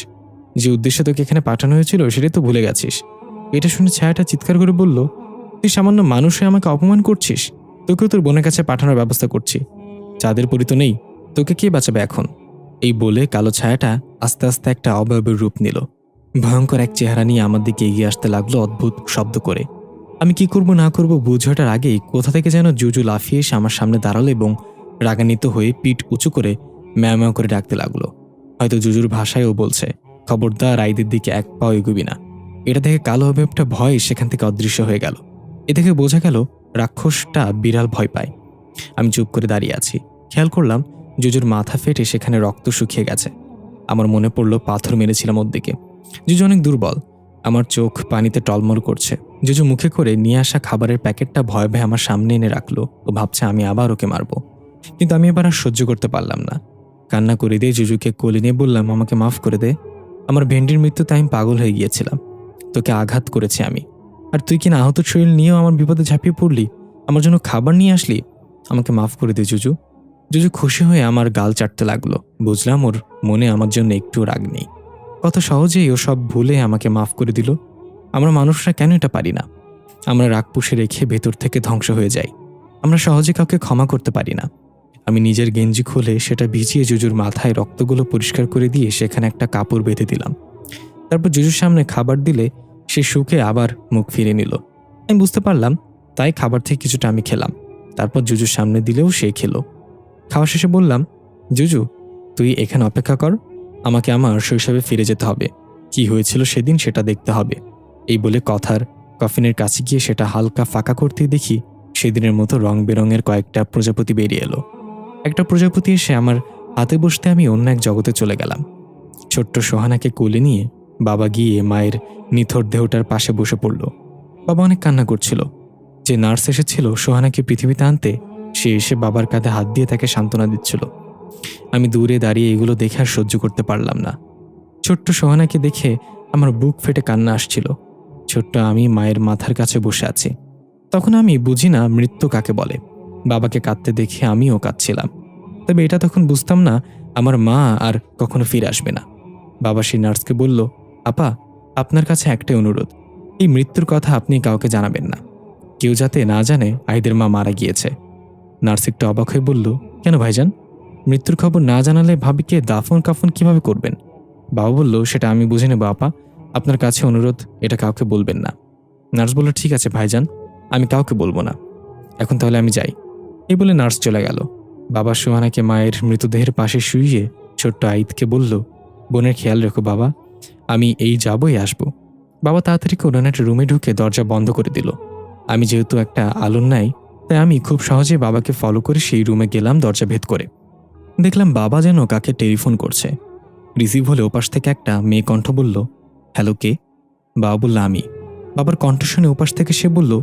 যে উদ্দেশ্যে তোকে এখানে পাঠানো হয়েছিল সেটাই তো ভুলে গেছিস। এটা শুনে ছায়াটা চিৎকার করে বলল, তুই সামান্য মানুষ হয়ে আমাকে অপমান করছিস? তোকেও তোর বোনের কাছে পাঠানোর ব্যবস্থা করছি। চাঁদের পরী তো নেই, তোকে কে বাঁচাবে এখন? এই বলে কালো ছায়াটা আস্তে আস্তে একটা অবয়বের রূপ নিল। ভয়ঙ্কর এক চেহারা নিয়ে আমার দিকে এগিয়ে আসতে লাগলো অদ্ভুত শব্দ করে। আমি কি করব না করব বুঝে ওঠার আগেই কোথা থেকে যেন জুজু লাফিয়ে এসে আমার সামনে দাঁড়ালো এবং রাগান্বিত হয়ে পিঠ উঁচু করে ম্যাও ম্যাও করে ডাকতে লাগলো। হয়তো জুজুর ভাষায়ও বলছে, খবরদার আইদের দিকে এক পাও এগুবি না। এটা দেখে কালো অবয়বটা ভয়ে সেখান থেকে অদৃশ্য হয়ে গেল। এ থেকে বোঝা গেল রাক্ষসটা বিড়াল ভয় পায়। আমি চুপ করে দাঁড়িয়ে আছি। খেয়াল করলাম জুজুর মাথা ফেটে সেখানে রক্ত শুকিয়ে গেছে। আমার মনে পড়লো পাথর মেরেছিলাম ওর দিকে। জুজু অনেক দুর্বল। আমার চোখ পানিতে টলমল করছে। জুজু মুখে করে নিয়ে আসা খাবারের প্যাকেটটা ভয়ে ভয়ে আমার সামনে এনে রাখলো। ও ভাবছে আমি আবার ওকে মারবো, কিন্তু আমি এবার আর সহ্য করতে পারলাম না। কান্না করে দিয়ে জুজুকে কোলে নিয়ে বললাম, আমাকে মাফ করে দে। আমার ভেন্ডির মৃত্যুতে আমি পাগল হয়ে গিয়েছিলাম। তোকে আঘাত করেছি আমি, আর তুই কিনা আহত শরীর নিয়েও আমার বিপদে ঝাঁপিয়ে পড়লি, আমার জন্য খাবার নিয়ে আসলি। আমাকে মাফ করে দে জুজু। জুজু খুশি হয়ে আমার গাল চাটতে লাগলো। বুঝলাম ওর মনে আমার জন্য একটু রাগ নেই। কত সহজেই ও সব ভুলে আমাকে মাফ করে দিল। আমরা মানুষরা কেন এটা পারি না? আমরা রাগ পুষে রেখে ভেতর থেকে ধ্বংস হয়ে যাই। আমরা সহজে কাউকে ক্ষমা করতে পারি না। আমি নিজের গেঞ্জি খুলে সেটা ভিজিয়ে জুজুর মাথায় রক্তগুলো পরিষ্কার করে দিয়ে সেখানে একটা কাপড় বেঁধে দিলাম। তারপর জুজুর সামনে খাবার দিলে সে সুখে আবার মুখ ফিরে নিল। আমি বুঝতে পারলাম, তাই খাবার থেকে কিছুটা আমি খেলাম। তারপর জুজুর সামনে দিলেও সে খেলো। খাওয়া শেষে বললাম, জুজু তুই এখানে অপেক্ষা কর, আমাকে আমার শৈশবে ফিরে যেতে হবে। কি হয়েছিল সেদিন সেটা দেখতে হবে। এই বলে কথার কফিনের কাছে গিয়ে সেটা হালকা ফাঁকা করতেই দেখি সেদিনের মতো রং বেরঙের কয়েকটা প্রজাপতি বেরিয়ে এলো। একটা প্রজাপতি এসে আমার হাতে বসতে আমি অন্য এক জগতে চলে গেলাম। ছোট্ট সোহানাকে কোলে নিয়ে বাবা গিয়ে মায়ের নিথর দেহটার পাশে বসে পড়ল। বাবা অনেক কান্না করছিল। যে নার্স এসেছিল সোহানাকে পৃথিবীতে আনতে, সে এসে বাবার কাঁধে হাত দিয়ে তাকে সান্ত্বনা দিচ্ছিল। আমি দূরে দাঁড়িয়ে এগুলো দেখে আর সহ্য করতে পারলাম না। ছোট্ট সোহানাকে দেখে আমার বুক ফেটে কান্না আসছিল। ছোট্ট আমি মায়ের মাথার কাছে বসে আছি। তখন আমি বুঝি না মৃত্যু কাকে বলে। বাবাকে কাঁদতে দেখে আমিও কাঁদছিলাম। তবে এটা তখন বুঝতাম না আমার মা আর কখনো ফিরে আসবে না। বাবা সেই নার্সকে বলল, আপা, আপনার কাছে একটাই অনুরোধ, এই মৃত্যুর কথা আপনি কাউকে জানাবেন না। কেউ যাতে না জানে আহিদের মা মারা গিয়েছে। নার্স একটু অবাক হয়ে বলল, কেন ভাইজান? মৃত্যুর খবর না জানালে ভাবিকে দাফন কাফন কিভাবে করবেন? বাবা বলল, সেটা আমি বুঝে নেব আপা, আপনার কাছে অনুরোধ, এটা কাউকে বলবেন না। নার্স বলল, ঠিক আছে ভাইজান, আমি কাউকে বলবো না। এখন তাহলে আমি যাই। এই বলে নার্স চলে গেল। বাবা সোহানাকে মায়ের মৃতদেহের পাশে শুইয়ে ছোট্ট আইদকে বলল, বোনের খেয়াল রেখো বাবা, আমি এই যাবই আসবো। বাবা তাড়াতাড়ি করে একটা রুমে ঢুকে দরজা বন্ধ করে দিল। আমি যেহেতু একটা আলোর নাই, তাই আমি খুব সহজে বাবাকে ফলো করে সেই রুমে গেলাম। দরজা ভেদ করে দেখলাম বাবা যেন কাকে টেলিফোন করছে। রিসিভ হলে ওপাশ থেকে একটা মেয়ে কণ্ঠ বলল, হ্যালো, কে? বাবা বলল, আমি। বাবার কণ্ঠ শুনে ওপাশ থেকে সে বলল,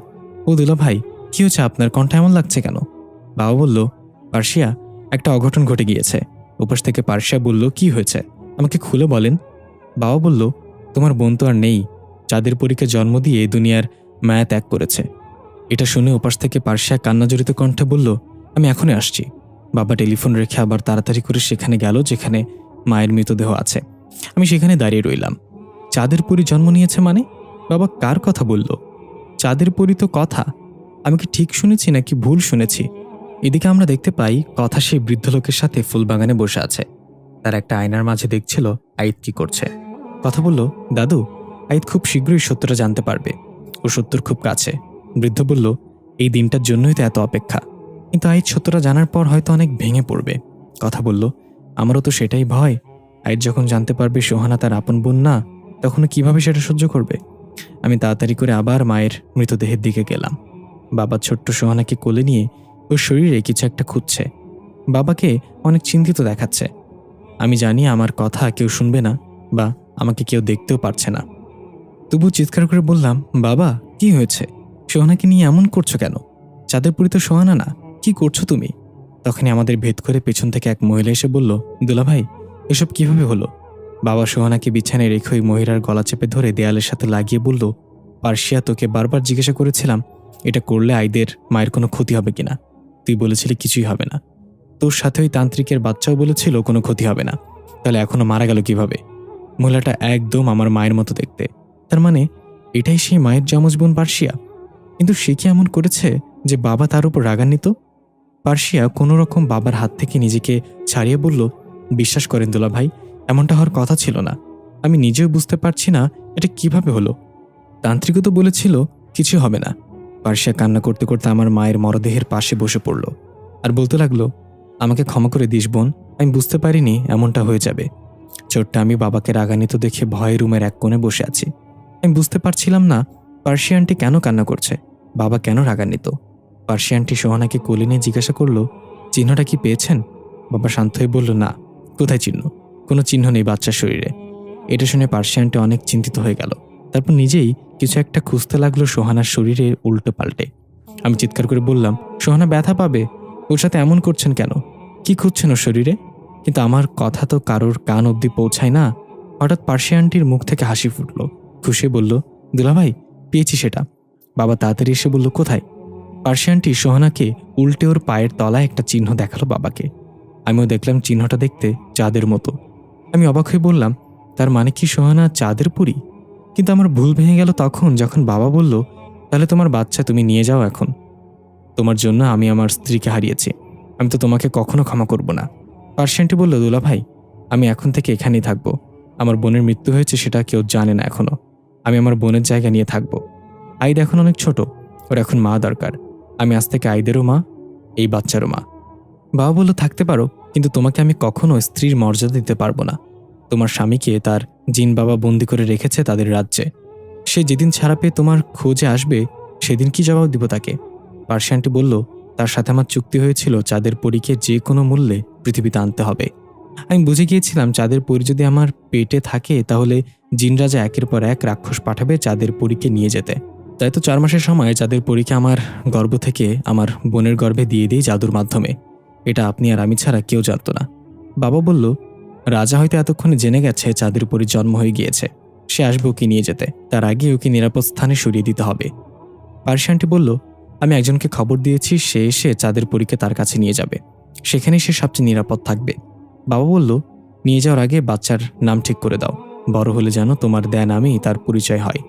ও দুলা ভাই, কি হয়েছে, আপনার কণ্ঠ এমন লাগছে কেন? বাবা বলল, পার্সিয়া, একটা অঘটন ঘটে গিয়েছে। ওপাশ থেকে পার্সিয়া বলল, কি হয়েছে, আমাকে খুলে বলেন। বাবা বলল, তোমার বোন তো আর নেই, চাঁদের পরীকে জন্ম দিয়ে দুনিয়ার মায়া ত্যাগ করেছে। এটা শুনে ওপাশ থেকে পার্সিয়া কান্নাজড়িত কণ্ঠে বলল, আমি এখনই আসছি। বাবা টেলিফোন রেখে আবার তাড়াতাড়ি করে সেখানে গেল যেখানে মায়ের মৃতদেহ আছে। আমি সেখানে দাঁড়িয়ে রইলাম। চাঁদের পরী জন্ম নিয়েছে মানে? বাবা কার কথা বলল? চাঁদের পরী তো কথা। আমি কি ঠিক শুনেছি নাকি ভুল শুনেছি? এদিকে আমরা দেখতে পাই কথা সেই বৃদ্ধ লোকের সাথে ফুলবাগানে বসে আছে। তার একটা আয়নার মাঝে দেখছিল আইদ কি করছে। কথা বলল, দাদু, আইদ খুব শীঘ্রই সত্যটা জানতে পারবে, ও সত্যর খুব কাছে। বৃদ্ধ বলল, এই দিনটার জন্যই তো এত অপেক্ষা। কিন্তু আইদ সত্যটা জানার পর হয়তো অনেক ভেঙে পড়বে। কথা বলল, আমারও তো সেটাই ভয়। আইদ যখন জানতে পারবে সোহানা তার আপন বোন না, তখন কিভাবে সেটা সহ্য করবে? আমি তাড়াতাড়ি করে আবার মায়ের মৃতদেহের দিকে গেলাম। বাবা ছোট্ট সোহানাকে কোলে নিয়ে ওর শরীরে কিছু একটা খুঁজছে। বাবাকে অনেক চিন্তিত দেখাচ্ছে। আমি জানি আমার কথা কেউ শুনবে না, বা আমাকে কেউ দেখতেও পারছে না। তবু চিৎকার করে বললাম, বাবা, কি হয়েছে? সোহানাকে নিয়ে এমন করছো কেন? চাঁদের পরী তো সোহানা না, কি করছো তুমি? তখনই আমাদের ভেদ করে পেছন থেকে এক মহিলা এসে বলল, দুলাভাই, এসব কিভাবে হলো? বাবা সোহানাকে বিছানায় রেখে ওই মহিলার গলা চেপে ধরে দেয়ালের সাথে লাগিয়ে বলল, পার্সিয়া, তোকে বারবার জিজ্ঞাসা করেছিলাম এটা করলে আইদের মায়ের কোনো ক্ষতি হবে কিনা। তুই বলেছিলি কিছুই হবে না। তোর সাথে ওই তান্ত্রিকের বাচ্চাও বলেছিল কোনো ক্ষতি হবে না। তাহলে এখনো মারা গেল কিভাবে? মহিলাটা একদম আমার মায়ের মতো দেখতে। তার মানে এটাই সেই মায়ের যমজ বোন পার্সিয়া। কিন্তু সে কি এমন করেছে যে বাবা তার উপর রাগান্বিত? পার্সিয়া কোনো রকম বাবার হাত থেকে নিজেকে ছাড়িয়ে বলল, বিশ্বাস করেন দুলা ভাই, এমনটা হওয়ার কথা ছিল না। আমি নিজেও বুঝতে পারছি না এটা কিভাবে হলো। তান্ত্রিকও তো বলেছিল কিছু হবে না। পার্সিয়া কান্না করতে করতে আমার মায়ের মরদেহের পাশে বসে পড়ল আর বলতে লাগলো, আমাকে ক্ষমা করে দিস বোন, আমি বুঝতে পারিনি এমনটা হয়ে যাবে। ছোট্ট আমি বাবাকে রাগান্বিত দেখে ভয়ে রুমের এক কোণে বসে আছি। আমি বুঝতে পারছিলাম না পার্সিয়া আন্টি কেন কান্না করছে, বাবা কেন রাগান্বিত। পার্সিয়া আন্টি সোহানাকে কোলে নিয়ে জিজ্ঞাসা করলো, চিহ্নটা কি পেয়েছেন? বাবা শান্ত হয়ে বলল, না। কোথায় চিহ্ন? কোনো চিহ্ন নেই বাচ্চার শরীরে। এটা শুনে পার্সিয়া আন্টি অনেক চিন্তিত হয়ে গেল। তারপর নিজেই কিছু একটা খুঁজতে লাগলো সোহানার শরীরে উল্টো পাল্টে। আমি চিৎকার করে বললাম, সোহানা ব্যথা পাবে, ওর সাথে এমন করছেন কেন? কি খুঁজছেন ওর শরীরে? কিন্তু আমার কথা তো কারোর কান অবধি পৌঁছায় না। হঠাৎ পার্সিয়া আন্টির মুখ থেকে হাসি ফুটল। খুশি বলল, দুলাভাই, পেয়েছি সেটা। বাবা তাড়াতাড়ি এসে বলল, কোথায়? পার্সিয়া আন্টি সোহানাকে উল্টে ওর পায়ের তলায় একটা চিহ্ন দেখালো বাবাকে। আমিও দেখলাম চিহ্নটা দেখতে চাঁদের মতো। আমি অবাক হয়ে বললাম, তার মানে কি সোহানা চাঁদের পরী? কিন্তু আমার ভুল ভেঙে গেল তখন যখন বাবা বলল, তাহলে তোমার বাচ্চা তুমি নিয়ে যাও এখন। তোমার জন্য আমি আমার স্ত্রীকে হারিয়েছি, আমি তো তোমাকে কখনো ক্ষমা করব না। পার্সিয়া আন্টি বলল, দুলা ভাই, আমি এখন থেকে এখানেই থাকবো। আমার বোনের মৃত্যু হয়েছে সেটা কেউ জানে না এখনো। আমি আমার বোনের জায়গা নিয়ে থাকবো। আইদ এখন অনেক ছোট, ওর এখন মা দরকার। আমি আজ থেকে আইদেরও মা, এই বাচ্চারও মা। বাবা বলল, থাকতে পারো, কিন্তু তোমাকে আমি কখনো স্ত্রীর মর্যাদা দিতে পারবো না। তোমার স্বামীকে তার জিন বাবা বন্দি করে রেখেছে তাদের রাজ্যে। সে যেদিন ছাড়া পেয়ে তোমার খোঁজে আসবে সেদিন কি জবাব দিব তাকে? পার্সিয়ানটি বলল, তার সাথে আমার চুক্তি হয়েছিল চাঁদের পরীকে যে কোনো মূল্যে পৃথিবীতে আনতে হবে। আমি বুঝে গিয়েছিলাম চাঁদের পরী যদি আমার পেটে থাকে তাহলে জিনরাজা একের পর এক রাক্ষস পাঠাবে চাঁদের পরীকে নিয়ে যেতে। তাই তো 4 মাসের সময় চাঁদের পরীকে আমার গর্ভ থেকে আমার বোনের গর্ভে দিয়ে দিই জাদুর মাধ্যমে। এটা আপনি আর আমি ছাড়া কেউ জানত না। বাবা বলল, রাজা হয়তো এতক্ষণে জেনে গেছে চাঁদের পরীর জন্ম হয়ে গিয়েছে। সে আসবে ওকে নিয়ে যেতে, তার আগে ওকে নিরাপদ স্থানে সরিয়ে দিতে হবে। পার্সি আন্টি বলল, আমি একজনকে খবর দিয়েছি, সে এসে চাঁদের পরীকে তার কাছে নিয়ে যাবে। সেখানেই সে সবচেয়ে নিরাপদ থাকবে। বাবা বলল, নিয়ে যাওয়ার আগে বাচ্চার নাম ঠিক করে দাও, বড় হলে যেন তোমার দেয়া নামেই তার পরিচয় হয়।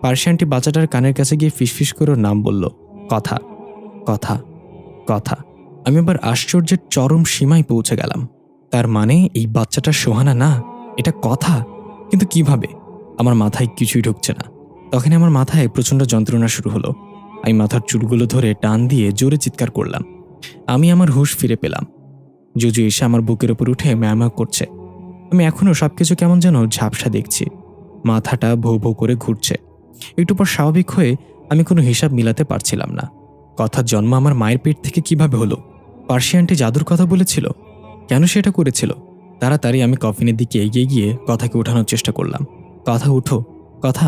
পার্সি আন্টি বাচ্চাটার কানের কাছে গিয়ে ফিসফিস করে ওর নাম বলল, কথা কথা কথা। আমি আবার আশ্চর্যের চরম সীমায় পৌঁছে গেলাম। তার মানে এই বাচ্চাটা সোহানা না, এটা কথা। কিন্তু কিভাবে? আমার মাথায় কিছুই ঢুকছে না। তখন আমার মাথায় প্রচণ্ড যন্ত্রণা শুরু হলো। আমি মাথার চুলগুলো ধরে টান দিয়ে জোরে চিৎকার করলাম। আমি আমার হুঁশ ফিরে পেলাম। জুজু এসে আমার বুকের উপর উঠে ম্যাও করছে। আমি এখনও সবকিছু কেমন যেন ঝাপসা দেখছি। মাথাটা ভৌ ভৌ করে ঘুরছে। একটু পর স্বাভাবিক হয়ে আমি কোনো হিসাব মিলাতে পারছিলাম না। কথার জন্ম আমার মায়ের পেট থেকে কিভাবে হলো? পার্সি আন্টি জাদুর কথা বলেছিল, কেন সেটা করেছিল? তাড়াতাড়ি আমি কফিনের দিকে এগিয়ে গিয়ে কথাকে ওঠানোর চেষ্টা করলাম। কথা উঠো, কথা।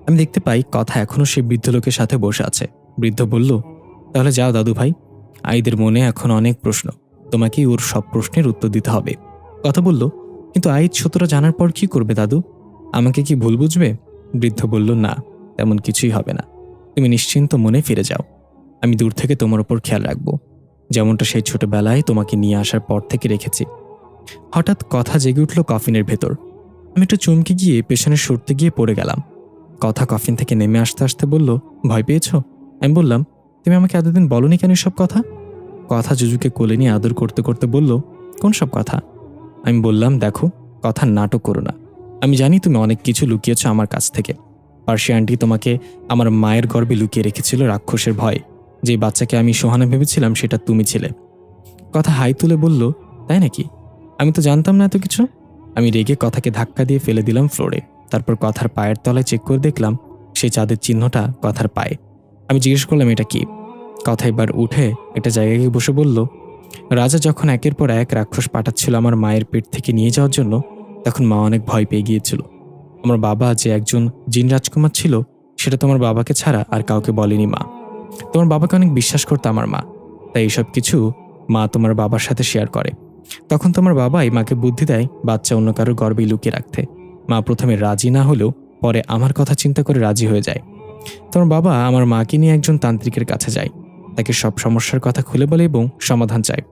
আমি দেখতে পাই কথা এখনও সেই বৃদ্ধ লোকের সাথে বসে আছে। বৃদ্ধ বলল, তাহলে যাও দাদু ভাই, আইদের মনে এখন অনেক প্রশ্ন, তোমাকেই ওর সব প্রশ্নের উত্তর দিতে হবে। কথা বলল, কিন্তু আইদ সত্যটা জানার পর কি করবে দাদু? আমাকে কি ভুল বুঝবে? বৃদ্ধ বলল, না, তেমন কিছুই হবে না। তুমি নিশ্চিন্ত মনে ফিরে যাও। আমি দূর থেকে তোমার ওপর খেয়াল রাখবো, যেমনটা সেই ছোটবেলায় তোমাকে নিয়ে আসার পর থেকে রেখেছি। হঠাৎ কথা জেগে উঠল কফিনের ভেতর। আমি একটু চমকে গিয়ে পেছনে সরতে গিয়ে পড়ে গেলাম। কথা কফিন থেকে নেমে আসতে আসতে বলল, ভয় পেয়েছ? আমি বললাম, তুমি আমাকে এতদিন বলনি কেন সব কথা? কথা জুজুকে কোলে নিয়ে আদর করতে করতে বলল, কোন সব কথা? আমি বললাম, দেখো, কথা নাটক করো না। আমি জানি তুমি অনেক কিছু লুকিয়েছ আমার কাছ থেকে। পার্সি আন্টি তোমাকে আমার মায়ের গর্ভে লুকিয়ে রেখেছিল রাক্ষসের ভয়। যে বাচ্চাকে আমি সোহানা ভেবেছিলাম সেটা তুমি ছিলে। কথা হাই তুলে বলল, তাই নাকি? আমি তো জানতাম না এত কিছু। আমি রেগে কথাকে ধাক্কা দিয়ে ফেলে দিলাম ফ্লোরে। তারপর কথার পায়ের তলায় চেক করে দেখলাম সেই চাঁদের চিহ্নটা কথার পায়ে। আমি জিজ্ঞেস করলাম, এটা কি? কথা এবার উঠে একটা জায়গায় গিয়ে বসে বলল, রাজা যখন একের পর এক রাক্ষস পাঠাচ্ছিল আমার মায়ের পেট থেকে নিয়ে যাওয়ার জন্য, তখন মা অনেক ভয় পেয়ে গিয়েছিল। আমার বাবা যে একজন জিন রাজকুমার ছিল সেটা তোমার বাবাকে ছাড়া আর কাউকে বলেনি মা। তোমার বাবাকে অনেক বিশ্বাস করতো আমার মা, তাই এইসব কিছু মা তোমার বাবার সাথে শেয়ার করে। তখন তোমার বাবাই মাকে বুদ্ধি দেয় বাচ্চা অন্য কারোর গর্ভে লুকিয়ে রাখতে। মা প্রথমে রাজি না হলেও পরে আমার কথা চিন্তা করে রাজি হয়ে যায়। তোমার বাবা আমার মাকে নিয়ে একজন তান্ত্রিকের কাছে যায়, তাকে সব সমস্যার কথা খুলে বলে এবং সমাধান চায়।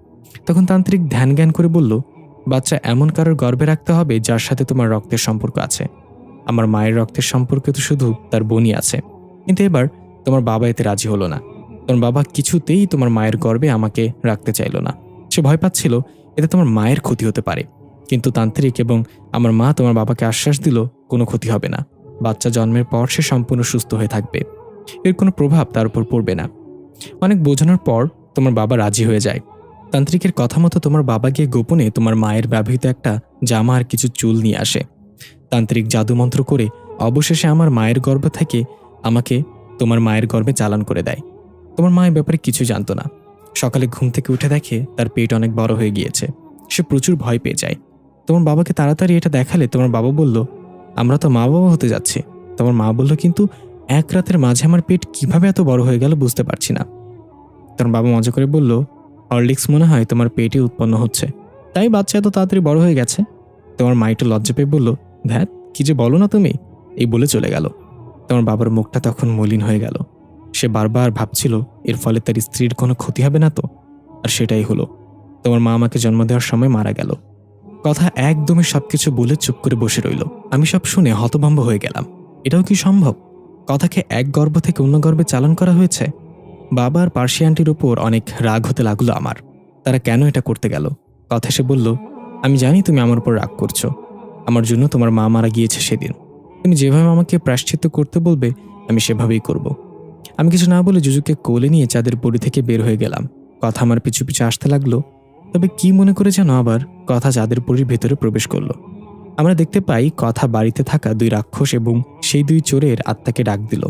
তখন তান্ত্রিক ধ্যান জ্ঞান করে বলল, বাচ্চা এমন কারোর গর্ভে রাখতে হবে যার সাথে তোমার রক্তের সম্পর্ক আছে। আমার মায়ের রক্তের সম্পর্ক তো শুধু তার বোনই আছে। কিন্তু এবার তোমার বাবা এতে রাজি হলো না। তোমার বাবা কিছুতেই তোমার মায়ের গর্ভে আমাকে রাখতে চাইল না। সে ভয় পাচ্ছিল এতে তোমার মায়ের ক্ষতি হতে পারে। কিন্তু তান্ত্রিক এবং আমার মা তোমার বাবাকে আশ্বাস দিল কোনো ক্ষতি হবে না, বাচ্চা জন্মের পর সে সম্পূর্ণ সুস্থ হয়ে থাকবে, এর কোনো প্রভাব তার উপর পড়বে না। অনেক বোঝানোর পর তোমার বাবা রাজি হয়ে যায়। তান্ত্রিকের কথা মতো তোমার বাবা গিয়ে গোপনে তোমার মায়ের ব্যবহৃত একটা জামা আর কিছু চুল নিয়ে আসে। তান্ত্রিক জাদুমন্ত্র করে অবশেষে আমার মায়ের গর্ভ থেকে আমাকে তোমার মায়ের গর্ভে চালান করে দেয়। তোমার মায়ের ব্যাপারে কিছু জানতো না। সকালে ঘুম থেকে উঠে দেখে তার পেট অনেক বড় হয়ে গিয়েছে। সে প্রচুর ভয় পেয়ে যায়। তোমার বাবাকে তাড়াতাড়ি এটা দেখালে তোমার বাবা বলল, আমরা তো মা বাবা হতে যাচ্ছি। তোমার মা বলল, কিন্তু এক রাতের মাঝে আমার পেট কিভাবে এত বড় হয়ে গেল বুঝতে পারছি না। তোমার বাবা মজা করে বলল, হরলিক্স মনে হয় তোমার পেটে উৎপন্ন হচ্ছে, তাই বাচ্চা এত তাড়াতাড়ি বড় হয়ে গেছে। তোমার মা একটু লজ্জা পেয়ে বলল, ধ্যাত, কি যে বলো না তুমি, এই বলে চলে গেল। তোমার বাবার মুখটা তখন মলিন হয়ে গেল। সে বারবার ভাবছিল এর ফলে তার স্ত্রীর কোনো ক্ষতি হবে না তো। আর সেটাই হলো। তোমার মা আমাকে জন্ম দেওয়ার সময় মারা গেল। কথা একদমই সবকিছু বলে চুপ করে বসে রইল। আমি সব শুনে হতভম্ব হয়ে গেলাম। এটাও কি সম্ভব? কথাকে এক গর্ভ থেকে অন্য গর্ভে চালান করা হয়েছে। বাবা আর পার্সি আন্টির উপর অনেক রাগ হতে লাগলো আমার। তারা কেন এটা করতে গেল? কথা এসে বলল, আমি জানি তুমি আমার উপর রাগ করছো। আমার জন্য তোমার মা মারা গিয়েছে সেদিন। তুমি যেভাবে আমাকে প্রায়শ্চিত্ত করতে বলবে আমি সেভাবেই করব। আমি কিছু না বলে জুজুকে কোলে নিয়ে চাঁদের পরি থেকে বের হয়ে গেলাম। কথা আমার পিছু পিছু আসতে লাগলো। তবে কি মনে করে যেন আবার কথা চাঁদের পরির ভেতরে প্রবেশ করলো। আমরা দেখতে পাই কথা বাড়িতে থাকা দুই রাক্ষস এবং সেই দুই চোরের আত্মাকে ডাক দিল।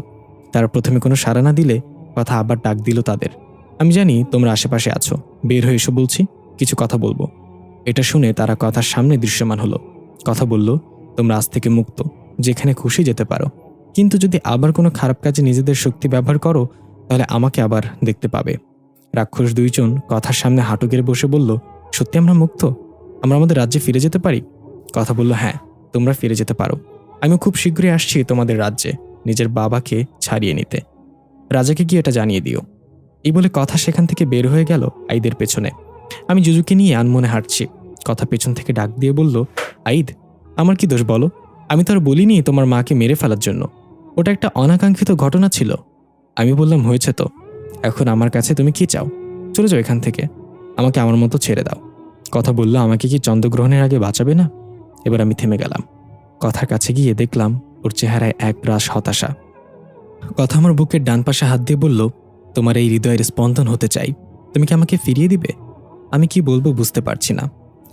তারা প্রথমে কোনো সাড়া না দিলে কথা আবার ডাক দিল তাদের। আমি জানি তোমরা আশেপাশে আছো, বের হয়ে এসো বলছি, কিছু কথা বলবো। এটা শুনে তারা কথার সামনে দৃশ্যমান হলো। কথা বলল, তোমরা আজ থেকে মুক্ত, যেখানে খুশি যেতে পারো, কিন্তু যদি আবার কোনো খারাপ কাজে নিজেদের শক্তি ব্যবহার করো তাহলে আমাকে আবার দেখতে পাবে। রাক্ষস দুইজন কথার সামনে হাঁটু গেড়ে বসে বলল, সত্যি আমরা মুক্ত? আমরা আমাদের রাজ্যে ফিরে যেতে পারি? কথা বলল, হ্যাঁ, তোমরা ফিরে যেতে পারো। আমি খুব শীঘ্রই আসছি তোমাদের রাজ্যে নিজের বাবাকে ছাড়িয়ে নিতে। রাজাকে গিয়ে এটা জানিয়ে দিও। এই বলে কথা সেখান থেকে বের হয়ে গেল আইদের পেছনে। আমি জুজুকে নিয়ে আনমনে হাঁটছি। কথা পেছন থেকে ডাক দিয়ে বলল, আইদ, আমার কি দোষ বলো? আমি তো আর বলিনি তোমার মাকে মেরে ফেলার জন্য। ওটা একটা অনাকাঙ্ক্ষিত ঘটনা ছিল। আমি বললাম, হয়েছে তো, এখন আমার কাছে তুমি কি চাও? চলে যাও এখান থেকে, আমাকে আমার মতো ছেড়ে দাও। কথা বলল, আমাকে কি চন্দ্রগ্রহণের আগে বাঁচাবে না? এবার আমি থেমে গেলাম। কথার কাছে গিয়ে দেখলাম ওর চেহারায় এক রাশ হতাশা। কথা আমার বুকের ডান পাশে হাত দিয়ে বলল, তোমার এই হৃদয়ের স্পন্দন হতে চাই, তুমি কি আমাকে ফিরিয়ে দিবে? আমি কি বলবো বুঝতে পারছি না।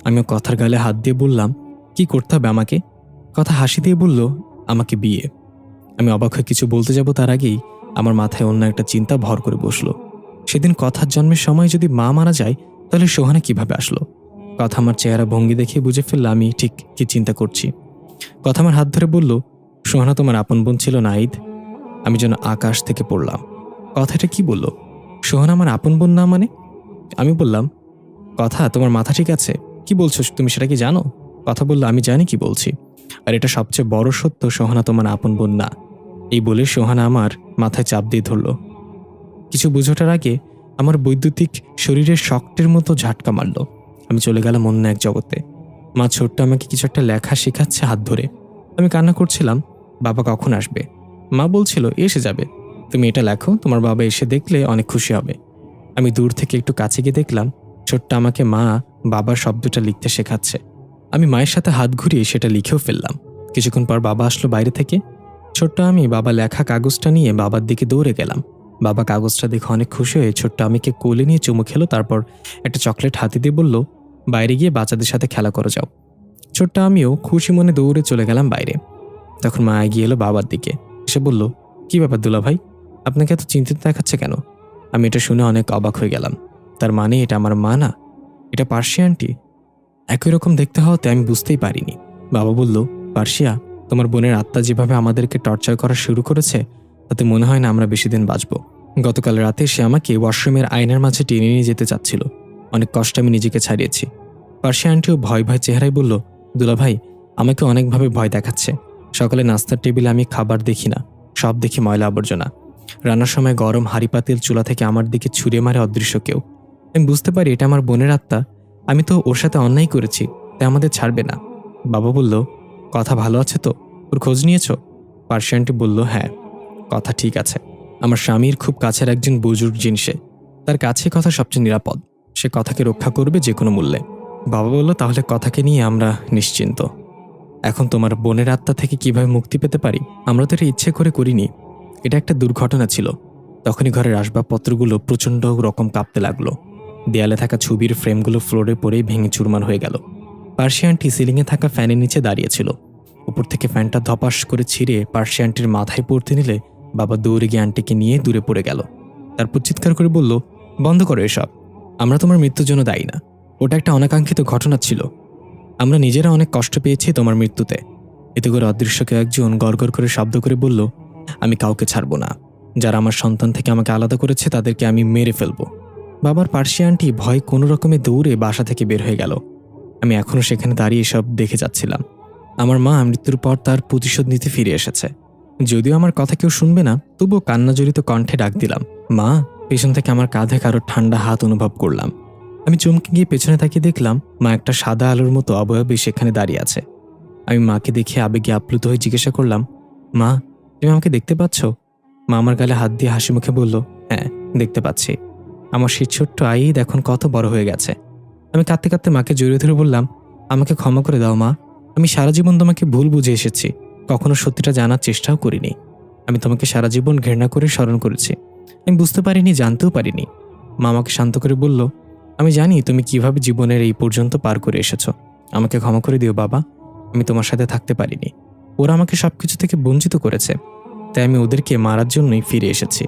আমিও কথার গালে হাত দিয়ে বললাম, কি করতে হবে আমাকে? কথা হাসি দিয়ে বলল, আমাকে বিয়ে। আমি অবাক হয়ে কিছু বলতে যাব তার আগেই আমার মাথায় অন্য একটা চিন্তা ভর করে বসলো। সেদিন কথার জন্মের সময় যদি মা মারা যায় তাহলে সোহানা কিভাবে আসলো? কথা আমার চেহারা ভঙ্গি দেখে বুঝে ফেললে আমি ঠিক কি চিন্তা করছি। কথা আমার হাত ধরে বলল, সোহানা তোমার আপন বোন ছিল না আইদ? আমি যেন আকাশ থেকে পড়লাম। কথাটা কি বলল? সোহানা আমার আপন বোন না মানে? আমি বললাম, কথা তোমার মাথা ঠিক আছে? কি বলছো তুমি, সেটা কি জানো? কথা বলল, আমি জানি কি বলছি, আর এটা সবচেয়ে বড় সত্য, সোহানা তোমার আপন বোন না। এই বলে সোহানা আমার মাথায় চাপ দিয়ে ধরল। কিছু বুঝোটার আগে আমার বৈদ্যুতিক শরীরের শক্টের মতো ঝাটকা মারল। আমি চলে গেলাম অন্য এক জগতে। মা ছোট্ট আমাকে কিছু একটা লেখা শেখাচ্ছে হাত ধরে। আমি কান্না করছিলাম, বাবা কখন আসবে? মা বলছিল, এসে যাবে, তুমি এটা লেখো, তোমার বাবা এসে দেখলে অনেক খুশি হবে। আমি দূর থেকে একটু কাছে গিয়ে দেখলাম ছোট্ট আমাকে মা বাবার শব্দটা লিখতে শেখাচ্ছে। আমি মায়ের সাথে হাত ঘুরিয়ে সেটা লিখেও ফেললাম। কিছুক্ষণ পর বাবা আসলো বাইরে থেকে। ছোট্ট আমি বাবা লেখা কাগজটা নিয়ে বাবার দিকে দৌড়ে গেলাম। বাবা কাগজটা দেখে অনেক খুশি হয়ে ছোট্ট আমিকে কোলে নিয়ে চুমু খেলো, তারপর একটা চকলেট হাতে দিয়ে বলল, বাইরে গিয়ে বাচ্চাদের সাথে খেলা করে যাও। ছোট্ট আমিও খুশি মনে দৌড়ে চলে গেলাম বাইরে। তখন মা এগিয়ে এলো বাবার দিকে, এসে বলল, কি ব্যাপার দুলা ভাই, আপনাকে এত চিন্তিত দেখাচ্ছে কেন? আমি এটা শুনে অনেক অবাক হয়ে গেলাম। তার মানে এটা আমার মা না, এটা পার্সিয়া আন্টি। একই রকম দেখতে হওয়াতে আমি বুঝতেই পারিনি। বাবা বলল, পার্সিয়া, তোমার বোনের আত্মা যেভাবে আমাদেরকে টর্চার করা শুরু করেছে তাতে মনে হয় না আমরা বেশি দিন বাঁচব। গতকাল রাতে সে আমাকে ওয়াশরুমের আয়নার মাঝে টেনে নিয়ে যেতে চাচ্ছিল। অনেক কষ্টে আমি নিজেকে ছাড়িয়েছি। পার্সিয়া আন্টিও ভয় ভয় চেহারায় বলল, দুলা ভাই, আমাকে অনেকভাবে ভয় দেখাচ্ছে। সকালে নাস্তার টেবিলে আমি খাবার দেখি না, সব দেখি ময়লা আবর্জনা। রান্নার সময় গরম হাঁড়ি পাতিল চুলা থেকে আমার দিকে ছুঁড়ে মারে অদৃশ্য কেউ। আমি বুঝতে পারি এটা আমার বোনের আত্মা। আমি তো ওর সাথে অন্যায় করেছি, তাই আমাদের ছাড়বে না। বাবা বলল, কথা ভালো আছে তো? ওর খোঁজ নিয়েছ? পার্সিয়া আন্টি বলল, হ্যাঁ, কথা ঠিক আছে। আমার স্বামীর খুব কাছের একজন বুজুর্গ জিনিসে, তার কাছে কথা সবচেয়ে নিরাপদ। সে কথাকে রক্ষা করবে যে কোনো মূল্যে। বাবা বলল, তাহলে কথাকে নিয়ে আমরা নিশ্চিন্ত। এখন তোমার বোনের আত্মা থেকে কিভাবে মুক্তি পেতে পারি? আমরা তো এটা ইচ্ছে করে করিনি, এটা একটা দুর্ঘটনা ছিল। তখনই ঘরের আসবাবপত্রগুলো প্রচণ্ড রকম কাঁপতে লাগলো। দেয়ালে থাকা ছবির ফ্রেমগুলো ফ্লোরে পড়ে ভেঙে চুরমার হয়ে গেল। পার্সিয়া আন্টি সিলিংয়ে থাকা ফ্যানের নিচে দাঁড়িয়েছিল। উপর থেকে ফ্যানটা ধপাস করে ছিঁড়ে পার্সিয়া আন্টির মাথায় পড়তে নিলে বাবা দৌড়ে গিয়ে আন্টিকে নিয়ে দূরে পড়ে গেল। তারপর চিৎকার করে বলল, বন্ধ করো এসব, আমরা তোমার মৃত্যুর জন্য দায়ী না। ওটা একটা অনাকাঙ্ক্ষিত ঘটনা ছিল। আমরা নিজেরা অনেক কষ্ট পেয়েছি তোমার মৃত্যুতে। এতে করে অদৃশ্য কেউ একজন গড়গড় করে শব্দ করে বলল, আমি কাউকে ছাড়ব না। যারা আমার সন্তান থেকে আমাকে আলাদা করেছে তাদেরকে আমি মেরে ফেলব। বাবার পার্সিয়া আন্টি ভয় কোনো রকমে দৌড়ে বাসা থেকে বের হয়ে গেল। আমি এখনও সেখানে দাঁড়িয়ে সব দেখে যাচ্ছিলাম। আমার মা মৃত্যুর পর তার প্রতিশোধ নিতে ফিরে এসেছে। যদিও আমার কথা কেউ শুনবে না, তবুও কান্নাজড়িত কণ্ঠে ডাক দিলাম, মা। পেছন থেকে আমার কাঁধে কারো ঠান্ডা হাত অনুভব করলাম। আমি চমকে গিয়ে পেছনে তাকিয়ে দেখলাম মা একটা সাদা আলোর মতো অবয়বে সেখানে দাঁড়িয়ে আছে। আমি মাকে দেখে আবেগে আপ্লুত হয়ে জিজ্ঞাসা করলাম, মা, তুমি আমাকে দেখতে পাচ্ছ? মা আমার গালে হাত দিয়ে হাসি মুখে বলল, হ্যাঁ, দেখতে পাচ্ছি। আমার সেই ছোট্ট আইদ এখন কত বড় হয়ে গেছে। আমি কাঁদতে কাঁদতে মাকে জড়িয়ে ধরে বললাম, আমাকে ক্ষমা করে দাও মা। আমি সারা জীবন তোমাকে ভুল বুঝে এসেছি, কখনো সত্যিটা জানার চেষ্টাও করিনি। আমি তোমাকে সারা জীবন ঘৃণা করে স্মরণ করেছি। আমি বুঝতে পারিনি, জানতেও পারিনি। মা আমাকে শান্ত করে বলল, আমি জানি তুমি কিভাবে জীবনের এই পর্যন্ত পার করে এসেছো। আমাকে ক্ষমা করে দিও বাবা, আমি তোমার সাথে থাকতে পারিনি। ওরা আমাকে সবকিছু থেকে বঞ্চিত করেছে, তাই আমি ওদেরকে মারার জন্যই ফিরে এসেছি।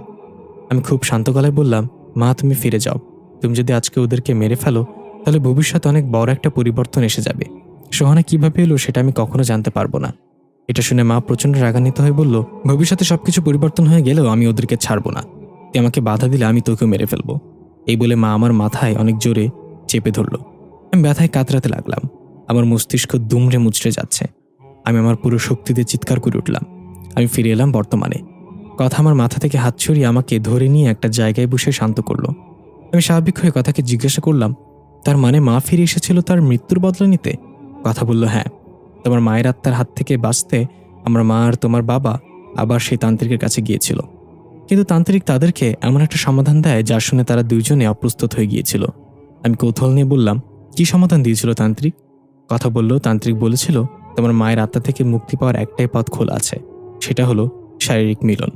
আমি খুব শান্ত গলায় বললাম, মা, তুমি ফিরে যাও। তুমি যদি আজকে ওদেরকে মেরে ফেলো তাহলে ভবিষ্যতে অনেক বড় একটা পরিবর্তন এসে যাবে। সোহানা কিভাবে এলো সেটা আমি কখনো জানতে পারবো না। এটা শুনে মা প্রচণ্ড রাগান্বিত হয়ে বলল, ভবিষ্যতে সবকিছু পরিবর্তন হয়ে গেলেও আমি ওদেরকে ছাড়বো না। তুই আমাকে বাধা দিলে আমি তোকেও মেরে ফেলবো। এই বলে মা আমার মাথায় অনেক জোরে চেপে ধরলো। আমি ব্যথায় কাতরাতে লাগলাম। আমার মস্তিষ্ক দুমড়ে মুচড়ে যাচ্ছে। আমি আমার পুরো শক্তি দিয়ে চিৎকার করে উঠলাম। আমি ফিরে এলাম বর্তমানে। কথা আমার মাথা থেকে হাত ছড়িয়ে আমাকে ধরে নিয়ে একটা জায়গায় বসে শান্ত করলো। আমি স্বাভাবিক হয়ে কথাকে জিজ্ঞাসা করলাম, তার মানে মা ফিরে এসেছিল তার মৃত্যুর বদলা নিতে? কথা বলল, হ্যাঁ, তোমার মায়ের আত্মার হাত থেকে বাঁচতে আমার মা আর তোমার বাবা আবার সেই তান্ত্রিকের কাছে গিয়েছিল। কিন্তু তান্ত্রিক তাদেরকে এমন একটা সমাধান দেয় যা শুনে তারা দুইজনে অপ্রস্তুত হয়ে গিয়েছিল। আমি কৌতূহল নিয়ে বললাম, কি সমাধান দিয়েছিল তান্ত্রিক? কথা বলল, তান্ত্রিক বলেছিল তোমার মায়ের আত্মা থেকে মুক্তি পাওয়ার একটাই পথ খোলা আছে, সেটা হলো শারীরিক মিলন।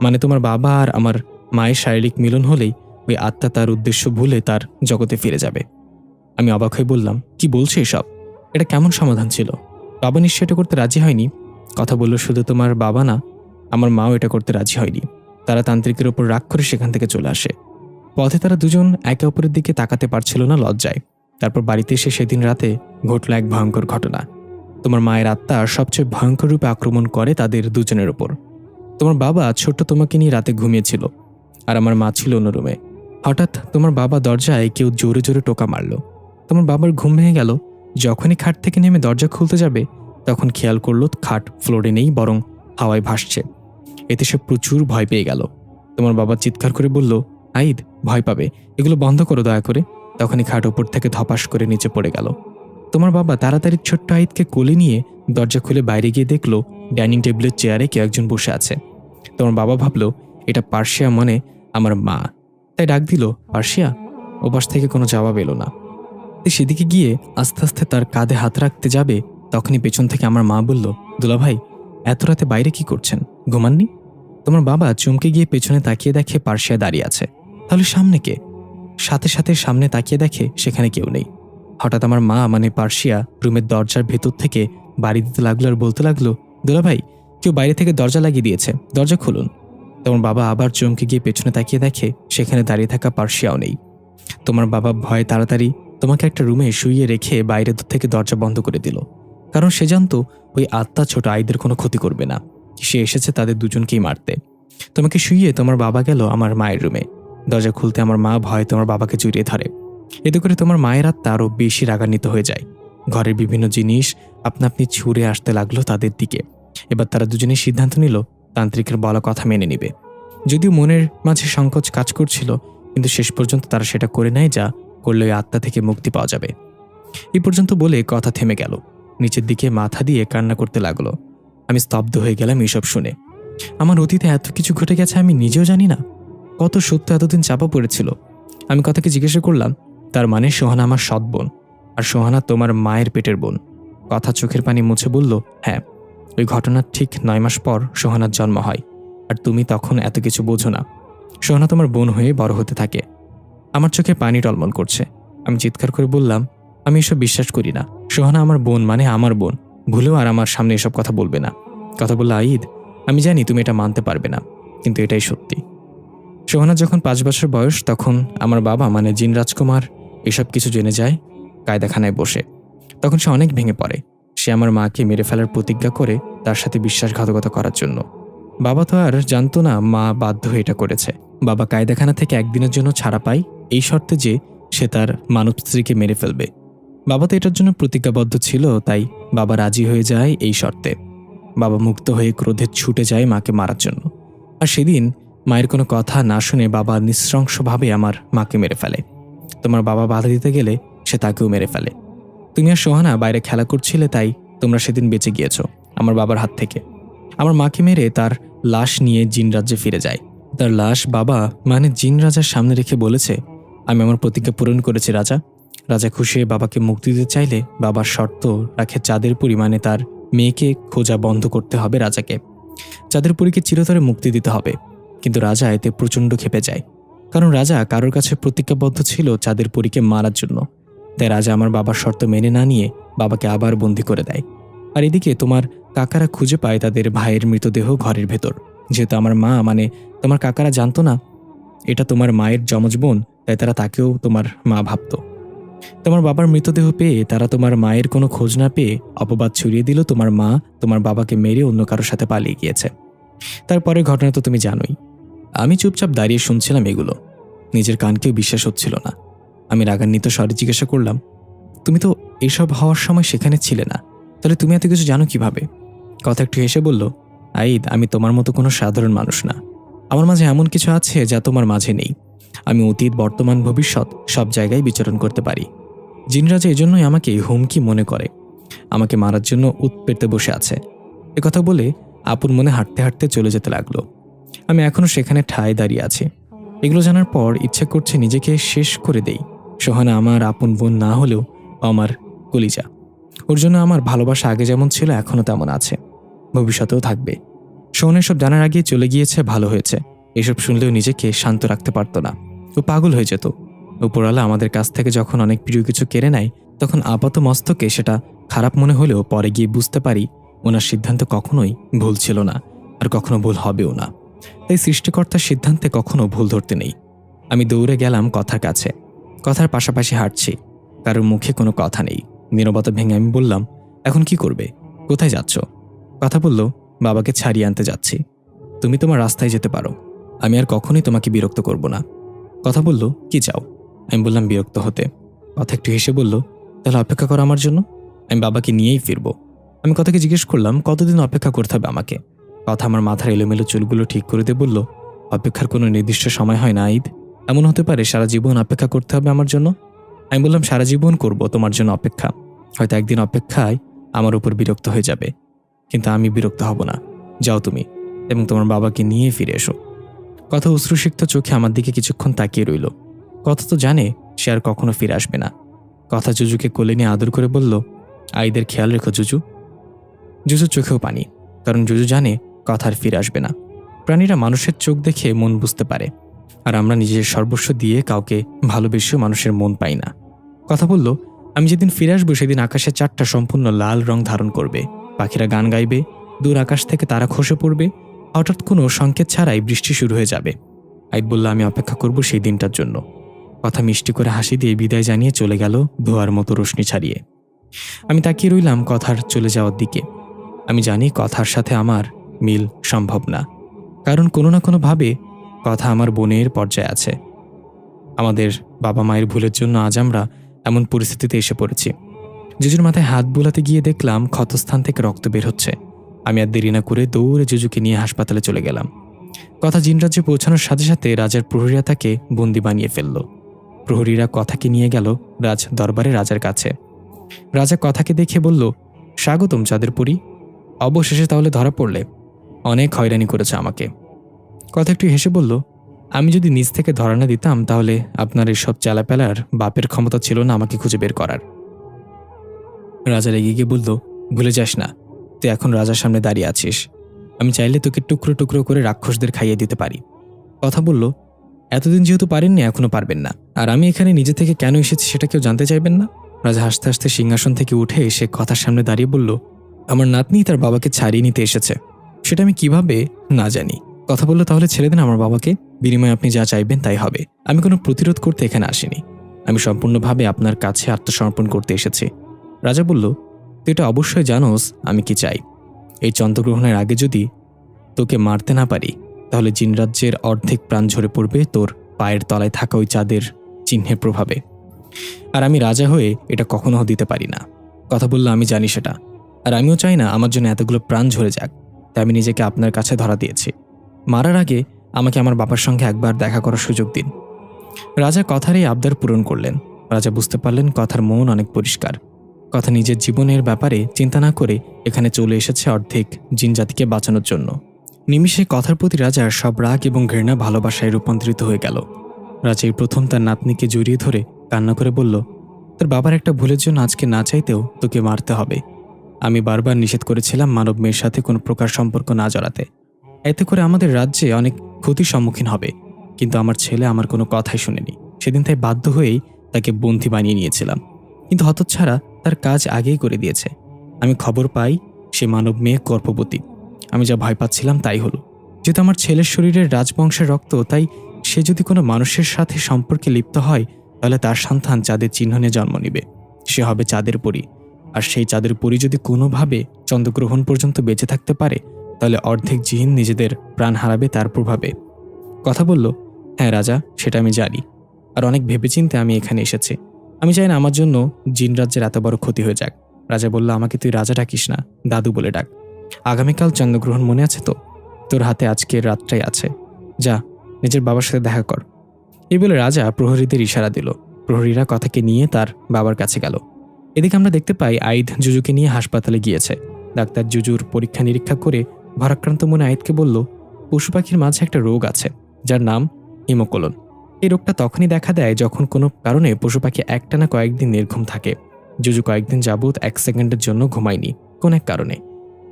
মানে তোমার বাবা আর আমার মায়ের শারীরিক মিলন হলেই ওই আত্মা তার উদ্দেশ্য ভুলে তার জগতে ফিরে যাবে। আমি অবাক হয়ে বললাম, কি বলছো এসব? এটা কেমন সমাধান ছিল? বাবা নিশ্চয় এটা করতে রাজি হয়নি। কথা বলল, শুধু তোমার বাবা না, আমার মাও এটা করতে রাজি হয়নি। তারা তান্ত্রিকের ওপর রাগ করে সেখান থেকে চলে আসে। পথে তারা দুজন একে অপরের দিকে তাকাতে পারছিল না লজ্জায়। তারপর বাড়িতে এসে সেদিন রাতে ঘটল এক ভয়ঙ্কর ঘটনা। তোমার মায়ের আত্মা সবচেয়ে ভয়ঙ্কর রূপে আক্রমণ করে তাদের দুজনের ওপর। তোমার বাবা ছোট্ট তোমাকে নিয়ে রাতে ঘুমিয়েছিল আর আমার মা ছিল অন্য রুমে। হঠাৎ তোমার বাবা দরজায় কেউ জোরে জোরে টোকা মারল। তোমার বাবার ঘুম ভেঙে গেল। যখনই খাট থেকে নেমে দরজা খুলতে যাবে তখন খেয়াল করলো খাট ফ্লোরে নেই, বরং হাওয়ায় ভাসছে। এতে সে প্রচুর ভয় পেয়ে গেল। তোমার বাবা চিৎকার করে বলল, আইদ, ভয় পাবে, এগুলো বন্ধ করো দয়া করে। তখনই খাট ওপর থেকে ধপাস করে নিচে পড়ে গেল। তোমার বাবা তাড়াতাড়ি ছোট্ট আইদকে কোলে নিয়ে দরজা খুলে বাইরে গিয়ে দেখলো ডাইনিং টেবিলের চেয়ারে কেউ একজন বসে আছে। তোমার বাবা ভাবলো এটা পার্সিয়া, মানে আমার মা, তাই ডাক দিল, পার্সিয়া। ওপাশ থেকে কোনো জবাব এলো না। সেদিকে গিয়ে আস্তে আস্তে তার কাঁধে হাত রাখতে যাবে, তখনই পেছন থেকে আমার মা বলল, দুলাভাই, এত রাতে বাইরে কি করছেন? ঘুমাননি? তোমার বাবা চমকে গিয়ে পেছনে তাকিয়ে দেখে পার্সিয়া দাঁড়িয়ে আছে। তাহলে সামনে কে? সাথে সাথে সামনে তাকিয়ে দেখে সেখানে কেউ নেই। হঠাৎ আমার মা, মানে পার্সিয়া, রুমের দরজার ভেতর থেকে বাড়ি দিতে লাগলো আর বলতে লাগলো, দুলাভাই, কেউ বাইরে থেকে দরজা লাগিয়ে দিয়েছে, দরজা খুলুন। তোমার বাবা আবার চমকে গিয়ে পেছনে তাকিয়ে দেখে সেখানে দাঁড়িয়ে থাকা পার্সিয়াও নেই। তোমার বাবা ভয়ে তাড়াতাড়ি তোমাকে একটা রুমে শুইয়ে রেখে বাইরে থেকে দরজা বন্ধ করে দিল, কারণ সে জানতো ওই আত্মা ছোট আইদের কোনো ক্ষতি করবে না। সে এসেছে তাদের দুজনকেই মারতে। তোমাকে শুইয়ে তোমার বাবা গেল আমার মায়ের রুমে। দরজা খুলতে আমার মা ভয়ে তোমার বাবাকে জড়িয়ে ধরে। এতে করে তোমার মায়ের আত্মা আরও বেশি রাগান্বিত হয়ে যায়। ঘরের বিভিন্ন জিনিস আপনা আপনি ছুঁড়ে আসতে লাগলো তাদের দিকে। এবার তারা দুজনেই সিদ্ধান্ত নিল তান্ত্রিকের বলা কথা মেনে নিবে। যদিও মনের মাঝে সংকোচ কাজ করছিল, কিন্তু শেষ পর্যন্ত তারা সেটা করে নেয়, যা করলে ওই আত্মা থেকে মুক্তি পাওয়া যাবে। এই পর্যন্ত বলে কথা থেমে গেল। নিচের দিকে মাথা দিয়ে কান্না করতে লাগলো। আমি স্তব্ধ হয়ে গেলাম এসব শুনে। আমার অতীতে এত কিছু ঘটে গেছে আমি নিজেও জানি না। কত সত্য এতদিন চাপা পড়েছিল। আমি কথাকে জিজ্ঞাসা করলাম, তার মানে সোহানা আমার সৎ বোন, আর সোহানা তোমার মায়ের পেটের বোন? কথা চোখের পানি মুছে বলল, হ্যাঁ, ওই ঘটনার ঠিক 9 মাস পর সোহানার জন্ম হয়, আর তুমি তখন এত কিছু বোঝো না। সোহানা তোমার বোন হয়ে বড় হতে থাকে। আমার চোখে পানি টলমল করছে। আমি চিৎকার করে বললাম, আমি এসব বিশ্বাস করি না। সোহানা আমার বোন, মানে আমার বোন। ভুলেও আর আমার সামনে এসব কথা বলবে না। কথা বলল, আইদ, আমি জানি তুমি এটা মানতে পারবে না, কিন্তু এটাই সত্যি। সোহানা যখন 5 বছর বয়স তখন আমার বাবা, মানে জিন রাজকুমার, এসব কিছু জেনে যায় কায়দাখানায় বসে। তখন সে অনেক ভেঙে পড়ে। সে আমার মাকে মেরে ফেলার প্রতিজ্ঞা করে তার সাথে বিশ্বাসঘাতকতা করার জন্য। বাবা তো আর জানতো না মা বাধ্য হয়ে এটা করেছে। বাবা কায়দাখানা থেকে একদিনের জন্য ছাড়া পায়, এই শর্তে যে সে তার মানব স্ত্রীকে মেরে ফেলবে। বাবা তো এটার জন্য প্রতিজ্ঞাবদ্ধ ছিল, তাই বাবা রাজি হয়ে যায় এই শর্তে। বাবা মুক্ত হয়ে ক্রোধে ছুটে যায় মাকে মারার জন্য। আর সেদিন মায়ের কোনো কথা না শুনে বাবা নৃশংসভাবে আমার মাকে মেরে ফেলে। তোমার বাবা বাধা দিতে গেলে সে তাকেও মেরে ফেলে। তুমি আর সোহানা বাইরে খেলা করছিলে, তাই তোমরা সেদিন বেঁচে গিয়েছো আমার বাবার হাত থেকে। আমার মাকে মেরে তার লাশ নিয়ে জিন রাজ্যে ফিরে যায়। তার লাশ বাবা, মানে জিন রাজার সামনে রেখে বলেছে, আমি আমার প্রতিজ্ঞা পূরণ করেছি রাজা। রাজা খুশি হয়ে বাবাকে মুক্তি দিতে চাইলে বাবার শর্ত রাখে চাঁদের পরিমাণে তার মেয়েকে খোঁজা বন্ধ করতে হবে রাজাকে। চাঁদের পরীকে চিরতরে মুক্তি দিতে হবে। কিন্তু রাজা এতে প্রচণ্ড ক্ষেপে যায়, কারণ রাজা কারোর কাছে প্রতিজ্ঞাবদ্ধ ছিল চাঁদের পরীকে মারার জন্য। তাই রাজা আমার বাবার শর্ত মেনে না নিয়ে বাবাকে আবার বন্দি করে দেয়। আর এদিকে তোমার কাকারা খুঁজে পায় তাদের ভাইয়ের মৃতদেহ ঘরের ভেতর। যেহেতু আমার মা, মানে তোমার কাকারা জানতো না এটা তোমার মায়ের যমজ বোন, তাই তারা তাকেও তোমার মা ভাবত। তোমার বাবার মৃতদেহ পেয়ে তারা তোমার মায়ের কোনো খোঁজ না পেয়ে অপবাদ ছড়িয়ে দিল তোমার মা তোমার বাবাকে মেরে অন্য কারোর সাথে পালিয়ে গিয়েছে। তারপরে ঘটনা তো তুমি জানোই। আমি চুপচাপ দাঁড়িয়ে শুনছিলাম এগুলো। নিজের কানকেও বিশ্বাস হচ্ছিল না। আমি রাগান্বিত স্বরে জিজ্ঞাসা করলাম, তুমি তো এসব হওয়ার সময় সেখানে ছিলে না, তাহলে তুমি এত কিছু জানো কিভাবে? কথা একটু হেসে বলল, আইদ, আমি তোমার মতো কোনো সাধারণ মানুষ না। আমার মাঝে এমন কিছু আছে যা তোমার মাঝে নেই। আমি অতীত, বর্তমান, ভবিষ্যৎ সব জায়গায় বিচরণ করতে পারি। জিনরাজা এজন্যই আমাকে হুমকি মনে করে, আমাকে মারার জন্য উত পেতে বসে আছে। একথা বলে আপন মনে হাঁটতে হাঁটতে চলে যেতে লাগলো। আমি এখনও সেখানে ঠায় দাঁড়িয়ে আছি। এগুলো জানার পর ইচ্ছে করছে নিজেকে শেষ করে দেই। সোহানা আমার আপন বোন না হলেও আমার কলিজা। ওর জন্য আমার ভালোবাসা আগে যেমন ছিল এখনও তেমন আছে, ভবিষ্যতেও থাকবে। সোহানা এসব জানার আগে চলে গিয়েছে, ভালো হয়েছে। এসব শুনলেও নিজেকে শান্ত রাখতে পারতো না, ও পাগল হয়ে যেত। উপরওয়ালা আমাদের কাছ থেকে যখন অনেক প্রিয় কিছু কেড়ে নেয় তখন আপাত মস্তকে সেটা খারাপ মনে হলেও পরে গিয়ে বুঝতে পারি ওনার সিদ্ধান্ত কখনোই ভুল ছিল না, আর কখনো ভুল হবেও না। তাই সৃষ্টিকর্তার সিদ্ধান্তে কখনো ভুল ধরতে নেই। আমি দৌড়ে গেলাম কথার কাছে। কথার পাশাপাশি হাঁটছি, কারোর মুখে কোনো কথা নেই। নীরবতা ভেঙে আমি বললাম, এখন কি করবে? কোথায় যাচ্ছ? কথা বলল, বাবাকে ছাড়িয়ে আনতে যাচ্ছি। তুমি তোমার রাস্তায় যেতে পারো, আমি আর কখনোই তোমাকে বিরক্ত করব না। কথা বলল, কি চাও? আমি বললাম, বিরক্ত হতে। কথা একটু হেসে বলল, তাহলে অপেক্ষা করো আমার জন্য, আমি বাবাকে নিয়েই ফিরব। আমি কথাকে জিজ্ঞেস করলাম, কতদিন অপেক্ষা করতে হবে আমাকে? কথা আমার মাথার এলোমেলো চুলগুলো ঠিক করে দিয়ে বলল, অপেক্ষার কোনো নির্দিষ্ট সময় হয় না ঈদ। এমন হতে পারে সারা জীবন অপেক্ষা করতে হবে আমার জন্য। আমি বললাম, সারা জীবন করব তোমার জন্য অপেক্ষা। হয়তো একদিন অপেক্ষায় আমার উপর বিরক্ত হয়ে যাবে, কিন্তু আমি বিরক্ত হব না। যাও তুমি, এবং তোমার বাবাকে নিয়ে ফিরে এসো। কথা অশ্রুসিক্ত চোখে আমার দিকে কিছুক্ষণ তাকিয়ে রইল। কথা তো জানে সে আর কখনো ফিরে আসবে না। কথা জুজুকে কোলে নিয়ে আদর করে বলল, আইদের খেয়াল রেখো জুজু। জুজুর চোখেও পানি, কারণ জুজু জানে কথা আর ফিরে আসবে না। প্রাণীরা মানুষের চোখ দেখে মন বুঝতে পারে, আর আমরা নিজের সর্বস্ব দিয়ে কাউকে ভালোবেসেও মানুষের মন পাই না। কথা বলল, আমি যেদিন ফিরে আসবো সেদিন আকাশের চারটা সম্পূর্ণ লাল রং ধারণ করবে, পাখিরা গান গাইবে, দূর আকাশ থেকে তারা খসে পড়বে, হঠাৎ কোনো সংকেত ছাড়াই বৃষ্টি শুরু হয়ে যাবে। আইদ বলল, আমি অপেক্ষা করব সেই দিনটার জন্য। কথা মিষ্টি করে হাসি দিয়ে বিদায় জানিয়ে চলে গেল ধোয়ার মতো রোশনি ছাড়িয়ে। আমি তাকিয়ে রইলাম কথার চলে যাওয়ার দিকে। আমি জানি কথার সাথে আমার মিল সম্ভব না, কারণ কোনো না কোনোভাবে কথা আমার বোনের পর্যায়ে আছে। আমাদের বাবা মায়ের ভুলের জন্য আজ আমরা এমন পরিস্থিতিতে এসে পড়েছি। জুজুর মাথায় হাত বুলাতে গিয়ে দেখলাম ক্ষতস্থান থেকে রক্ত বের হচ্ছে। আমি আর দেরি না করে দৌড়ে জুজুকে নিয়ে হাসপাতালে চলে গেলাম। কথা জিনরাজ্যে পৌঁছানোর সাথে সাথে রাজার প্রহরীরা তাকে বন্দি বানিয়ে ফেলল। প্রহরীরা কথাকে নিয়ে গেল রাজ দরবারে রাজার কাছে। রাজা কথাকে দেখে বলল, স্বাগতম চাঁদেরপুরী, অবশেষে তাহলে ধরা পড়লে। অনেক হয়রানি করেছে আমাকে। কথা একটু হেসে বলল, আমি যদি নিজ থেকে ধরা না দিতাম তাহলে আপনার এসব চালাপেলার বাপের ক্ষমতা ছিল না আমাকে খুঁজে বের করার। রাজা রেগে গিয়ে বলল, ভুলে যাস না তুই এখন রাজার সামনে দাঁড়িয়ে আছিস। আমি চাইলে তোকে টুকরো টুকরো করে রাক্ষসদের খাইয়ে দিতে পারি। কথা বলল, এতদিন যেহেতু পারেননি এখনো পারবেন না, আর আমি এখানে নিজে থেকে কেন এসেছি সেটা কেউ জানতে চাইবেন না? রাজা হাসতে হাসতে সিংহাসন থেকে উঠে এসে কথার সামনে দাঁড়িয়ে বলল, আমার নাতনি তার বাবাকে ছাড়িয়ে নিতে এসেছে, সেটা আমি কিভাবে না জানি। কথা বলল, তাহলে ছেড়ে দেন আমার বাবাকে, বিনিময়ে আপনি যা চাইবেন তাই হবে। আমি কোনো প্রতিরোধ করতে এখানে আসিনি, আমি সম্পূর্ণভাবে আপনার কাছে আত্মসমর্পণ করতে এসেছি। রাজা বলল, তুই এটা অবশ্যই জানোস আমি কি চাই। এই চন্দ্রগ্রহণের আগে যদি তোকে মারতে না পারি তাহলে জিনরাজ্যের অর্ধেক প্রাণ ঝরে পড়বে তোর পায়ের তলায় থাকা ওই চাঁদের চিহ্নের প্রভাবে, আর আমি রাজা হয়ে এটা কখনো দিতে পারি না। কথা বলল, আমি জানি সেটা, আর আমিও চাই না আমার জন্য এতগুলো প্রাণ ঝরে যাক, তাই আমি নিজেকে আপনার কাছে ধরা দিয়েছি। মারার আগে আমাকে আমার বাবার সঙ্গে একবার দেখা করার সুযোগ দিন। রাজা কথার এই আবদার পূরণ করলেন। রাজা বুঝতে পারলেন কথার মন অনেক পরিষ্কার। কথা নিজের জীবনের ব্যাপারে চিন্তা না করে এখানে চলে এসেছে অর্ধেক জিনজাতিকে বাঁচানোর জন্য। নিমিষে কথার প্রতি রাজার সব রাগ এবং ঘৃণা ভালোবাসায় রূপান্তরিত হয়ে গেল। রাজা এই প্রথম তার নাতনিকে জড়িয়ে ধরে কান্না করে বলল, তোর বাবার একটা ভুলের জন্য আজকে না চাইতেও তোকে মারতে হবে। আমি বারবার নিষেধ করেছিলাম মানব মেয়ের সাথে কোনো প্রকার সম্পর্ক না জড়াতে, এতে করে আমাদের রাজ্যে অনেক ক্ষতির সম্মুখীন হবে, কিন্তু আমার ছেলে আমার কোনো কথাই শুনেনি। সেদিন তাই বাধ্য হয়েই তাকে বন্দী বানিয়ে নিয়েছিলাম, কিন্তু হতচ্ছাড়া তার কাজ আগেই করে দিয়েছে। আমি খবর পাই সে মানব মেয়ে গর্ভবতী। আমি যা ভয় পাচ্ছিলাম তাই হলো। যেহেতু আমার ছেলের শরীরের রাজবংশের রক্ত, তাই সে যদি কোনো মানুষের সাথে সম্পর্কে লিপ্ত হয় তাহলে তার সন্তান চাঁদের চিহ্ন নিয়ে জন্ম নিবে। সে হবে চাঁদের পরী। আর সেই চাঁদের পরী যদি কোনোভাবে চন্দ্রগ্রহণ পর্যন্ত বেঁচে থাকতে পারে, তাহলে অর্ধেক জিন নিজেদের প্রাণ হারাবে তার প্রভাবে। কথা বলল, হ্যাঁ রাজা, সেটা আমি জানি। আর অনেক ভেবেচিন্তে আমি এখানে এসেছি। আমি চাই না আমার জন্য জিন রাজ্যের এত বড় ক্ষতি হয়ে যাক। রাজা বলল, আমাকে তুই রাজা ডাকিস না, দাদু বলে ডাক। আগামীকাল চন্দ্রগ্রহণ মনে আছে তো? তোর হাতে আজকের রাতটাই আছে। যা, নিজের বাবার সাথে দেখা কর। এই বলে রাজা প্রহরীদের ইশারা দিল। প্রহরীরা কথাকে নিয়ে তার বাবার কাছে গেল। এদিকে আমরা দেখতে পাই আইদ জুজুকে নিয়ে হাসপাতালে গিয়েছে। ডাক্তার জুজুর পরীক্ষা নিরীক্ষা করে ভারাক্রান্ত মনে আইদকে বলল, পশু পাখির মাঝে একটা রোগ আছে যার নাম হিমোকোলন। এই রোগটা তখনই দেখা দেয় যখন কোনো কারণে পশু পাখি একটানা কয়েকদিন নির্ঘুম থাকে। জুজু কয়েকদিন যাবৎ 1 সেকেন্ডের জন্য ঘুমায়নি কোন এক কারণে।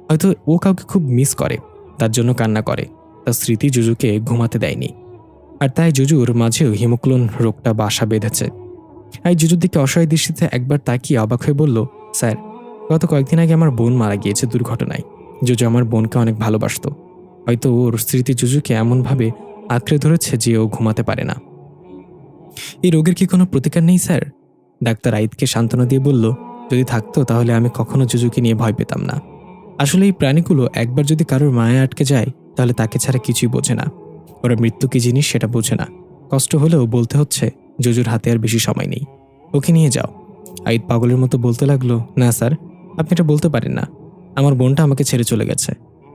হয়তো ও কাউকে খুব মিস করে, তার জন্য কান্না করে। তার স্মৃতি জুজুকে ঘুমাতে দেয়নি। আর তাই জুজুর মাঝেও হিমোক্লোন রোগটা বাসা বেঁধেছে। এই জুজুর দিকে অসহায় দৃষ্টিতে একবার তাকিয়ে অবাক হয়ে বলল, স্যার, গত কয়েকদিন আগে আমার বোন মারা গিয়েছে দুর্ঘটনায়। জুজু আমার বোনকে অনেক ভালোবাসত। হয়তো ওর স্মৃতি জুজুকে এমনভাবে আঁকড়ে ধরেছে যে ও ঘুমাতে পারে না। এই রোগের কি কোনো প্রতিকার নেই স্যার? ডাক্তার আইদকে সান্ত্বনা দিয়ে বলল, যদি থাকতো তাহলে আমি কখনো জুজুকে নিয়ে ভয় পেতাম না। আসলে এই প্রাণীগুলো একবার যদি কারোর মায়া আটকে যায়, তাহলে তাকে ছাড়া কিছুই বোঝে না। ওরা মৃত্যু কি জিনিস সেটা বোঝে না। কষ্ট হলেও বলতে হচ্ছে, জুজুর হাতে আর বেশি সময় নেই, ওকে নিয়ে যাও। আইদ পাগলের মতো বলতে লাগলো, না স্যার, আপনি এটা বলতে পারেন না। আমার বোনটা আমাকে ছেড়ে চলে গেছে।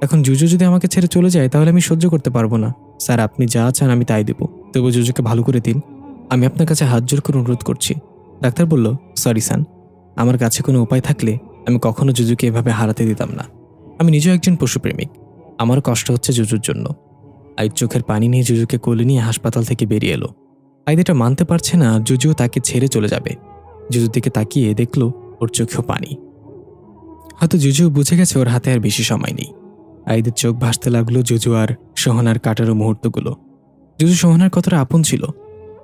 এখন জুজু যদি আমাকে ছেড়ে চলে যায় তাহলে আমি সহ্য করতে পারবো না। স্যার, আপনি যা চান আমি তাই দেব, তবু জুজুকে ভালো করে দিন। আমি আপনার কাছে হাত জোর করে অনুরোধ করছি। ডাক্তার বলল, সরি স্যার, আমার কাছে কোনো উপায় থাকলে আমি কখনো জুজুকে এভাবে হারাতে দিতাম না। আমি নিজেও একজন পশুপ্রেমিক, আমারও কষ্ট হচ্ছে জুজুর জন্য। আইদ চোখের পানি নিয়ে জুজুকে কোলে নিয়ে হাসপাতাল থেকে বেরিয়ে এলো। আইদ এটা মানতে পারছে না জুজুও তাকে ছেড়ে চলে যাবে। জুজুর দিকে তাকিয়ে দেখলো ওর চোখেও পানি। হয়তো জুজু বুঝে গেছে ওর হাতে আর বেশি সময় নেই। আইদের চোখ ভাসতে লাগলো জুজু আর সোহানার কাটারো মুহূর্তগুলো। জুজু সোহানার কতটা আপন ছিল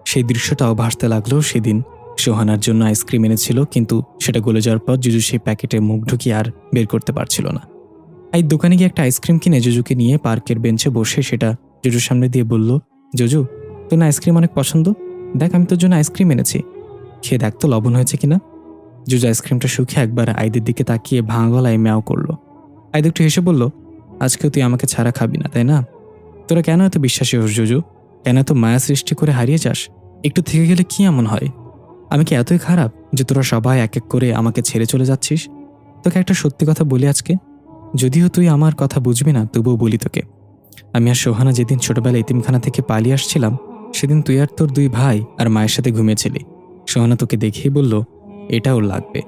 সেই দৃশ্যটাও ভাসতে লাগলো। সেদিন সোহানার জন্য আইসক্রিম এনেছিল, কিন্তু সেটা গলে যাওয়ার পর জুজু সেই প্যাকেটে মুখ ঢুকিয়ে আর বের করতে পারছিল না। আইদ দোকানে গিয়ে একটা আইসক্রিম কিনে জুজুকে নিয়ে পার্কের বেঞ্চে বসে সেটা জুজুর সামনে দিয়ে বলল, জুজু, তোর না আইসক্রিম অনেক পছন্দ? দেখ, আমি তোর জন্য আইসক্রিম এনেছি, খেয়ে দেখ তো লবণ হয়েছে কিনা। জুজু আইসক্রিমটা শুকে একবার আইদের দিকে তাকিয়ে ভাঙা গলায় ম্যাও করলো। আইদ একটু হেসে বলল, আজকেও তুই আমাকে ছাড়া খাবি না, তাই না? তোরা কেন এত বিশ্বাসী হোস জুজু? কেন এত মায়া সৃষ্টি করে হারিয়ে যাস? একটু থেকে গেলে কি এমন হয়? আমি কি এতই খারাপ যে তোরা সবাই এক এক করে আমাকে ছেড়ে চলে যাচ্ছিস? তোকে একটা সত্যি কথা বলি আজকে, যদিও তুই আমার কথা বুঝবি না, তবুও বলি তোকে। আমি আর সোহানা যেদিন ছোটবেলা এতিমখানা থেকে পালিয়ে আসছিলাম, সেদিন তুই আর তোর 2 ভাই আর মায়ের সাথে ঘুমিয়েছিলি। সোহানা তোকে দেখেই বলল, এটা ওর লাগবে।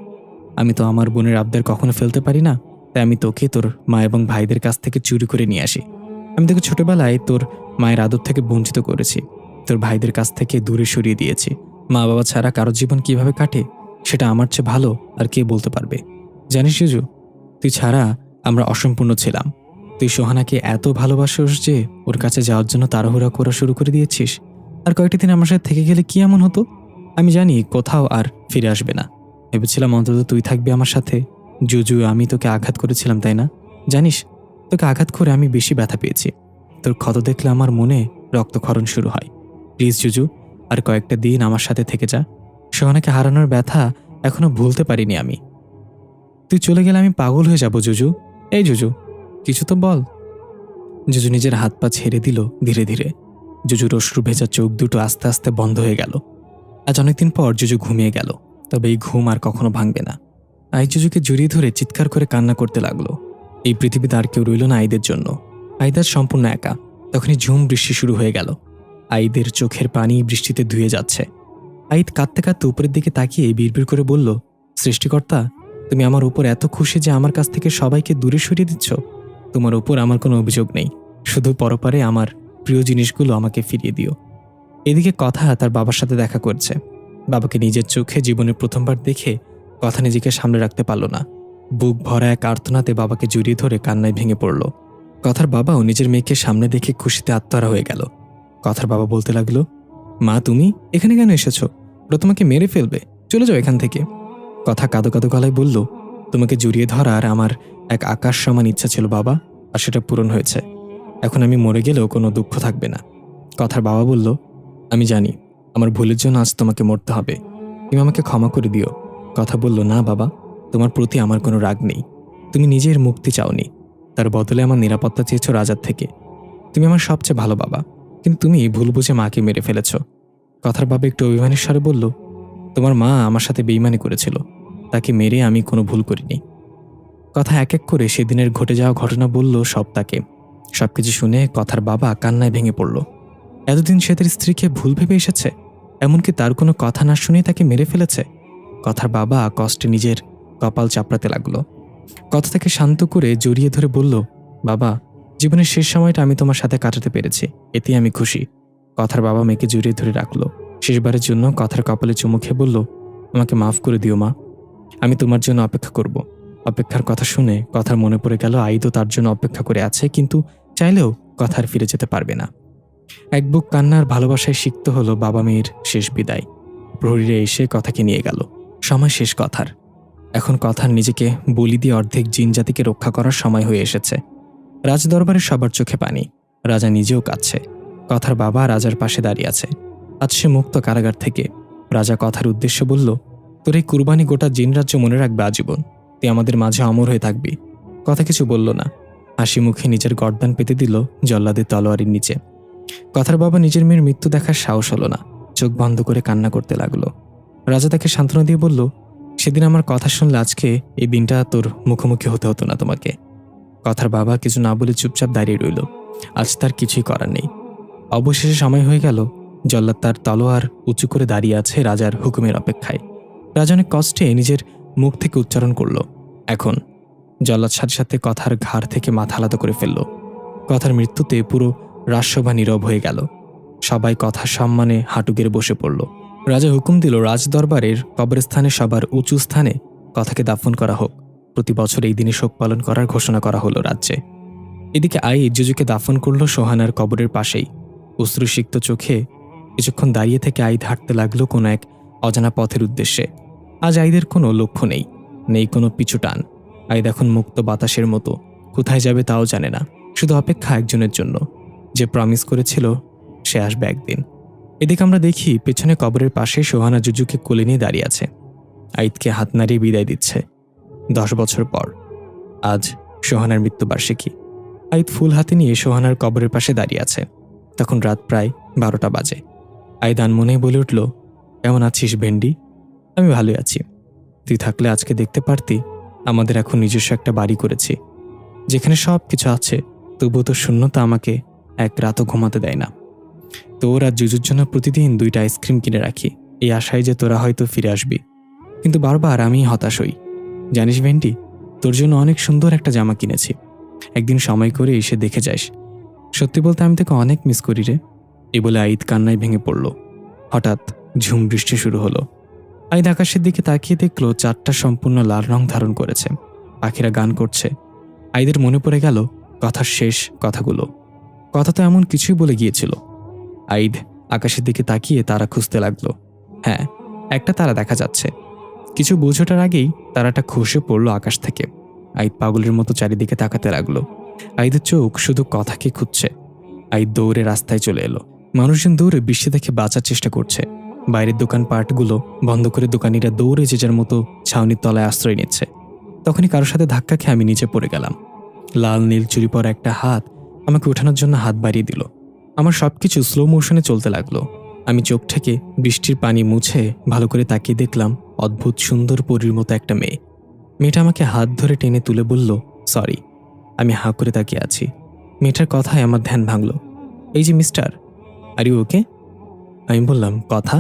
আমি তো আমার বোনের আবদার কখনো ফেলতে পারি না, তাই আমি তোকে তোর মা এবং ভাইদের কাছ থেকে চুরি করে নিয়ে আসি। আমি তোকে ছোটবেলায় তোর মায়ের আদর থেকে বঞ্চিত করেছি, তোর ভাইদের কাছ থেকে দূরে সরিয়ে দিয়েছি। মা বাবা ছাড়া কারো জীবন কিভাবে কাটে সেটা আমার চেয়ে ভালো আর কে বলতে পারবে। জানিস জুজু, তুই ছাড়া আমরা অসম্পূর্ণ ছিলাম। তুই সোহানাকে এত ভালোবাসিস যে ওর কাছে যাওয়ার জন্য তাড়াহুড়া করা শুরু করে দিয়েছিস। আর কয়েকটা দিন আমার সাথে থেকে গেলে কি এমন হতো? আমি জানি কোথাও আর ফিরে আসবে না। ভেবেছিলাম অন্তত তুই থাকবি আমার সাথে। জুজু, আমি তোকে আঘাত করেছিলাম, তাই না? জানিস, তোকে আঘাত করে আমি বেশি ব্যথা পেয়েছি। তোর ক্ষত দেখলে আমার মনে রক্তক্ষরণ শুরু হয়। প্লিজ জুজু, আর কয়েকটা দিন আমার সাথে থেকে যা। সোহানাকে হারানোর ব্যথা এখনো ভুলতে পারিনি আমি। তুই চলে গেলে আমি পাগল হয়ে যাব জুজু। এই জুজু, কিছু তো বল। জুজু নিজের হাত পা ছেড়ে দিল ধীরে ধীরে। জুজুর অশ্রু ভেজা চোখ দুটো আস্তে আস্তে বন্ধ হয়ে গেল। আজ অনেকদিন পর জুজু ঘুমিয়ে গেল, তবে এই ঘুম আর কখনো ভাঙবে না। আইদ জুজুকে জড়িয়ে ধরে চিৎকার করে কান্না করতে লাগলো। এই পৃথিবীতে আর কেউ রইল না আইদের জন্য। আইদ আজ সম্পূর্ণ একা। তখনই ঝুম বৃষ্টি শুরু হয়ে গেল। আইদের চোখের পানি বৃষ্টিতে ধুয়ে যাচ্ছে। আইদ কাঁদতে কাঁদতে উপরের দিকে তাকিয়ে বিড়বিড় করে বলল, সৃষ্টিকর্তা, তুমি আমার উপর এত খুশি যে আমার কাছ থেকে সবাইকে দূরে সরিয়ে দিচ্ছ। তোমার উপর আমার কোনো অভিযোগ নেই, শুধু পরপারে আমার প্রিয় জিনিসগুলো আমাকে ফিরিয়ে দিও। এদিকে কথা তার বাবার সাথে দেখা করছে। বাবাকে নিজের চোখে জীবনের প্রথমবার দেখে কথা নিজেকে সামনে রাখতে পারল না। বুক ভরা এক আর্তনাতে বাবাকে জড়িয়ে ধরে কান্নায় ভেঙে পড়ল। কথার বাবাও নিজের মেয়েকে সামনে দেখে খুশিতে আত্মহারা হয়ে গেল। কথার বাবা বলতে লাগলো, মা, তুমি এখানে কেন এসেছো? ওরা তোমাকে মেরে ফেলবে, চলে যাও এখান থেকে। কথা কাঁদো কাঁদো গলায় বলল, তোমাকে জড়িয়ে ধরার আমার এক আকাশ সমান ইচ্ছা ছিল বাবা, আর সেটা পূরণ হয়েছে। এখন আমি মরে গেলেও কোনো দুঃখ থাকবে না। কথার বাবা বলল, আমি জানি, আমার ভুলের জন্য আজ তোমাকে মরতে হবে। তুমি আমাকে ক্ষমা করে দিও। কথা বলল, না বাবা, তোমার প্রতি আমার কোনো রাগ নেই। তুমি নিজের মুক্তি চাওনি, তার বদলে আমার নিরাপত্তা চেয়েছো রাজার থেকে। তুমি আমার সবচেয়ে ভালো বাবা, কিন্তু তুমি ভুল বুঝে মাকে মেরে ফেলেছ। কথার বাবা একটু অভিমানের স্বরে বলল, তোমার মা আমার সাথে বেইমানি করেছিল, তাকে মেরে আমি কোনো ভুল করিনি। কথা এক এক করে সেদিনের ঘটে যাওয়া ঘটনা বলল সব তাকে। সবকিছু শুনে কথার বাবা কান্নায় ভেঙে পড়ল। এতদিন সে তার স্ত্রীকে ভুল ভেবে এসেছে, এমনকি তার কোনো কথা না শুনেই তাকে মেরে ফেলেছে। কথার বাবা কষ্টে নিজের কপাল চাপড়াতে লাগলো। কথা তাকে শান্ত করে জড়িয়ে ধরে বলল, বাবা, জীবনের শেষ সময়টা আমি তোমার সাথে কাটাতে পেরেছি, এতেই আমি খুশি। কথার বাবা মেয়েকে জড়িয়ে ধরে রাখলো। শেষবারের জন্য কথার কপালে চুমু খেয়ে বলল, আমাকে মাফ করে দিও মা, আমি তোমার জন্য অপেক্ষা করব। অপেক্ষার কথা শুনে কথার মনে পড়ে গেল আইদও তার জন্য অপেক্ষা করে আছে, কিন্তু চাইলেও কথার ফিরে যেতে পারবে না। এক বুক কান্নার ভালোবাসায় সিক্ত হলো বাবা মেয়ের শেষ বিদায়। প্রহরীরা এসে কথাকে নিয়ে গেল। সময় শেষ কথার। এখন কথার নিজেকে বলি দিয়ে অর্ধেক জিন জাতিকে রক্ষা করার সময় হয়ে এসেছে। রাজদরবারে সবার চোখে পানি, রাজা নিজেও কাঁদছে। কথার বাবা রাজার পাশে দাঁড়িয়ে আছে। আজ সে মুক্ত কারাগার থেকে। রাজা কথার উদ্দেশ্যে বলল, তোর এই কুরবানি গোটা জিন রাজ্য মনে রাখবে আজীবন, তুই আমাদের মাঝে অমর হয়ে থাকবি। কথা কিছু বলল না, হাসি মুখে নিজের গর্দান পেতে দিল জল্লাদের তলোয়ারের নিচে। কথার বাবা নিজের মেয়ের মৃত্যু দেখার সাহস হলো না, চোখ বন্ধ করে কান্না করতে লাগলো। রাজা তাকে সান্ত্বনা দিয়ে বলল, সেদিন আমার কথা শুনলে আজকে এই দিনটা তোর মুখোমুখি হতে হতো না তোমাকে। কথার বাবা কিছু না বলে চুপচাপ দাঁড়িয়ে রইল। আজ তার কিছুই করার নেই। অবশেষে সময় হয়ে গেল। জল্লাদ তার তলোয়ার উঁচু করে দাঁড়িয়ে আছে রাজার হুকুমের অপেক্ষায়। রাজা অনেক কষ্টে নিজের মুখ থেকে উচ্চারণ করল, এখন। জল্লাদ সাথে সাথে কথার ঘাড় থেকে মাথা আলাদা করে ফেলল। কথার মৃত্যুতে পুরো রাজসভা নীরব হয়ে গেল। সবাই কথার সম্মানে হাঁটু গেড়ে বসে পড়ল। রাজা হুকুম দিল রাজদরবারের কবরস্থানে সবার উঁচু স্থানে কথাকে দাফন করা হোক। প্রতি বছর এই দিনে শোক পালন করার ঘোষণা করা হলো রাজ্যে। এদিকে আইদ জুজুকে দাফন করল সোহানার কবরের পাশেই। অশ্রুসিক্ত চোখে কিছুক্ষণ দাঁড়িয়ে থেকে আইদ হাঁটতে লাগলো কোনো এক অজানা পথের উদ্দেশ্যে। আজ আইদের কোনো লক্ষ্য নেই, নেই কোনো পিছু টান। আইদ এখন মুক্ত বাতাসের মতো, কোথায় যাবে তাও জানে না। শুধু অপেক্ষা একজনের জন্য, যে প্রমিস করেছিল সে আসবে একদিন। এদিকে আমরা দেখি পেছনে কবরের পাশে সোহানা জুজুকে কোলে নিয়ে দাঁড়িয়ে আছে। আইদকে হাত নাড়িয়ে বিদায় দিচ্ছে। 10 বছর পর আজ সোহানার মৃত্যুবার্ষিকী। আইদ ফুল হাতে নিয়ে সোহানার কবরের পাশে দাঁড়িয়ে আছে। তখন রাত প্রায় 12টা বাজে। আইদ আনমনেই বলে উঠল, কেমন আছিস ভেন্ডি? আমি ভালোই আছি। তুই থাকলে আজকে দেখতে পারতি আমাদের এখন নিজস্ব একটা বাড়ি করেছি, যেখানে সব কিছু আছে, তবুও তো শূন্যতা আমাকে এক রাতও ঘুমাতে দেয় না। তোর আর জুজুর জন্য প্রতিদিন 2টা আইসক্রিম কিনে রাখি, এই আশায় যে তোরা হয়তো ফিরে আসবি, কিন্তু বারবার আমি হতাশ হই। জানিস ভেন্ডি, তোর জন্য অনেক সুন্দর একটা জামা কিনেছি, একদিন সময় করে এসে দেখে যাস। সত্যি বলতে আমি তোকে অনেক মিস করি রে। এ বলে আইদ কান্নায় ভেঙে পড়ল। হঠাৎ ঝুম বৃষ্টি শুরু হলো। আইদ আকাশের দিকে তাকিয়ে দেখলো চাঁদটা সম্পূর্ণ লাল রং ধারণ করেছে, পাখিরা গান করছে। আইদের মনে পড়ে গেল কথার শেষ কথাগুলো। কথা তো এমন কিছুই বলে গিয়েছিল। আইদ আকাশের দিকে তাকিয়ে তারা খুঁজতে লাগলো। হ্যাঁ, একটা তারা দেখা যাচ্ছে। কিছু বোঝাটার আগেই তারাটা খসে পড়ল আকাশ থেকে। আইদ পাগলের মতো চারিদিকে তাকাতে লাগলো। আইদের চোখ শুধু কথাকে খুঁজছে। আইদ দৌড়ে রাস্তায় চলে এলো। মানুষজন দৌড়ে বৃষ্টি দেখে বাঁচার চেষ্টা করছে। বাইরের দোকানপাটগুলো বন্ধ করে দোকানিরা দৌড়ে যে যার মতো ছাউনির তলায় আশ্রয় নিচ্ছে। তখনই কারোর সাথে ধাক্কা খেয়ে আমি নিচে পড়ে গেলাম। লাল নীল চুরি পরা একটা হাত আমাকে ওঠানোর জন্য হাত বাড়িয়ে দিল। আমার সবকিছু স্লো মোশনে চলতে লাগলো। আমি চোখ থেকে বৃষ্টির পানি মুছে ভালো করে তাকিয়ে দেখলাম অদ্ভুত সুন্দর পরীর মতো একটা মেয়ে। মেয়েটা আমাকে হাত ধরে টেনে তুলে বলল, সরি। আমি হাঁ করে তাকিয়ে আছি। মেয়েটার কথায় আমার ধ্যান ভাঙল। এই যে মিস্টার, আর ইউ ওকে? আমি বললাম, কথা?